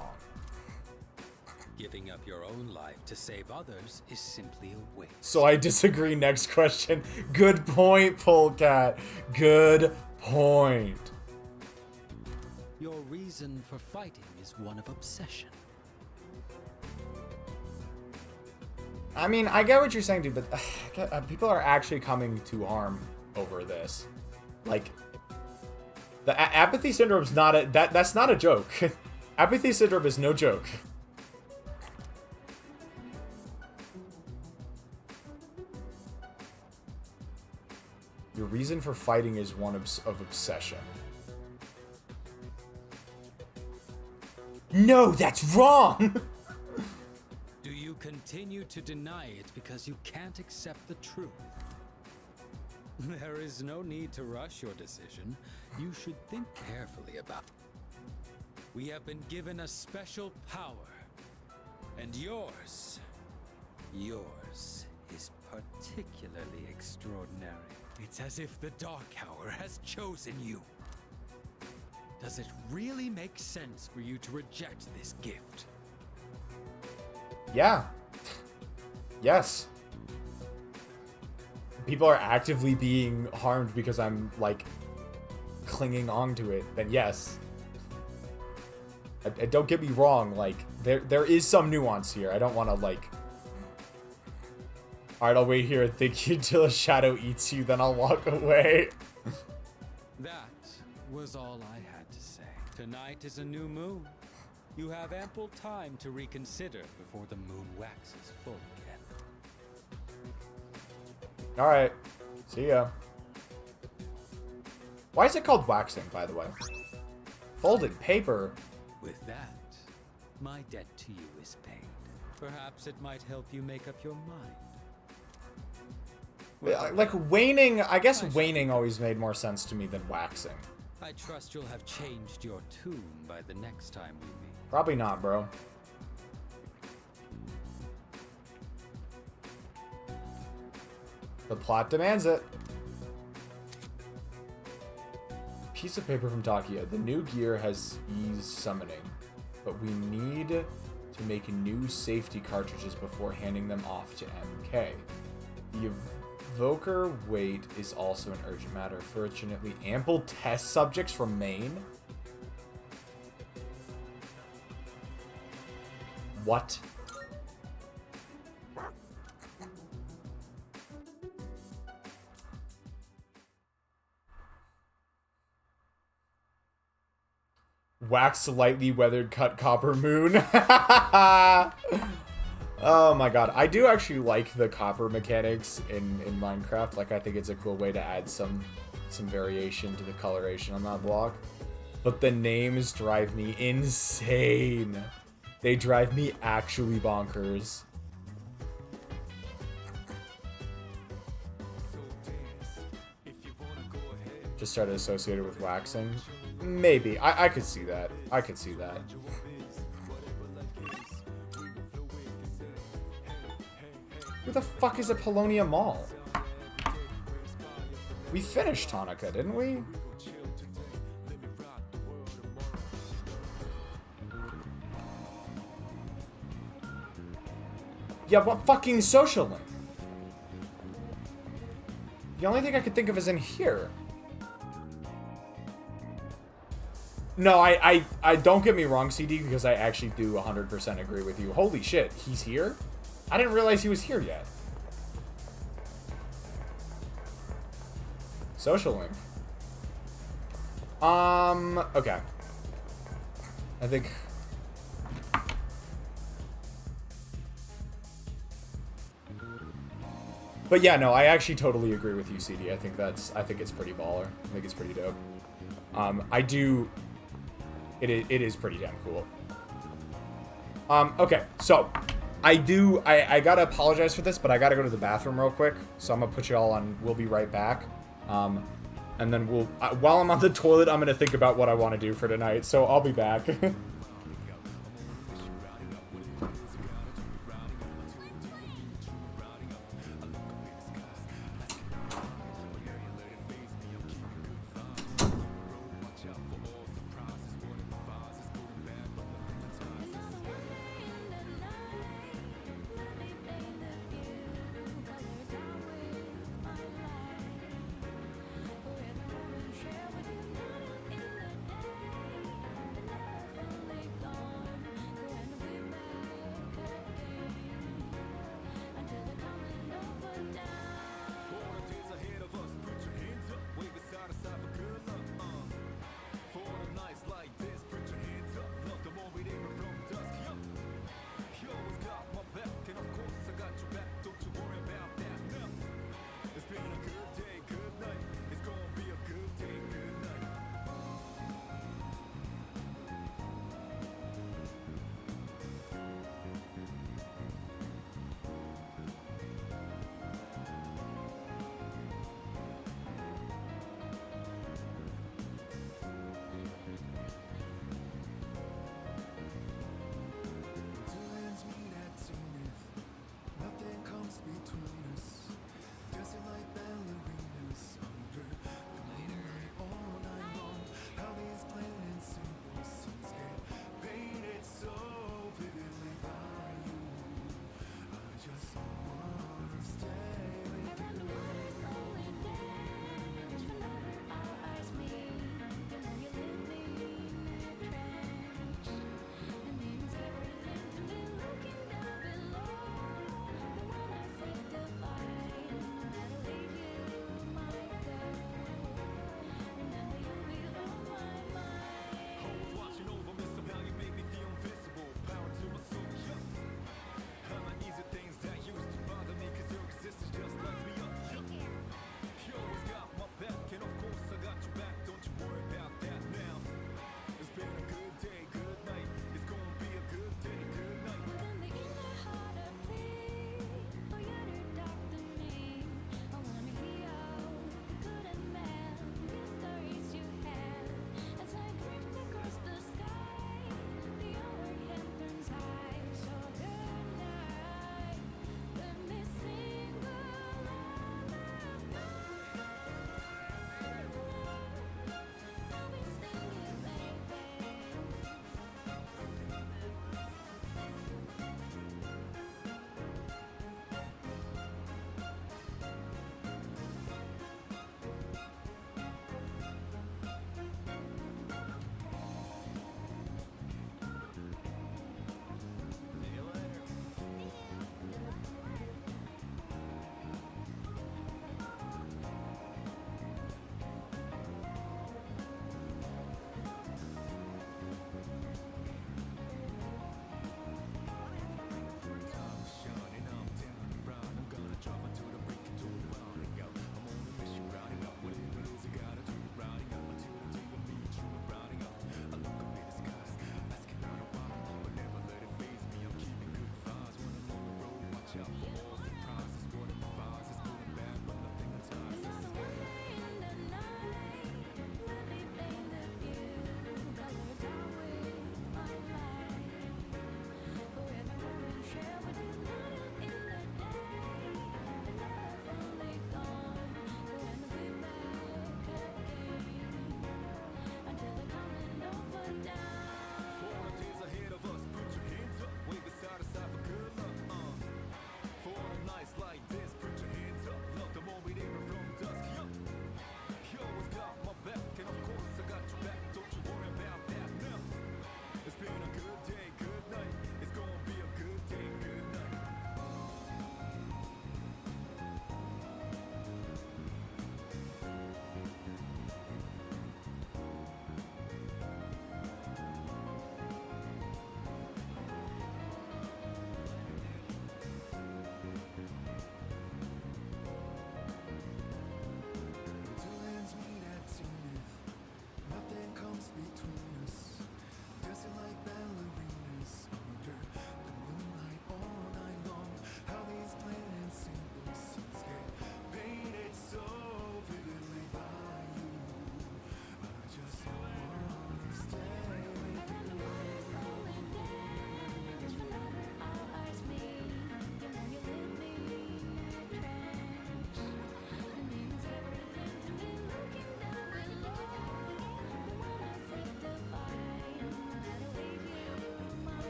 Giving up your own life to save others is simply a waste. So I disagree. Next question. Good point, Polecat. Good point. Your reason for fighting is one of obsession. I mean, I get what you're saying, dude, but people are actually coming to harm over this. Like, the apathy syndrome's not a... That's not a joke. Apathy syndrome is no joke. Your reason for fighting is one of obsession. No, that's wrong! Do you continue to deny it because you can't accept the truth? There is no need to rush your decision. You should think carefully about it. We have been given a special power. And yours is particularly extraordinary. It's as if the Dark Hour has chosen you. Does it really make sense for you to reject this gift? Yeah. Yes. People are actively being harmed because I'm, like, clinging on to it, then yes. Don't get me wrong, like, there is some nuance here. I don't want to, like... Alright, I'll wait here and think you till a shadow eats you, then I'll walk away. That was all I had to say. Tonight is a new moon. You have ample time to reconsider before the moon waxes full again. Alright. See ya. Why is it called waxing, by the way? Folded paper. With that, my debt to you is paid. Perhaps it might help you make up your mind. Like, waning... I guess waning always made more sense to me than waxing. I trust you'll have changed your tune by the next time we meet. Probably not, bro. The plot demands it. Piece of paper from Takia. The new gear has ease summoning, but we need to make new safety cartridges before handing them off to MK. The evoker weight is also an urgent matter. Fortunately, ample test subjects remain. What? Wax lightly weathered cut copper moon. Oh my god. I do actually like the copper mechanics in Minecraft. Like, I think it's a cool way to add some variation to the coloration on that block. But the names drive me insane. They drive me actually bonkers. Just started associated with waxing. Maybe. I could see that. I could see that. Who the fuck is a Polonia Mall? We finished Tanaka, didn't we? Yeah, what fucking social link? The only thing I could think of is in here. No, I don't get me wrong, CD, because I actually do 100% agree with you. Holy shit, he's here? I didn't realize he was here yet. Social link. Okay. I think... But yeah, no, I actually totally agree with you, CD. I think it's pretty baller. I think it's pretty dope. It is pretty damn cool. Okay, so I gotta apologize for this, but I gotta go to the bathroom real quick. So I'm gonna put you all on. We'll be right back. And then while I'm on the toilet, I'm gonna think about what I want to do for tonight. So I'll be back.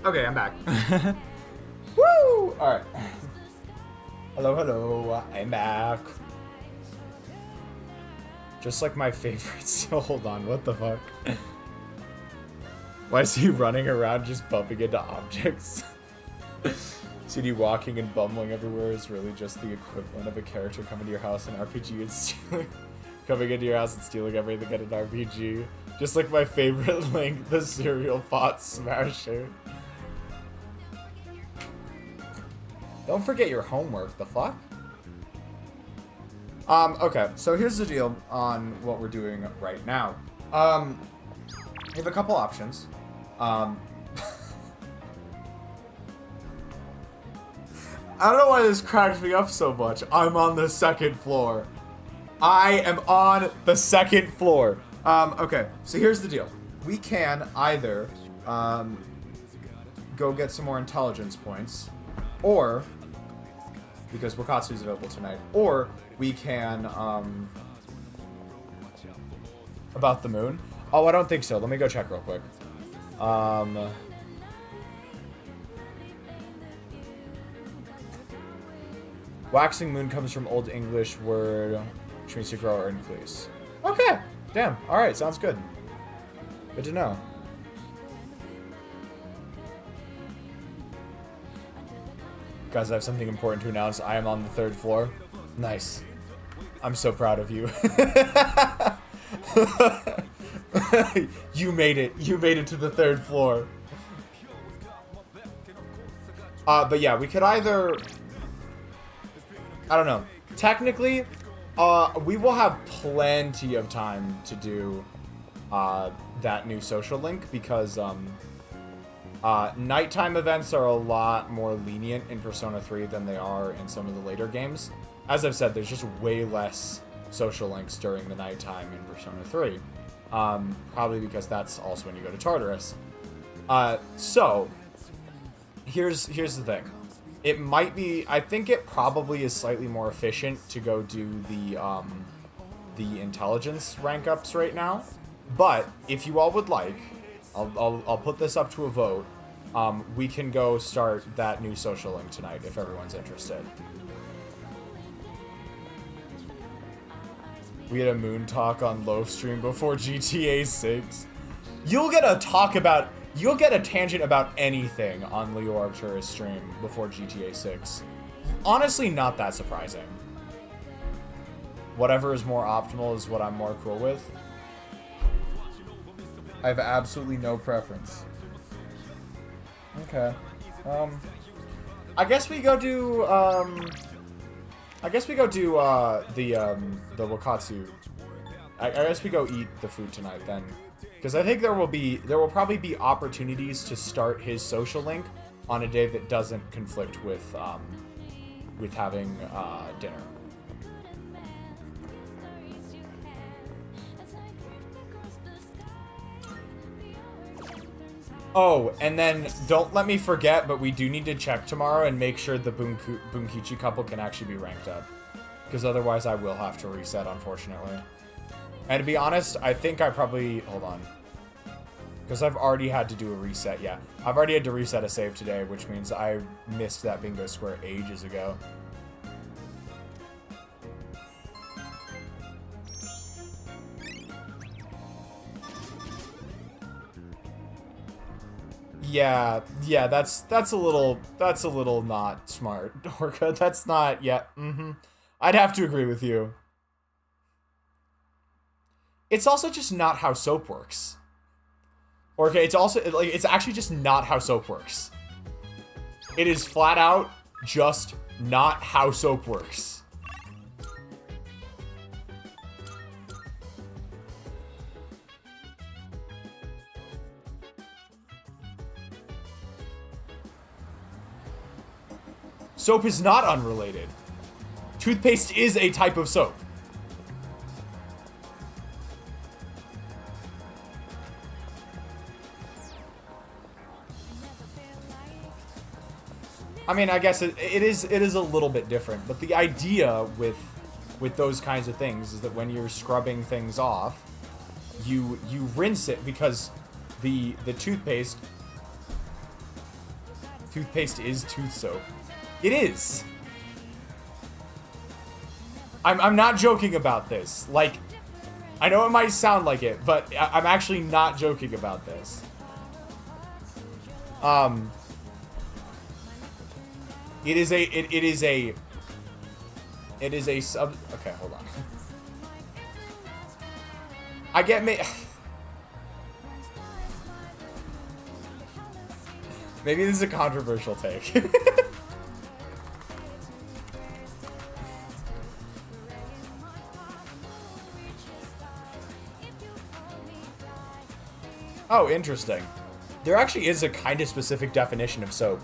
Okay, I'm back. Woo! Alright. Hello, hello. I'm back. Just like my favorites. Hold on, what the fuck? Why is he running around just bumping into objects? CD walking and bumbling everywhere is really just the equivalent of a character coming to your house in RPG and stealing. Coming into your house and stealing everything in an RPG. Just like my favorite Link, the cereal pot smasher. Don't forget your homework, the fuck? Okay, so here's the deal on what we're doing right now. We have a couple options. I don't know why this cracks me up so much. I'm on the second floor. I am on the second floor. Okay, so here's the deal. We can either go get some more intelligence points, or, because Wakatsu is available tonight, or we can, about the moon. Oh, I don't think so. Let me go check real quick. Waxing moon comes from Old English word, which means to grow or increase. Okay. Damn. Alright, sounds good. Good to know. Guys, I have something important to announce. I am on the 3rd floor. Nice. I'm so proud of you. You made it. You made it to the 3rd floor. But yeah, we could either... I don't know. Technically, we will have plenty of time to do that new social link because nighttime events are a lot more lenient in Persona 3 than they are in some of the later games. As I've said, there's just way less social links during the nighttime in Persona 3. Probably because that's also when you go to Tartarus. So, here's the thing. It might be, I think it probably is slightly more efficient to go do the intelligence rank ups right now. But if you all would like, I'll put this up to a vote. We can go start that new social link tonight if everyone's interested. We had a moon talk on Loaf Stream before GTA 6. You'll get a tangent about anything on Leo Artura's stream before GTA 6. Honestly, not that surprising. Whatever is more optimal is what I'm more cool with. I have absolutely no preference. Okay. I guess we go do, the Wakatsu. I guess we go eat the food tonight then. Because I think there will probably be opportunities to start his social link on a day that doesn't conflict with having dinner. Oh, and then don't let me forget, but we do need to check tomorrow and make sure the Bunkichi couple can actually be ranked up. Because otherwise I will have to reset, unfortunately. And to be honest, I think I probably... Hold on. Because I've already had to do a reset, yeah. I've already had to reset a save today, which means I missed that bingo square ages ago. Yeah, that's a little not smart, Orca. That's not, yeah, I'd have to agree with you. It's also just not how soap works. Orca, it's actually just not how soap works. It is flat out just not how soap works. Soap is not unrelated. Toothpaste is a type of soap. I mean, I guess it is a little bit different, but the idea with those kinds of things is that when you're scrubbing things off, you rinse it because the toothpaste toothpaste is tooth soap. It is. I'm not joking about this. Like, I know it might sound like it, but I'm actually not joking about this. It is a sub. Okay, hold on. I get me. Maybe this is a controversial take. Oh, interesting. There actually is a kind of specific definition of soap.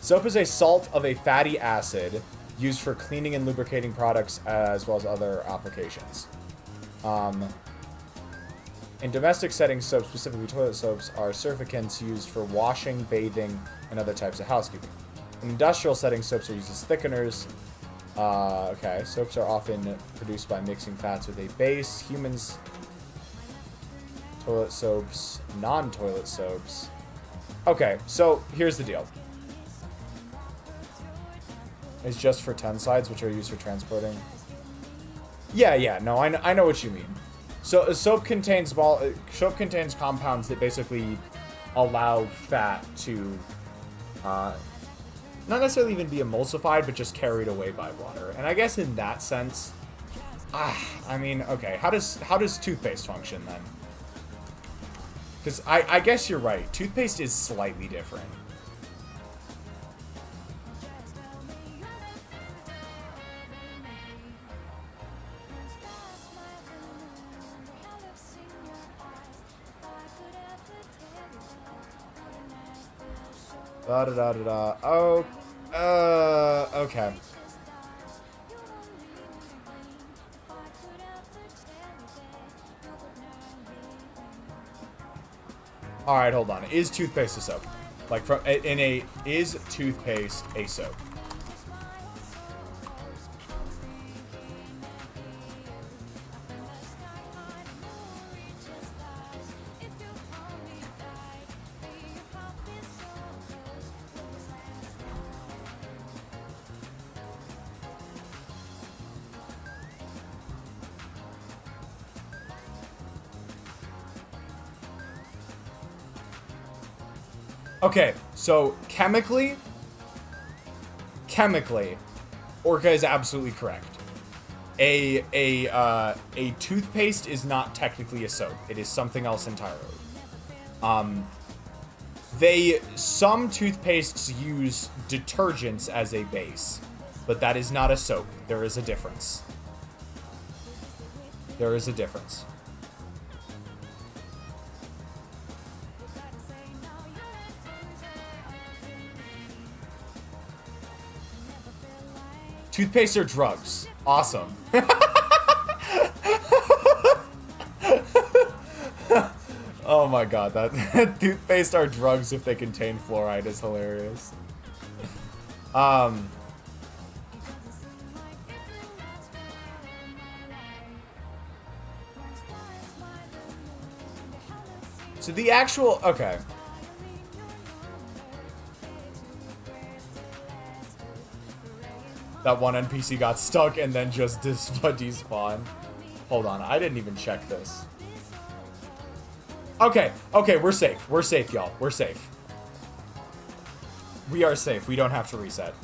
Soap is a salt of a fatty acid used for cleaning and lubricating products as well as other applications. In domestic settings, soaps, specifically toilet soaps, are surfactants used for washing, bathing, and other types of housekeeping. In industrial settings, soaps are used as thickeners. Okay, soaps are often produced by mixing fats with a base. Humans, toilet soaps, non-toilet soaps. Okay, so here's the deal. It's just for tensides, which are used for transporting. Yeah, no, I know what you mean. So soap contains compounds that basically allow fat to not necessarily even be emulsified, but just carried away by water. And I guess in that sense, I mean, okay, how does toothpaste function then? Because I guess you're right. Toothpaste is slightly different. Da-da-da-da-da. Oh, okay. All right, hold on. Is toothpaste a soap? Like is toothpaste a soap? Okay, so chemically, Orca is absolutely correct. A toothpaste is not technically a soap. It is something else entirely. Some toothpastes use detergents as a base, but that is not a soap. There is a difference. There is a difference. Toothpaste are drugs. Awesome. Oh my god, that toothpaste are drugs if they contain fluoride is hilarious. So the actual, okay. That one NPC got stuck and then just despawned. Hold on, I didn't even check this. Okay, we're safe. We're safe, y'all. We're safe. We are safe. We don't have to reset.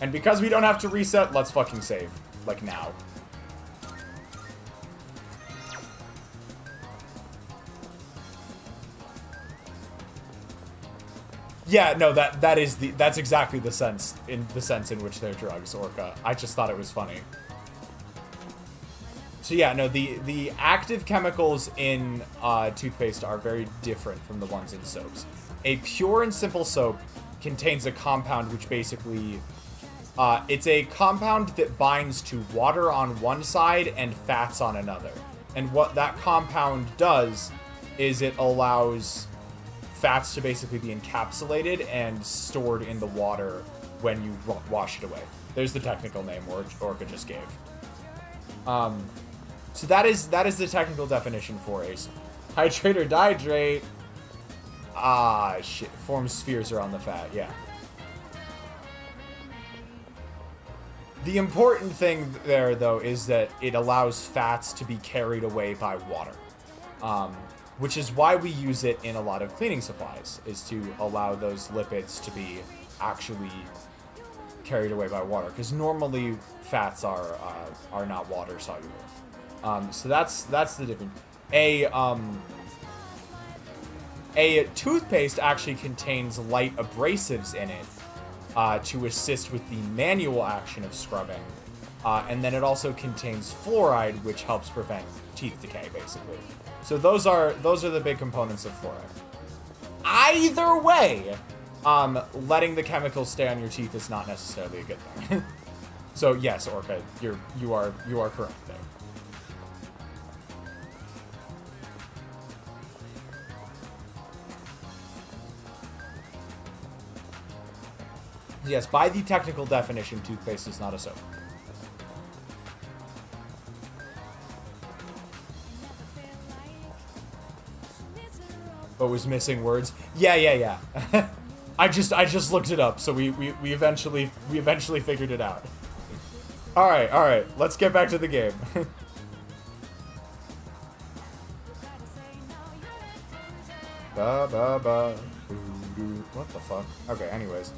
And because we don't have to reset, let's fucking save. Like now. Yeah, no, that's exactly the sense in which they're drugs, Orca. I just thought it was funny. So yeah, no, the active chemicals in toothpaste are very different from the ones in soaps. A pure and simple soap contains a compound which basically it's a compound that binds to water on one side and fats on another. And what that compound does is it allows fats to basically be encapsulated and stored in the water when you wash it away. There's the technical name Orca just gave. So that is the technical definition for a hydrate or dihydrate. Ah, shit. Form spheres around the fat, yeah. The important thing there, though, is that it allows fats to be carried away by water. Which is why we use it in a lot of cleaning supplies, is to allow those lipids to be actually carried away by water. Because normally fats are not water soluble. So that's the difference. A toothpaste actually contains light abrasives in it to assist with the manual action of scrubbing. And then it also contains fluoride, which helps prevent teeth decay, basically. So those are the big components of fluoride. Either way, letting the chemicals stay on your teeth is not necessarily a good thing. So yes, Orca, you are correct there. Yes, by the technical definition, toothpaste is not a soap. But was missing words. Yeah. I just looked it up, so we eventually figured it out. All right. Let's get back to the game. What the fuck? Okay. Anyways,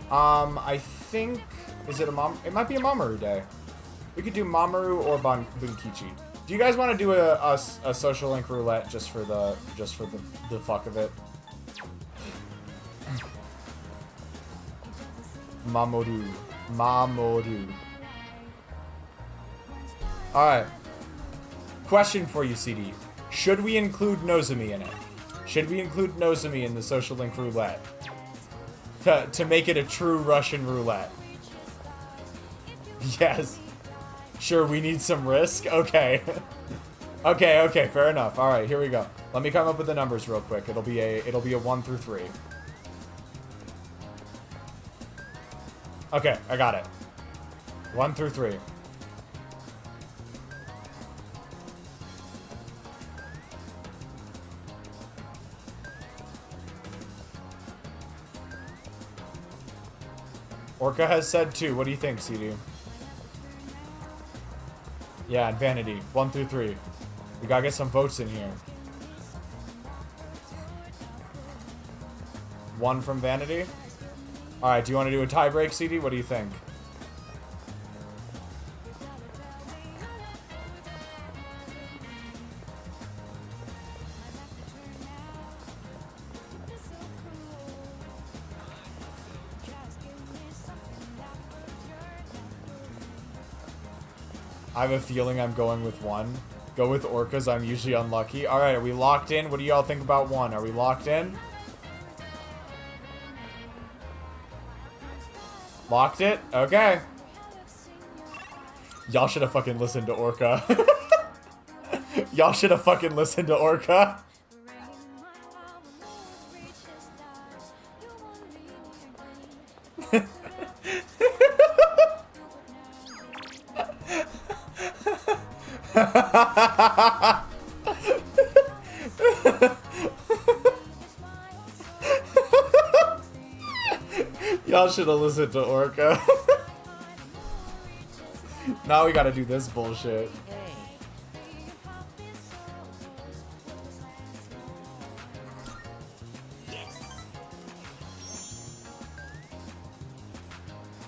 I think it might be a Mamoru day. We could do Mamoru or Bunkichi. Do you guys want to do a social link roulette just for the fuck of it? Mamoru. Alright. Question for you, CD. Should we include Nozomi in it? Should we include Nozomi in the social link roulette? To make it a true Russian roulette. Yes. Sure, we need some risk? Okay. Okay, fair enough. Alright, here we go. Let me come up with the numbers real quick. It'll be a 1 through 3. Okay, I got it. 1 through 3. Orca has said 2. What do you think, CD? Yeah, and Vanity. 1 through 3. We gotta get some votes in here. 1 from Vanity? Alright, do you want to do a tie break, CD? What do you think? I have a feeling I'm going with 1. Go with Orcas, I'm usually unlucky. Alright, are we locked in? What do y'all think about 1? Are we locked in? Locked it? Okay. Y'all should have fucking listened to Orca. Y'all should have fucking listened to Orca. Y'all should have listened to Orca. Now we gotta do this bullshit.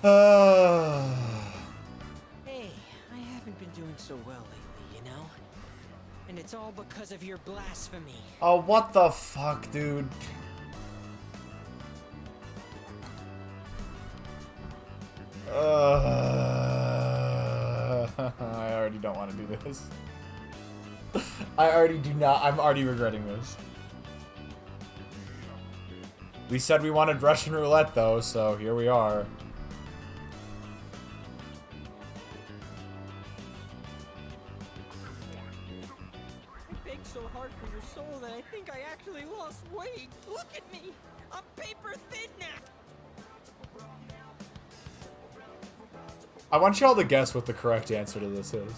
Hey, I haven't been doing so well lately, you know? And it's all because of your blasphemy. Oh, what the fuck, dude? I already don't want to do this. I already do not. I'm already regretting this. We said we wanted Russian roulette, though, so here we are. I begged so hard for your soul that I think I actually lost weight. Look at me! I'm paper thin now! I want y'all to guess what the correct answer to this is.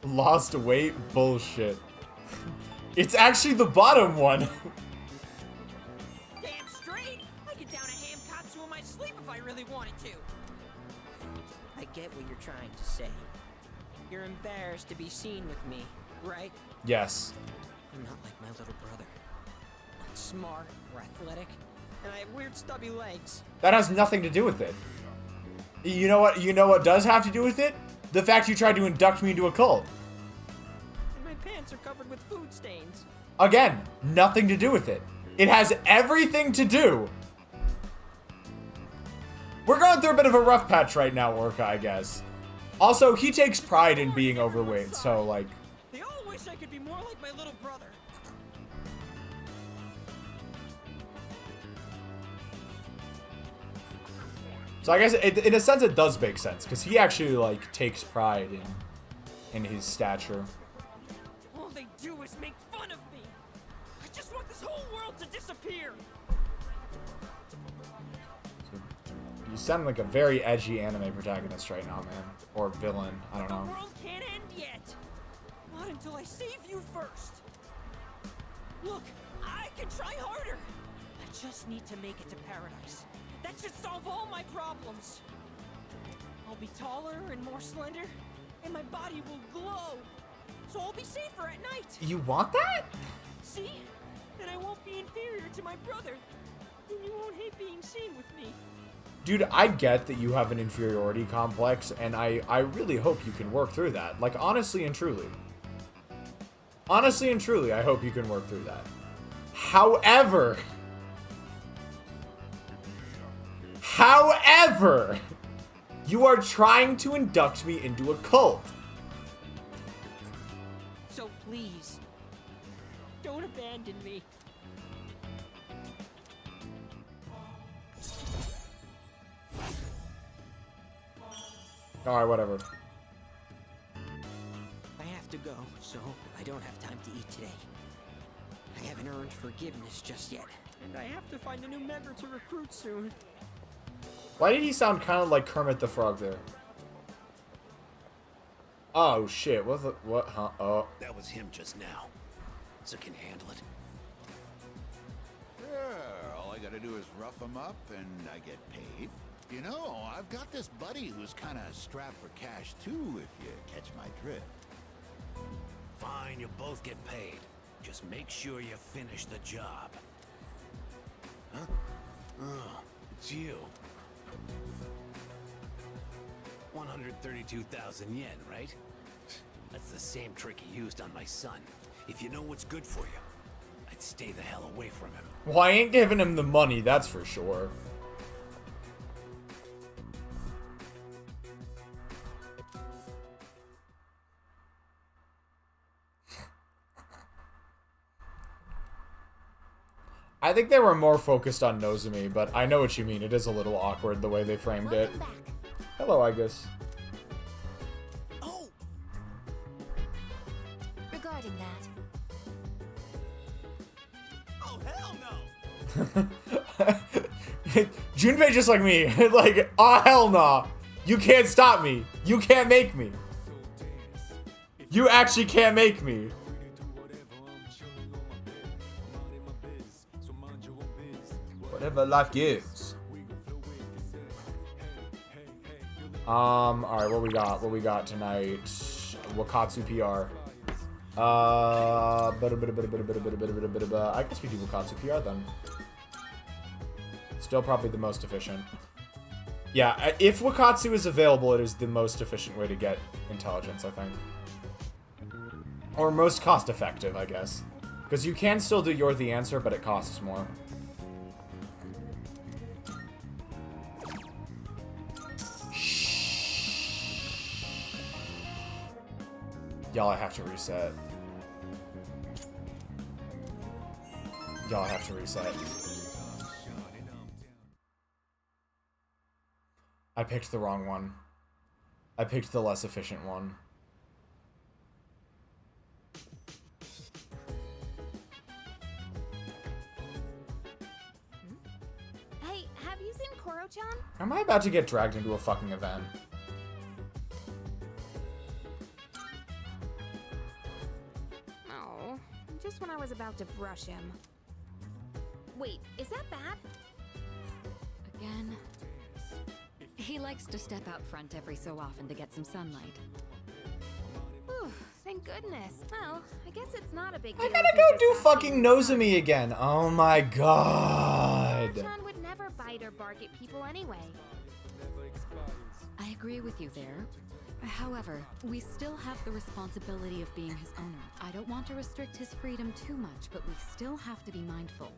Lost weight? Bullshit. It's actually the bottom one. Damn straight! I could down a ham katsu in my sleep if I really wanted to. I get what you're trying to say. You're embarrassed to be seen with me, right? Yes. I'm not like my little brother. Not smart or athletic, and I have weird stubby legs. That has nothing to do with it. You know what? You know what does have to do with it? The fact you tried to induct me into a cult. And my pants are covered with food stains. Again, nothing to do with it. It has everything to do. We're going through a bit of a rough patch right now, Orca, I guess. Also, he takes pride in being overweight, so, like... They all wish I could be more like my little brother. So I guess, in a sense, it does make sense, because he actually, like, takes pride in his stature. All they do is make fun of me. I just want this whole world to disappear. You sound like a very edgy anime protagonist right now, man. Or villain, I don't know. The world can't end yet. Not until I save you first. Look, I can try harder. I just need to make it to paradise. That should solve all my problems. I'll be taller and more slender, and my body will glow. So I'll be safer at night. You want that? See? Then I won't be inferior to my brother. Then you won't hate being seen with me. Dude, I get that you have an inferiority complex, and I really hope you can work through that. Like, honestly and truly. Honestly and truly, I hope you can work through that. However, you are trying to induct me into a cult. So please, don't abandon me. Alright, whatever. I have to go, so I don't have time to eat today. I haven't earned forgiveness just yet. And I have to find a new member to recruit soon. Why did he sound kind of like Kermit the Frog there? Oh shit, what, huh? Oh. That was him just now. So can you handle it? Yeah, all I gotta do is rough him up and I get paid. You know, I've got this buddy who's kind of strapped for cash too, if you catch my drift. Fine, you'll both get paid. Just make sure you finish the job. Huh? Oh, it's you. 132,000 yen, right? That's the same trick he used on my son. If you know what's good for you, I'd stay the hell away from him. Well, I ain't giving him the money, that's for sure. I think they were more focused on Nozomi, but I know what you mean. It is a little awkward the way they framed it. Hello, I guess. Oh. Regarding that. Oh, hell no! Junpei just like me. Like, oh, hell no. You can't stop me. You can't make me. You actually can't make me. Whatever life gives. Alright, what we got? What we got tonight? Wakatsu PR. I guess we do Wakatsu PR then. Still probably the most efficient. Yeah, if Wakatsu is available, it is the most efficient way to get intelligence, I think. Or most cost-effective, I guess. Because you can still do You're the Answer, but it costs more. Y'all, I have to reset. Y'all, I have to reset. I picked the wrong one. I picked the less efficient one. Hey, have you seen Koro-chan? Am I about to get dragged into a fucking event? just when I was about to brush him. Wait, is that bad? Again. He likes to step out front every so often to get some sunlight. Whew, thank goodness. Well, I guess it's not a big deal. I gotta go do fucking Nozomi again. Oh my god. Sean would never bite or bark at people anyway. I agree with you there. However, we still have the responsibility of being his owner. I don't want to restrict his freedom too much, but we still have to be mindful.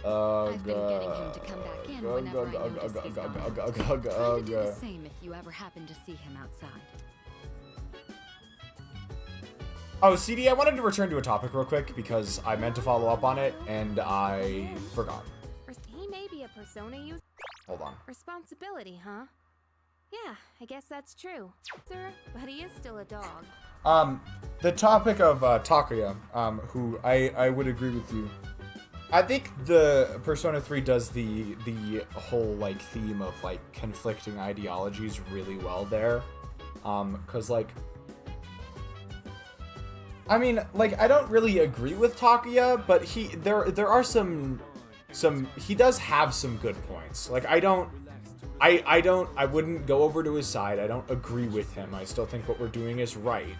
I've been getting him to come back in whenever I notice he's gone out. Try to do the same if you ever happen to see him outside. Oh, CD, I wanted to return to a topic real quick because I meant to follow up on it and I forgot. He may be a persona user. Hold on. Responsibility, huh? Yeah, I guess that's true. Sir, but he is still a dog. The topic of Takuya, who I would agree with you. I think the Persona 3 does the whole like theme of like conflicting ideologies really well there. 'Cause like I mean, like I don't really agree with Takuya, but there are some he does have some good points. Like I wouldn't go over to his side. I don't agree with him. I still think what we're doing is right.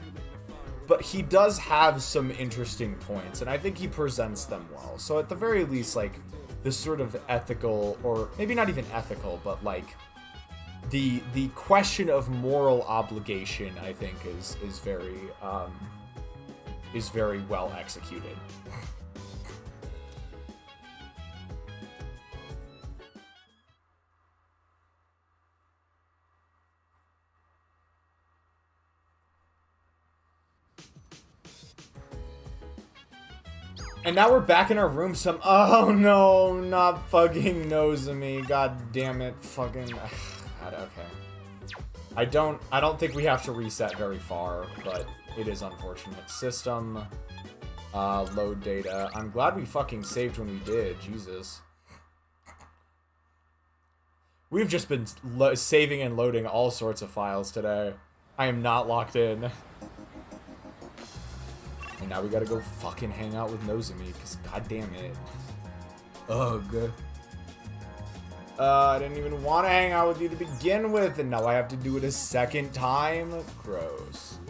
But he does have some interesting points, and I think he presents them well. So at the very least, like, this sort of ethical, or maybe not even ethical, but like, the question of moral obligation, I think, is very well executed. And now we're back in our room oh no, not fucking Nozomi. God damn it. Fucking God, okay. I don't think we have to reset very far, but it is unfortunate. System load data. I'm glad we fucking saved when we did. Jesus. We've just been saving and loading all sorts of files today. I am not locked in. And now we gotta go fucking hang out with Nozomi, because god damn it. Ugh. I didn't even want to hang out with you to begin with, and now I have to do it a second time? Gross.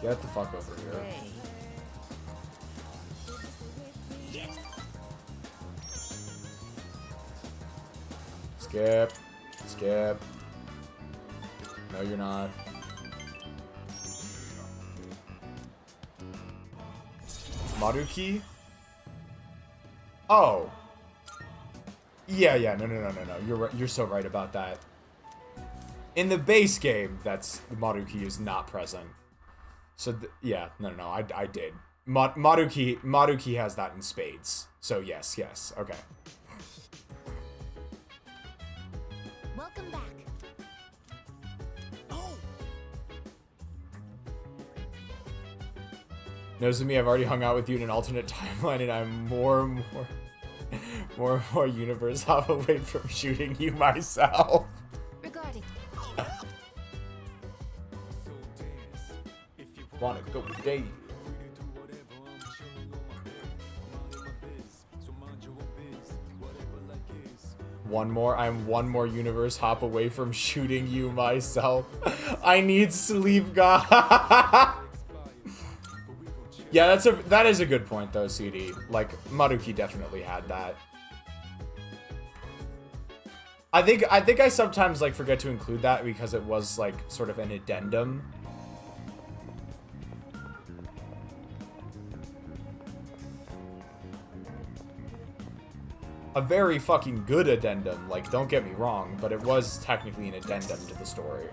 Get the fuck over here. Skip. Skip. No, you're not. Maruki? Oh. Yeah, no. You're right. You're so right about that. In the base game, Maruki is not present. So, yeah, no, I did. Maruki has that in spades. So, yes, okay. Welcome back. Nozomi, I've already hung out with you in an alternate timeline, and I'm more universe hop away from shooting you myself. Regarding. Wanna go date? I'm one more universe hop away from shooting you myself. I need sleep, God. Yeah, that is a good point though, CD. Like Maruki definitely had that. I think I sometimes like forget to include that because it was like sort of an addendum. A very fucking good addendum, like don't get me wrong, but it was technically an addendum to the story.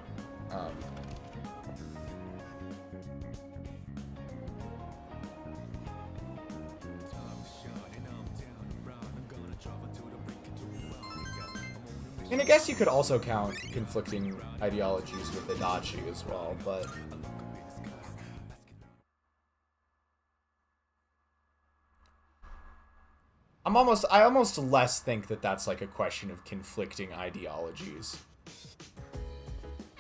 And I guess you could also count conflicting ideologies with Adachi as well, but... I almost less think that that's like a question of conflicting ideologies.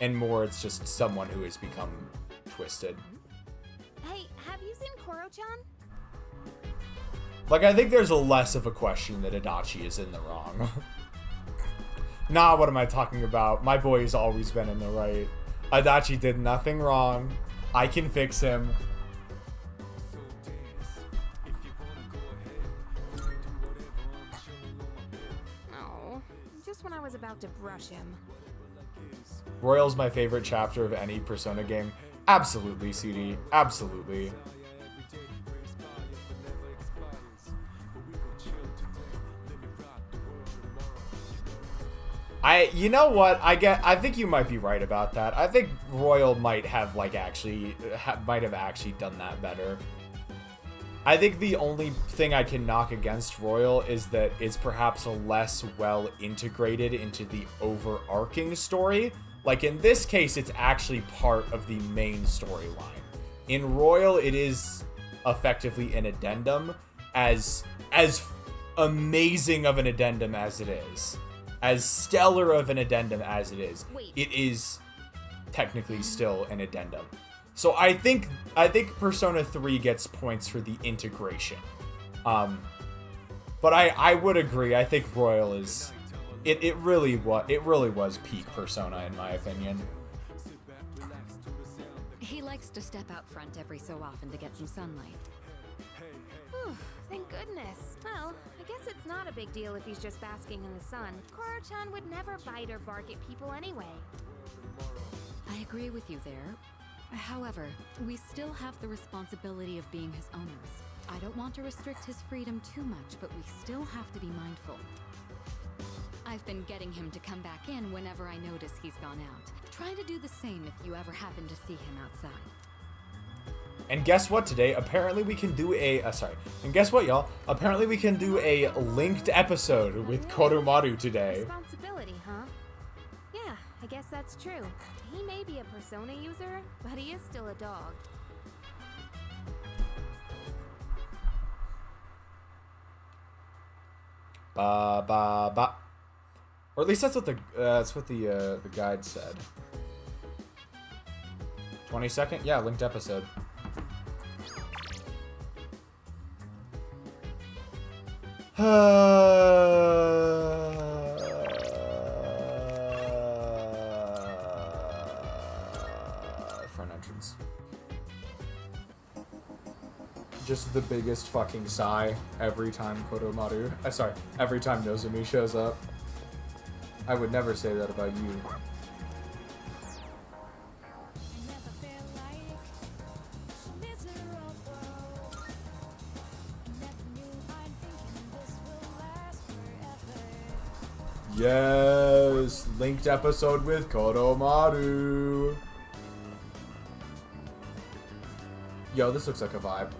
and more it's just someone who has become twisted. Hey, have you seen Koro-chan? Like, I think there's a less of a question that Adachi is in the wrong. Nah, what am I talking about? My boy's always been in the right. Adachi did nothing wrong. I can fix him. Oh, just when I was about to brush him. Royal's my favorite chapter of any Persona game. Absolutely, CD. Absolutely. You know what? I think you might be right about that. I think Royal might have like actually done that better. I think the only thing I can knock against Royal is that it's perhaps less well integrated into the overarching story. Like in this case, it's actually part of the main storyline. In Royal, it is effectively an addendum, as amazing of an addendum as it is. As stellar of an addendum as it is, it is technically still an addendum. So I think Persona 3 gets points for the integration. But I would agree. I think Royal is it really was peak Persona in my opinion. He likes to step out front every so often to get some sunlight. Whew, thank goodness. Well, I guess it's not a big deal if he's just basking in the sun. Koro-chan would never bite or bark at people anyway. I agree with you there. However, we still have the responsibility of being his owners. I don't want to restrict his freedom too much, but we still have to be mindful. I've been getting him to come back in whenever I notice he's gone out. Try to do the same if you ever happen to see him outside. And guess what today? Apparently we can do and guess what, y'all? Apparently we can do a linked episode with Koromaru today. Responsibility, huh? Yeah, I guess that's true. He may be a Persona user, but he is still a dog. Ba ba ba. Or at least that's what the guide said. 22nd? Yeah, linked episode. Front entrance. Just the biggest fucking sigh every time Koromaru. Every time Nozomi shows up. I would never say that about you. Yes, linked episode with Koromaru. Yo, this looks like a vibe.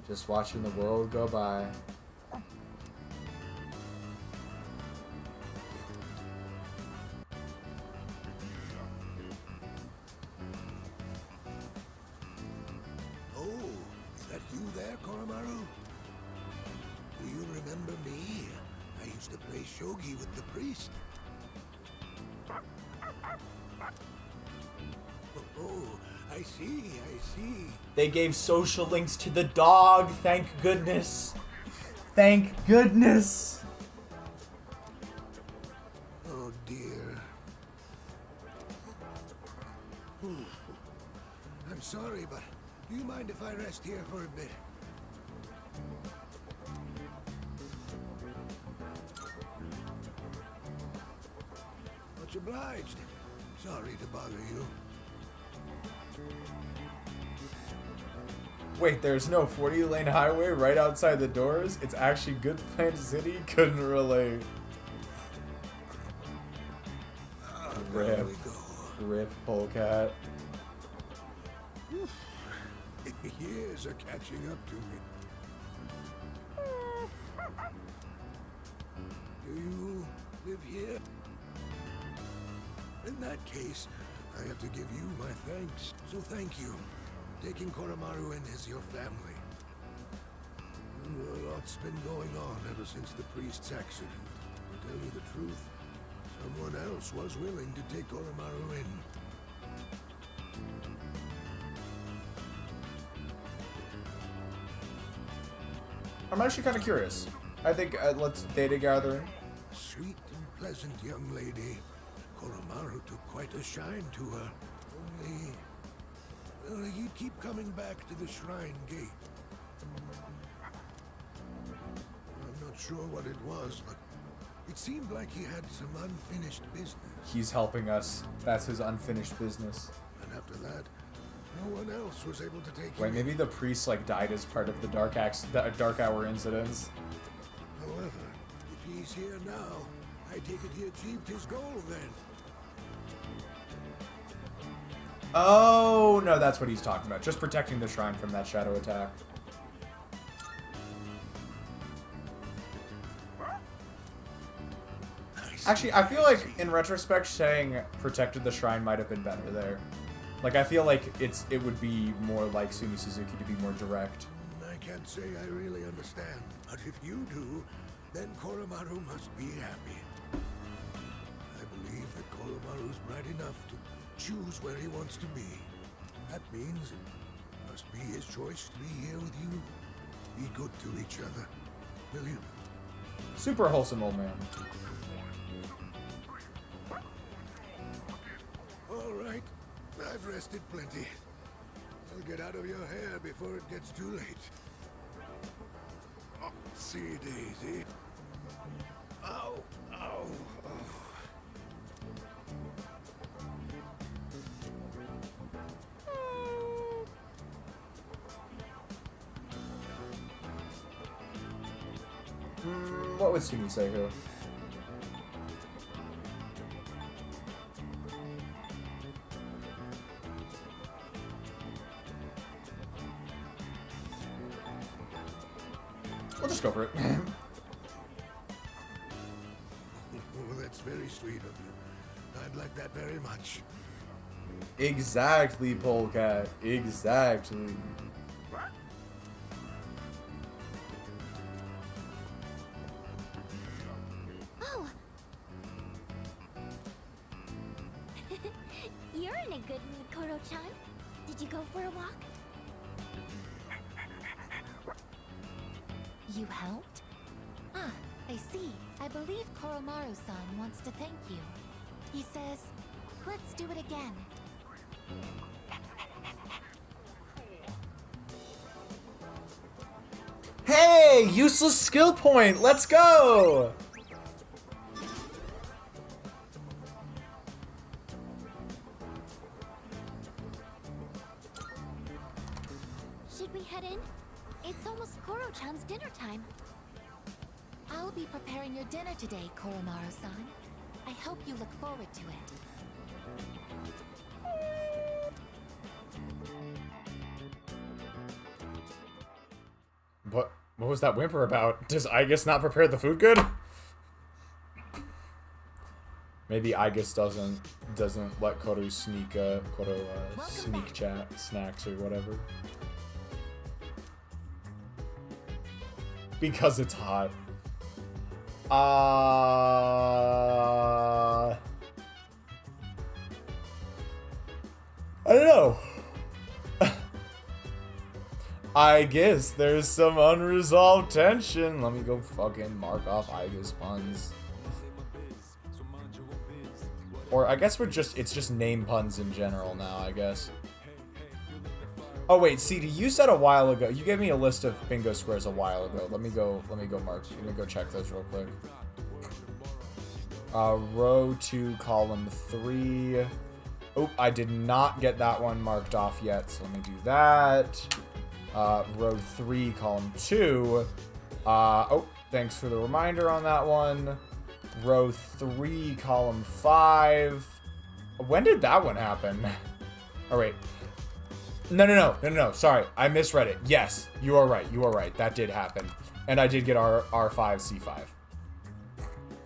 Just watching the world go by. Oh, is that you there, Koromaru? Do you remember me? I used to play shogi with the priest. Oh, I see. They gave social links to the dog, thank goodness. Thank goodness. Oh dear. I'm sorry, but do you mind if I rest here for a bit? Much obliged. Sorry to bother you. Wait, there's no 40-lane highway right outside the doors? It's actually Good Plan City? Couldn't relate. Rip. Rip, Polecat. Years are catching up to me. Do you live here? In that case, I have to give you my thanks. So thank you for taking Koromaru in as your family. A lot's been going on ever since the priest's accident. To tell you the truth, Someone else was willing to take Koromaru in. I'm actually kind of curious. I think let's data gathering. A sweet and pleasant young lady. Koromaru took quite a shine to her. Only, well, he'd keep coming back to the shrine gate. I'm not sure what it was, but it seemed like he had some unfinished business. He's helping us. That's his unfinished business. And after that, no one else was able to take Wait, him. maybe the priest like died as part of the Dark Hour incidents. However, if he's here now, I take it he achieved his goal then. Oh no, that's what he's talking about. Just protecting the shrine from that shadow attack. Actually, I feel like in retrospect, saying protected the shrine might have been better there. Like, I feel like it would be more like Suny Suzuki to be more direct. I can't say I really understand, but if you do, then Koromaru must be happy. I believe that Koromaru's bright enough to choose where he wants to be. That means it must be his choice to be here with you. Be good to each other, will you? Super wholesome old man. All right, I've rested plenty. I'll get out of your hair before it gets too late. Oh, see, Daisy. Ow, ow, oh. What would Suny say here? We'll just go for it. Oh, that's very sweet of you. I'd like that very much. Exactly, Polecat. Exactly. Oh! You're in a good mood, Koro-chan. Did you go for a walk? You helped? Ah, I see. I believe Koromaru-san wants to thank you. He says, let's do it again. Hey, useless skill point. Let's go. Should we head in? It's almost Koro-chan's dinner time. I'll be preparing your dinner today, Koromaru-san. I hope you look forward to it. What was that whimper about? Does Aigis not prepare the food good? Maybe Aigis doesn't let Koro sneak sneak chat snacks or whatever. Because it's hot. I don't know. I guess there's some unresolved tension. Let me go fucking mark off Aigis puns. Or I guess it's just name puns in general now, I guess. Oh wait, CD, you said a while ago. You gave me a list of bingo squares a while ago. Let me go mark. Let me go check those real quick. Row 2, column 3. Oh, I did not get that one marked off yet, so let me do that. Row 3, column 2. Oh, thanks for the reminder on that one. Row 3, column 5. When did that one happen? Oh, wait. No. Sorry, I misread it. Yes, you are right. That did happen. And I did get R5, C5.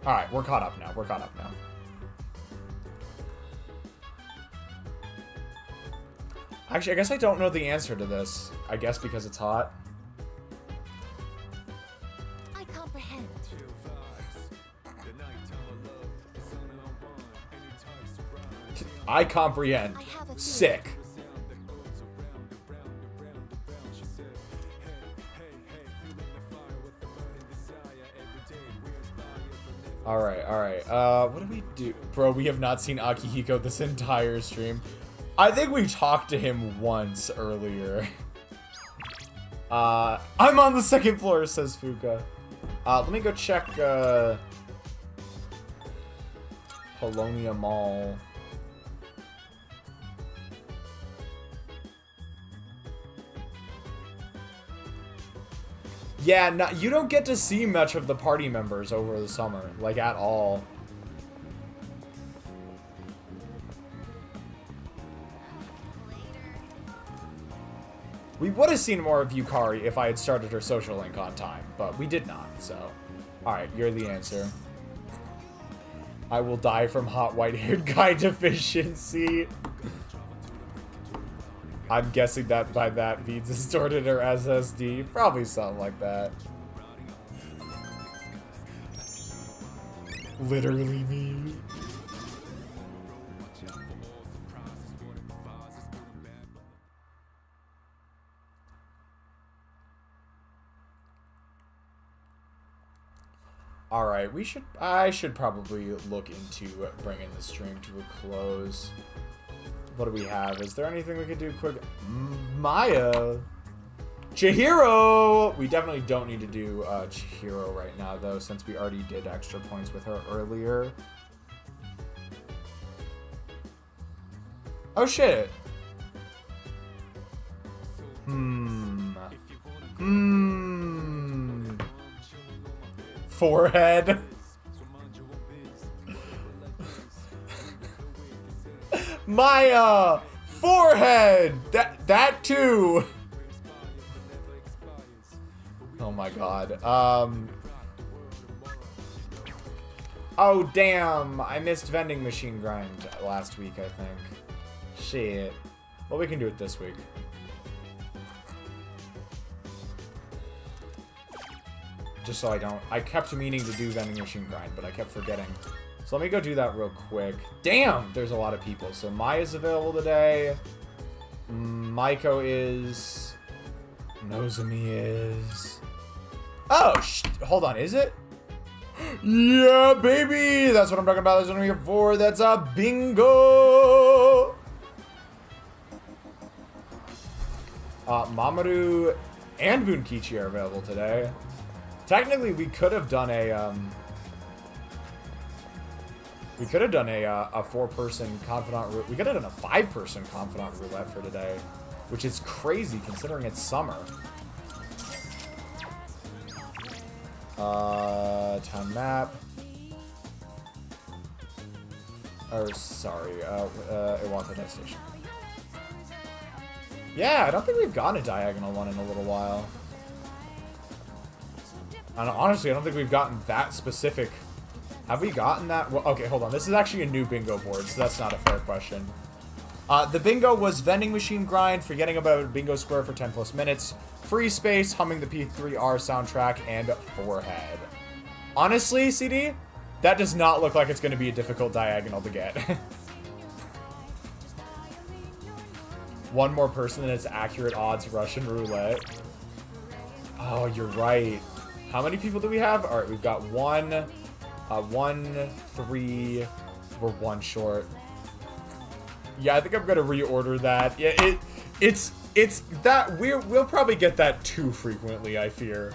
Alright, we're caught up now. Actually, I guess I don't know the answer to this. I guess because it's hot. I comprehend. I comprehend. Sick. Alright. What do we do? Bro, we have not seen Akihiko this entire stream. I think we talked to him once earlier. I'm on the second floor, says Fuuka. Let me go check, Polonia Mall. Yeah, no, you don't get to see much of the party members over the summer, like at all. We would have seen more of Yukari if I had started her social link on time, but we did not, so. Alright, you're the answer. I will die from hot white-haired guy deficiency. I'm guessing that by that means distorted her SSD. Probably something like that. Literally me. Alright, I should probably look into bringing the stream to a close. What do we have? Is there anything we could do quick? Maya! Chihiro! We definitely don't need to do Chihiro right now, though, since we already did extra points with her earlier. Oh, shit. Forehead. Maya! Forehead! That too! Oh my god. Oh damn! I missed vending machine grind last week, I think. Shit. Well, we can do it this week. Just so I don't... I kept meaning to do vending machine grind, but I kept forgetting. So let me go do that real quick. Damn! There's a lot of people. So Maya's available today. Maiko is... Nozomi is... Oh, hold on. Is it? Yeah, baby! That's what I'm talking about. That's what I'm here for. That's a bingo! Mamoru and Bunkichi are available today. Technically, we could have done a, a 4-person confidant roulette. We could have done a 5-person confidant roulette for today, which is crazy considering it's summer. Town map. Or, sorry, Iwata Next Station. Yeah, I don't think we've gotten a diagonal one in a little while. And honestly, I don't think we've gotten that specific. Have we gotten that? Well, okay, hold on. This is actually a new bingo board, so that's not a fair question. The bingo was vending machine grind, forgetting about bingo square for 10 plus minutes, free space, humming the P3R soundtrack, and forehead. Honestly, CD, that does not look like it's going to be a difficult diagonal to get. One more person than its accurate odds Russian roulette. Oh, you're right. How many people do we have? All right, we've got 1, 3. We're 1 short. Yeah, I think I'm gonna reorder that. Yeah, it's that we'll probably get that too frequently, I fear.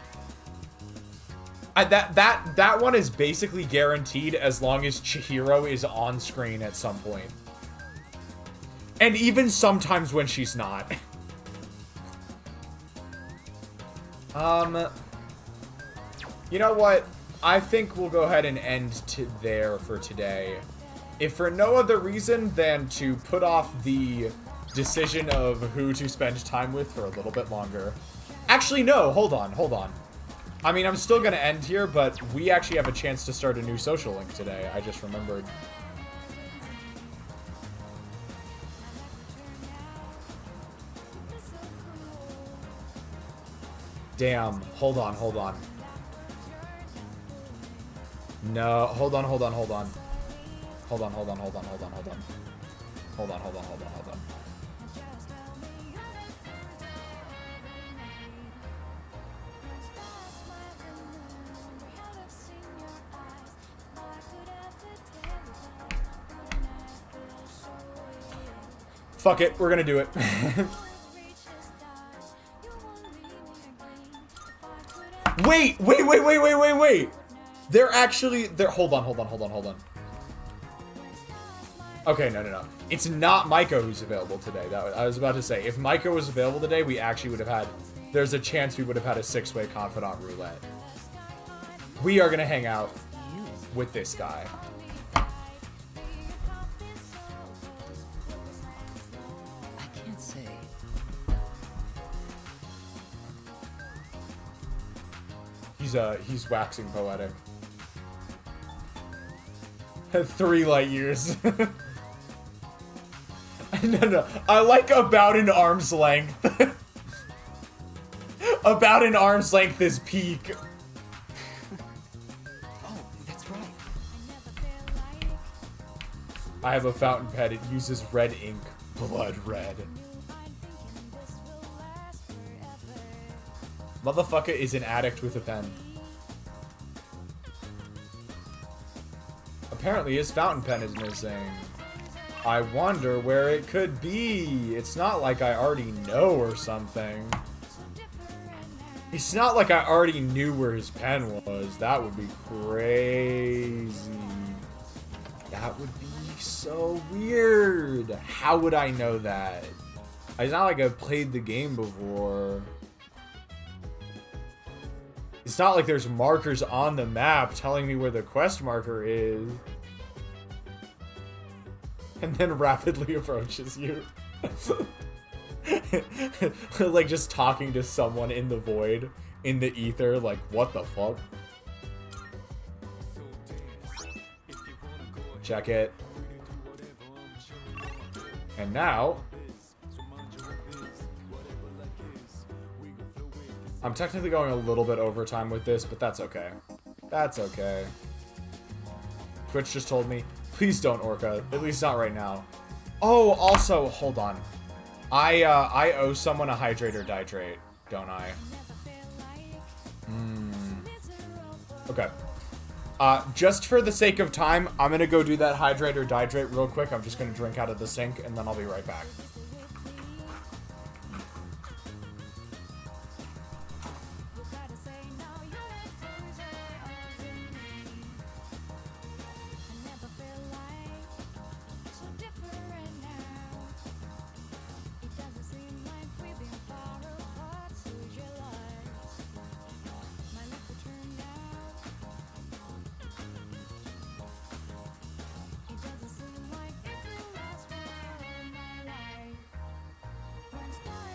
That one is basically guaranteed as long as Chihiro is on screen at some point. And even sometimes when she's not. You know what? I think we'll go ahead and end there for today. If for no other reason than to put off the decision of who to spend time with for a little bit longer. Actually, no, hold on. I mean, I'm still gonna end here, but we actually have a chance to start a new social link today. I just remembered. Damn, hold on. No, hold on. Hold on. Fuck it, we're gonna do it. Wait. They're hold on. Okay, no. It's not Maiko who's available today. I was about to say, if Maiko was available today, we actually would have had, there's a chance we would have had a 6-way confidant roulette. We are gonna hang out with this guy. I can't say. He's waxing poetic. 3 light years. No. I like about an arm's length. About an arm's length is peak. Oh, that's right. I have a fountain pen. It uses red ink. Blood red. Motherfucker is an addict with a pen. Apparently his fountain pen is missing. I wonder where it could be. It's not like I already know or something. It's not like I already knew where his pen was. That would be crazy. That would be so weird. How would I know that? It's not like I've played the game before. It's not like there's markers on the map telling me where the quest marker is. And then rapidly approaches you. Like just talking to someone in the void, in the ether, like what the fuck? Check it. And now, I'm technically going a little bit overtime with this, but that's okay. That's okay. Twitch just told me, please don't Orca, at least not right now. Oh, also, hold on. I owe someone a hydrate or dihydrate, don't I? Okay. Just for the sake of time, I'm gonna go do that hydrate or dihydrate real quick. I'm just gonna drink out of the sink, and then I'll be right back.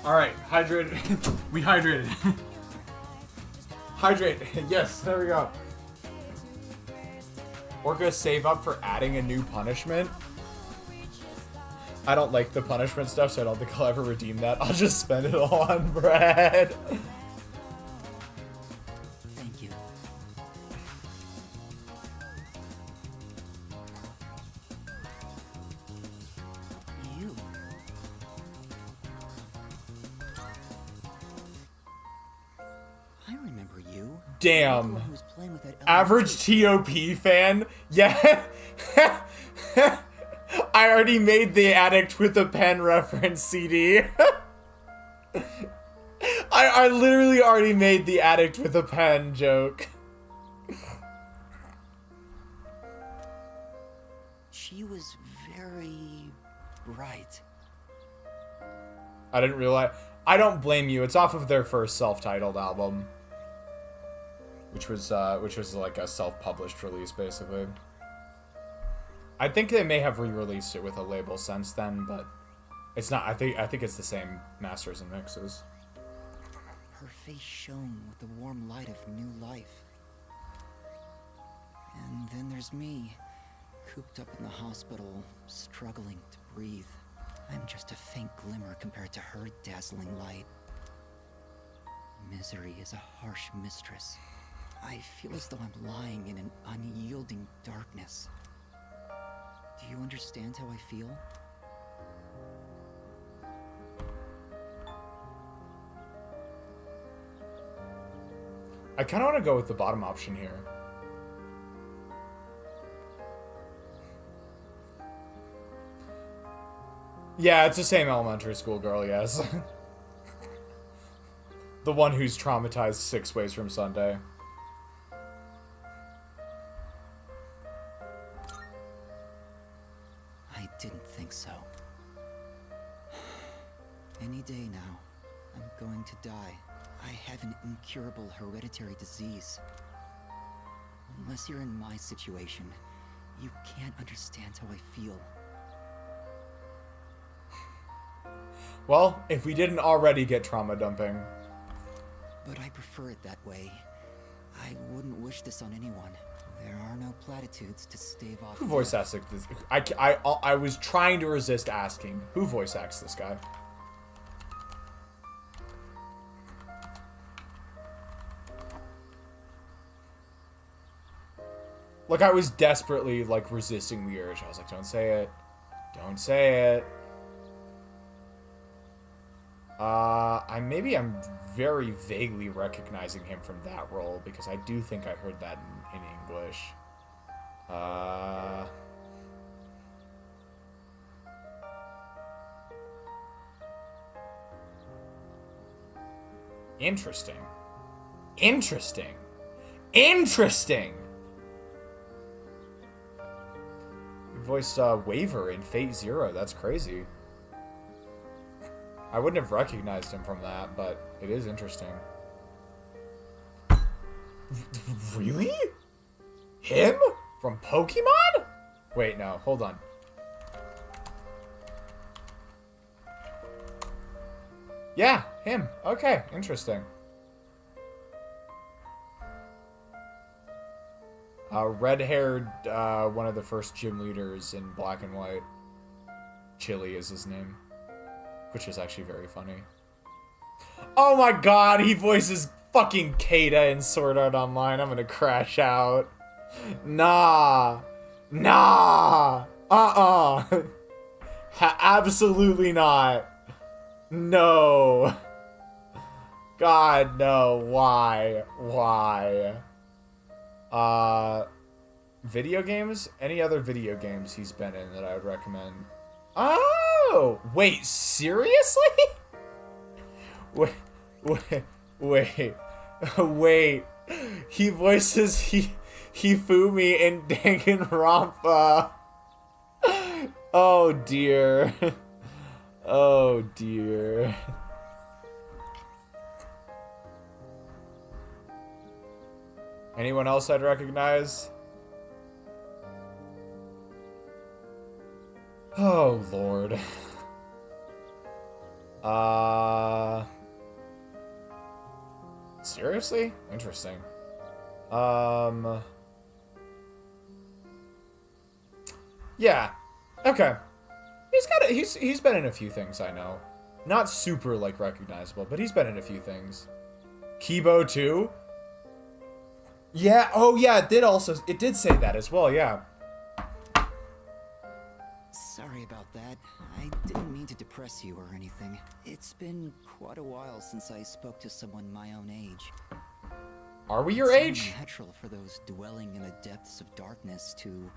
Alright, hydrated. We hydrated. Hydrate. Yes, there we go. Orca save up for adding a new punishment. I don't like the punishment stuff, so I don't think I'll ever redeem that. I'll just spend it all on bread. Thank you. You. I remember you. Damn. Who was playing with that Average TOP fan? Yeah. I already made the addict with a pen reference CD. I literally already made the addict with a pen joke. She was very bright. I didn't realize. I don't blame you. It's off of their first self-titled album, which was like a self-published release, basically. I think they may have re-released it with a label since then, but it's not. I think it's the same masters and mixes. Her face shone with the warm light of new life. And then there's me, cooped up in the hospital, struggling to breathe. I'm just a faint glimmer compared to her dazzling light. Misery is a harsh mistress. I feel as though I'm lying in an unyielding darkness. Do you understand how I feel? I kind of want to go with the bottom option here. Yeah, it's the same elementary school girl, yes. The one who's traumatized 6 ways from Sunday. I didn't think so. Any day now, I'm going to die. I have an incurable hereditary disease. Unless you're in my situation, you can't understand how I feel. Well, if we didn't already get trauma dumping. But I prefer it that way. I wouldn't wish this on anyone. There are no platitudes to stave off. Who voice acts this? I was trying to resist asking. Who voice acts this guy? Look, I was desperately, like, resisting the urge. I was like, don't say it. Don't say it. Maybe I'm very vaguely recognizing him from that role, because I do think I heard that in English. Interesting. Interesting. Interesting! He voiced Waver in Fate Zero. That's crazy. I wouldn't have recognized him from that, but it is interesting. Really? Him? From Pokemon? Wait, no. Hold on. Yeah, him. Okay, interesting. Red-haired, one of the first gym leaders in Black and White. Chili is his name. Which is actually very funny. Oh my god, he voices fucking Kata in Sword Art Online. I'm gonna crash out. Nah. Nah. Absolutely not. No. God, no. Why? Why? Video games? Any other video games he's been in that I would recommend? Oh! Wait, seriously? Wait. He voices Hifumi in Danganronpa. Oh dear. Oh dear. Anyone else I'd recognize? Oh lord. Seriously? Interesting. Yeah. Okay. He's been in a few things, I know. Not super like recognizable, but he's been in a few things. Kibo too? Yeah, oh yeah, it did say that as well, yeah. Sorry about that. I didn't mean to depress you or anything. It's been quite a while since I spoke to someone my own age. Are we your age? It's natural for those dwelling in the depths of darkness to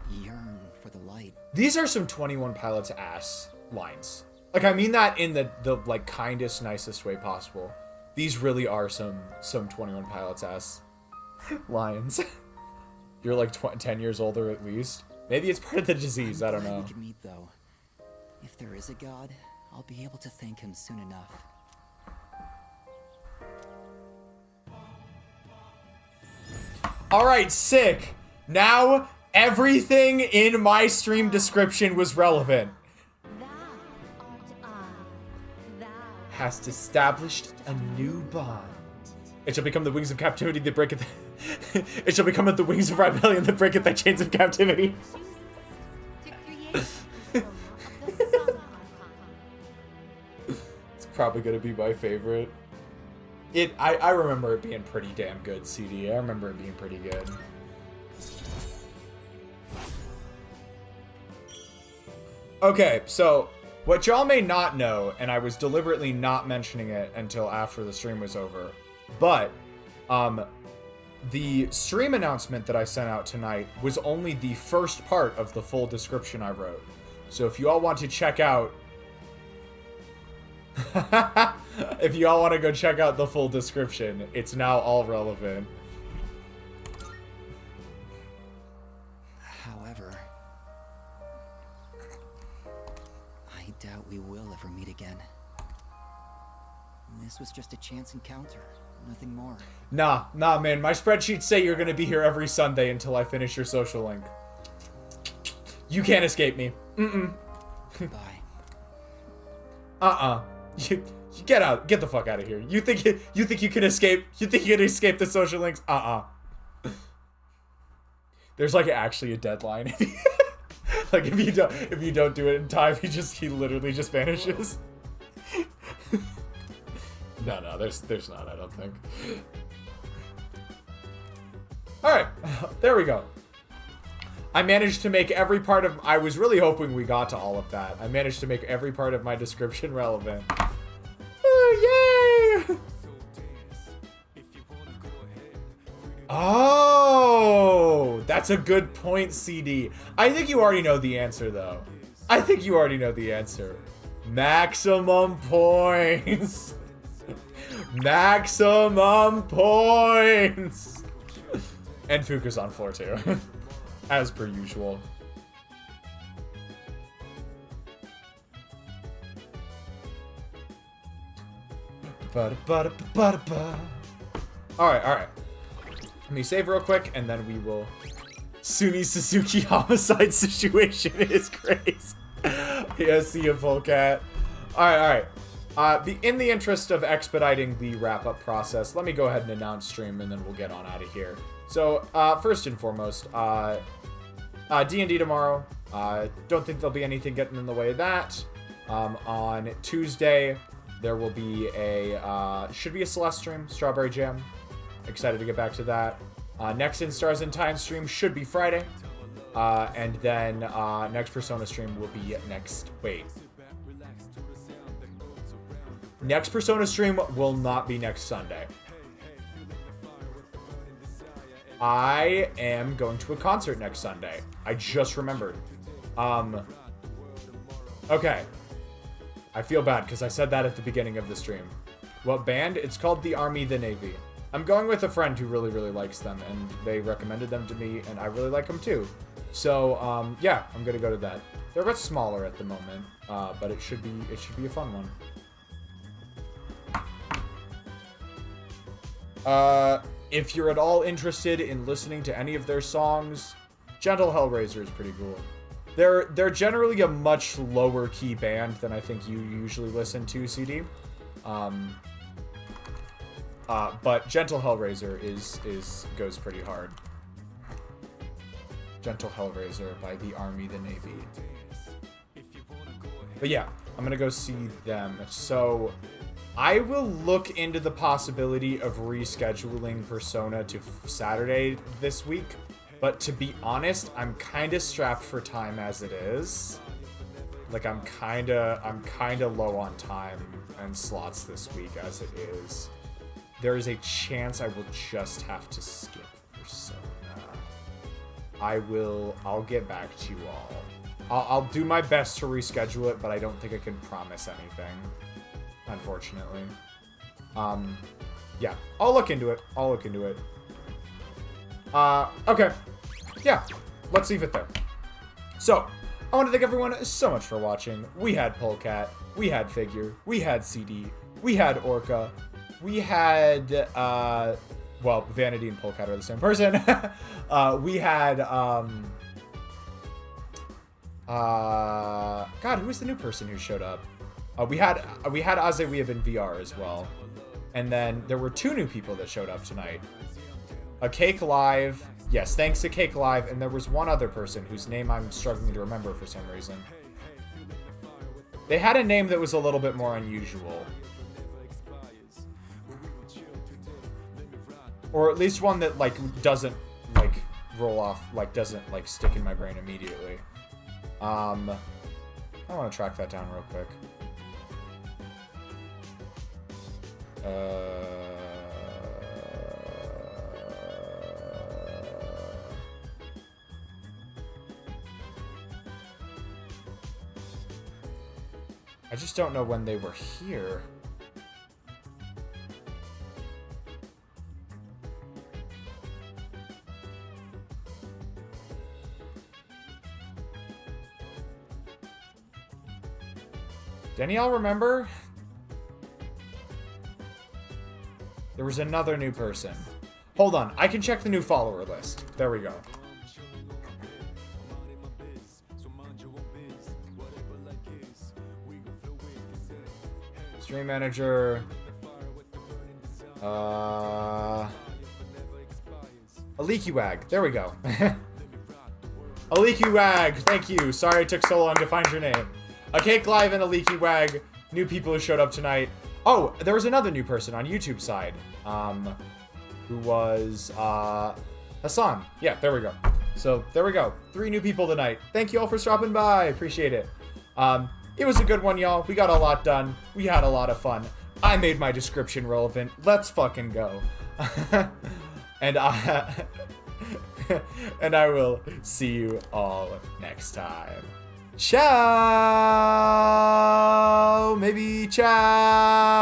yearn for the light. These are some 21 Pilots ass lines. Like, I mean that in the like kindest, nicest way possible. These really are some 21 Pilots ass lines. You're like 10 years older at least. Maybe it's part of the disease, I don't know. We could meet though. If there is a god, I'll be able to thank him soon enough. Alright, sick. Now, everything in my stream description was relevant. Has established a new bond. It shall become the wings of captivity that breaketh. It shall become the wings of rebellion that breaketh the chains of captivity. It's probably gonna be my favorite. I remember it being pretty damn good, CD. I remember it being pretty good. Okay, so what y'all may not know, and I was deliberately not mentioning it until after the stream was over, but The stream announcement that I sent out tonight was only the first part of the full description I wrote. So if you all want to check out... if you all want to go check out the full description, it's now all relevant. However, I doubt we will ever meet again. This was just a chance encounter, nothing more. Nah, man. My spreadsheets say you're gonna be here every Sunday until I finish your social link. You can't escape me. Goodbye. You get out. Get the fuck out of here. You think you can escape? You think you can escape the social links? There's like actually a deadline. Like if you don't do it in time, he literally just vanishes. No, there's not, I don't think. Alright, there we go. I managed to make every part of... I was really hoping we got to all of that. I managed to make every part of my description relevant. Oh, yay! Oh, that's a good point, CD. I think you already know the answer, though. I think you already know the answer. Maximum points. Maximum points. And Fuuka's on floor, too. As per usual. Alright. Let me save real quick, and then we will... Suny Suzuki homicide situation is crazy. Yeah, see you, Polecat. Alright. In the interest of expediting the wrap-up process, let me go ahead and announce stream, and then we'll get on out of here. So, first and foremost, D&D tomorrow. Don't think there'll be anything getting in the way of that. On Tuesday, there will be should be a Celeste stream, Strawberry Jam. Excited to get back to that. Next in Stars and Time stream should be Friday. And then next Persona stream will be next... Wait. Next Persona stream will not be next Sunday. I am going to a concert next Sunday. I just remembered. Okay. I feel bad because I said that at the beginning of the stream. What band? It's called The Army, the Navy. I'm going with a friend who really, really likes them, and they recommended them to me, and I really like them too. So, yeah, I'm gonna go to that. They're a bit smaller at the moment, but it should be a fun one. If you're at all interested in listening to any of their songs, Gentle Hellraiser is pretty cool. They're generally a much lower key band than I think you usually listen to, CD. But Gentle Hellraiser goes pretty hard. Gentle Hellraiser by The Army, the Navy. But yeah, I'm gonna go see them. So I will look into the possibility of rescheduling Persona to Saturday this week. But to be honest, I'm kind of strapped for time as it is. Like I'm kind of low on time and slots this week as it is. There is a chance I will just have to skip Persona. I'll get back to you all. I'll do my best to reschedule it, but I don't think I can promise anything, unfortunately. Yeah, I'll look into it. Okay. Yeah, let's leave it there. So, I want to thank everyone so much for watching. We had Polecat, we had Figure, we had CD, we had Orca, we had, well, Vanity and Polecat are the same person. We had, God, who was the new person who showed up? We had Azeweave in VR as well. And then there were 2 new people that showed up tonight. A Cake Live. Yes, thanks to Cake Live. And there was one other person whose name I'm struggling to remember for some reason. They had a name that was a little bit more unusual. Or at least one that, like, doesn't, like, roll off, like, doesn't, like, stick in my brain immediately. I want to track that down real quick. I just don't know when they were here. Do any of y'all remember? There was another new person. Hold on, I can check the new follower list. There we go. Stream manager. A leaky wag. There we go. A leaky wag. Thank you. Sorry it took so long to find your name. A Cake Live and a leaky wag. New people who showed up tonight. Oh, there was another new person on YouTube side. Who was Hassan. Yeah, there we go. So there we go. 3 new people tonight. Thank you all for stopping by. Appreciate it. It was a good one, y'all. We got a lot done. We had a lot of fun. I made my description relevant. Let's fucking go. And I will see you all next time. Ciao! Maybe ciao!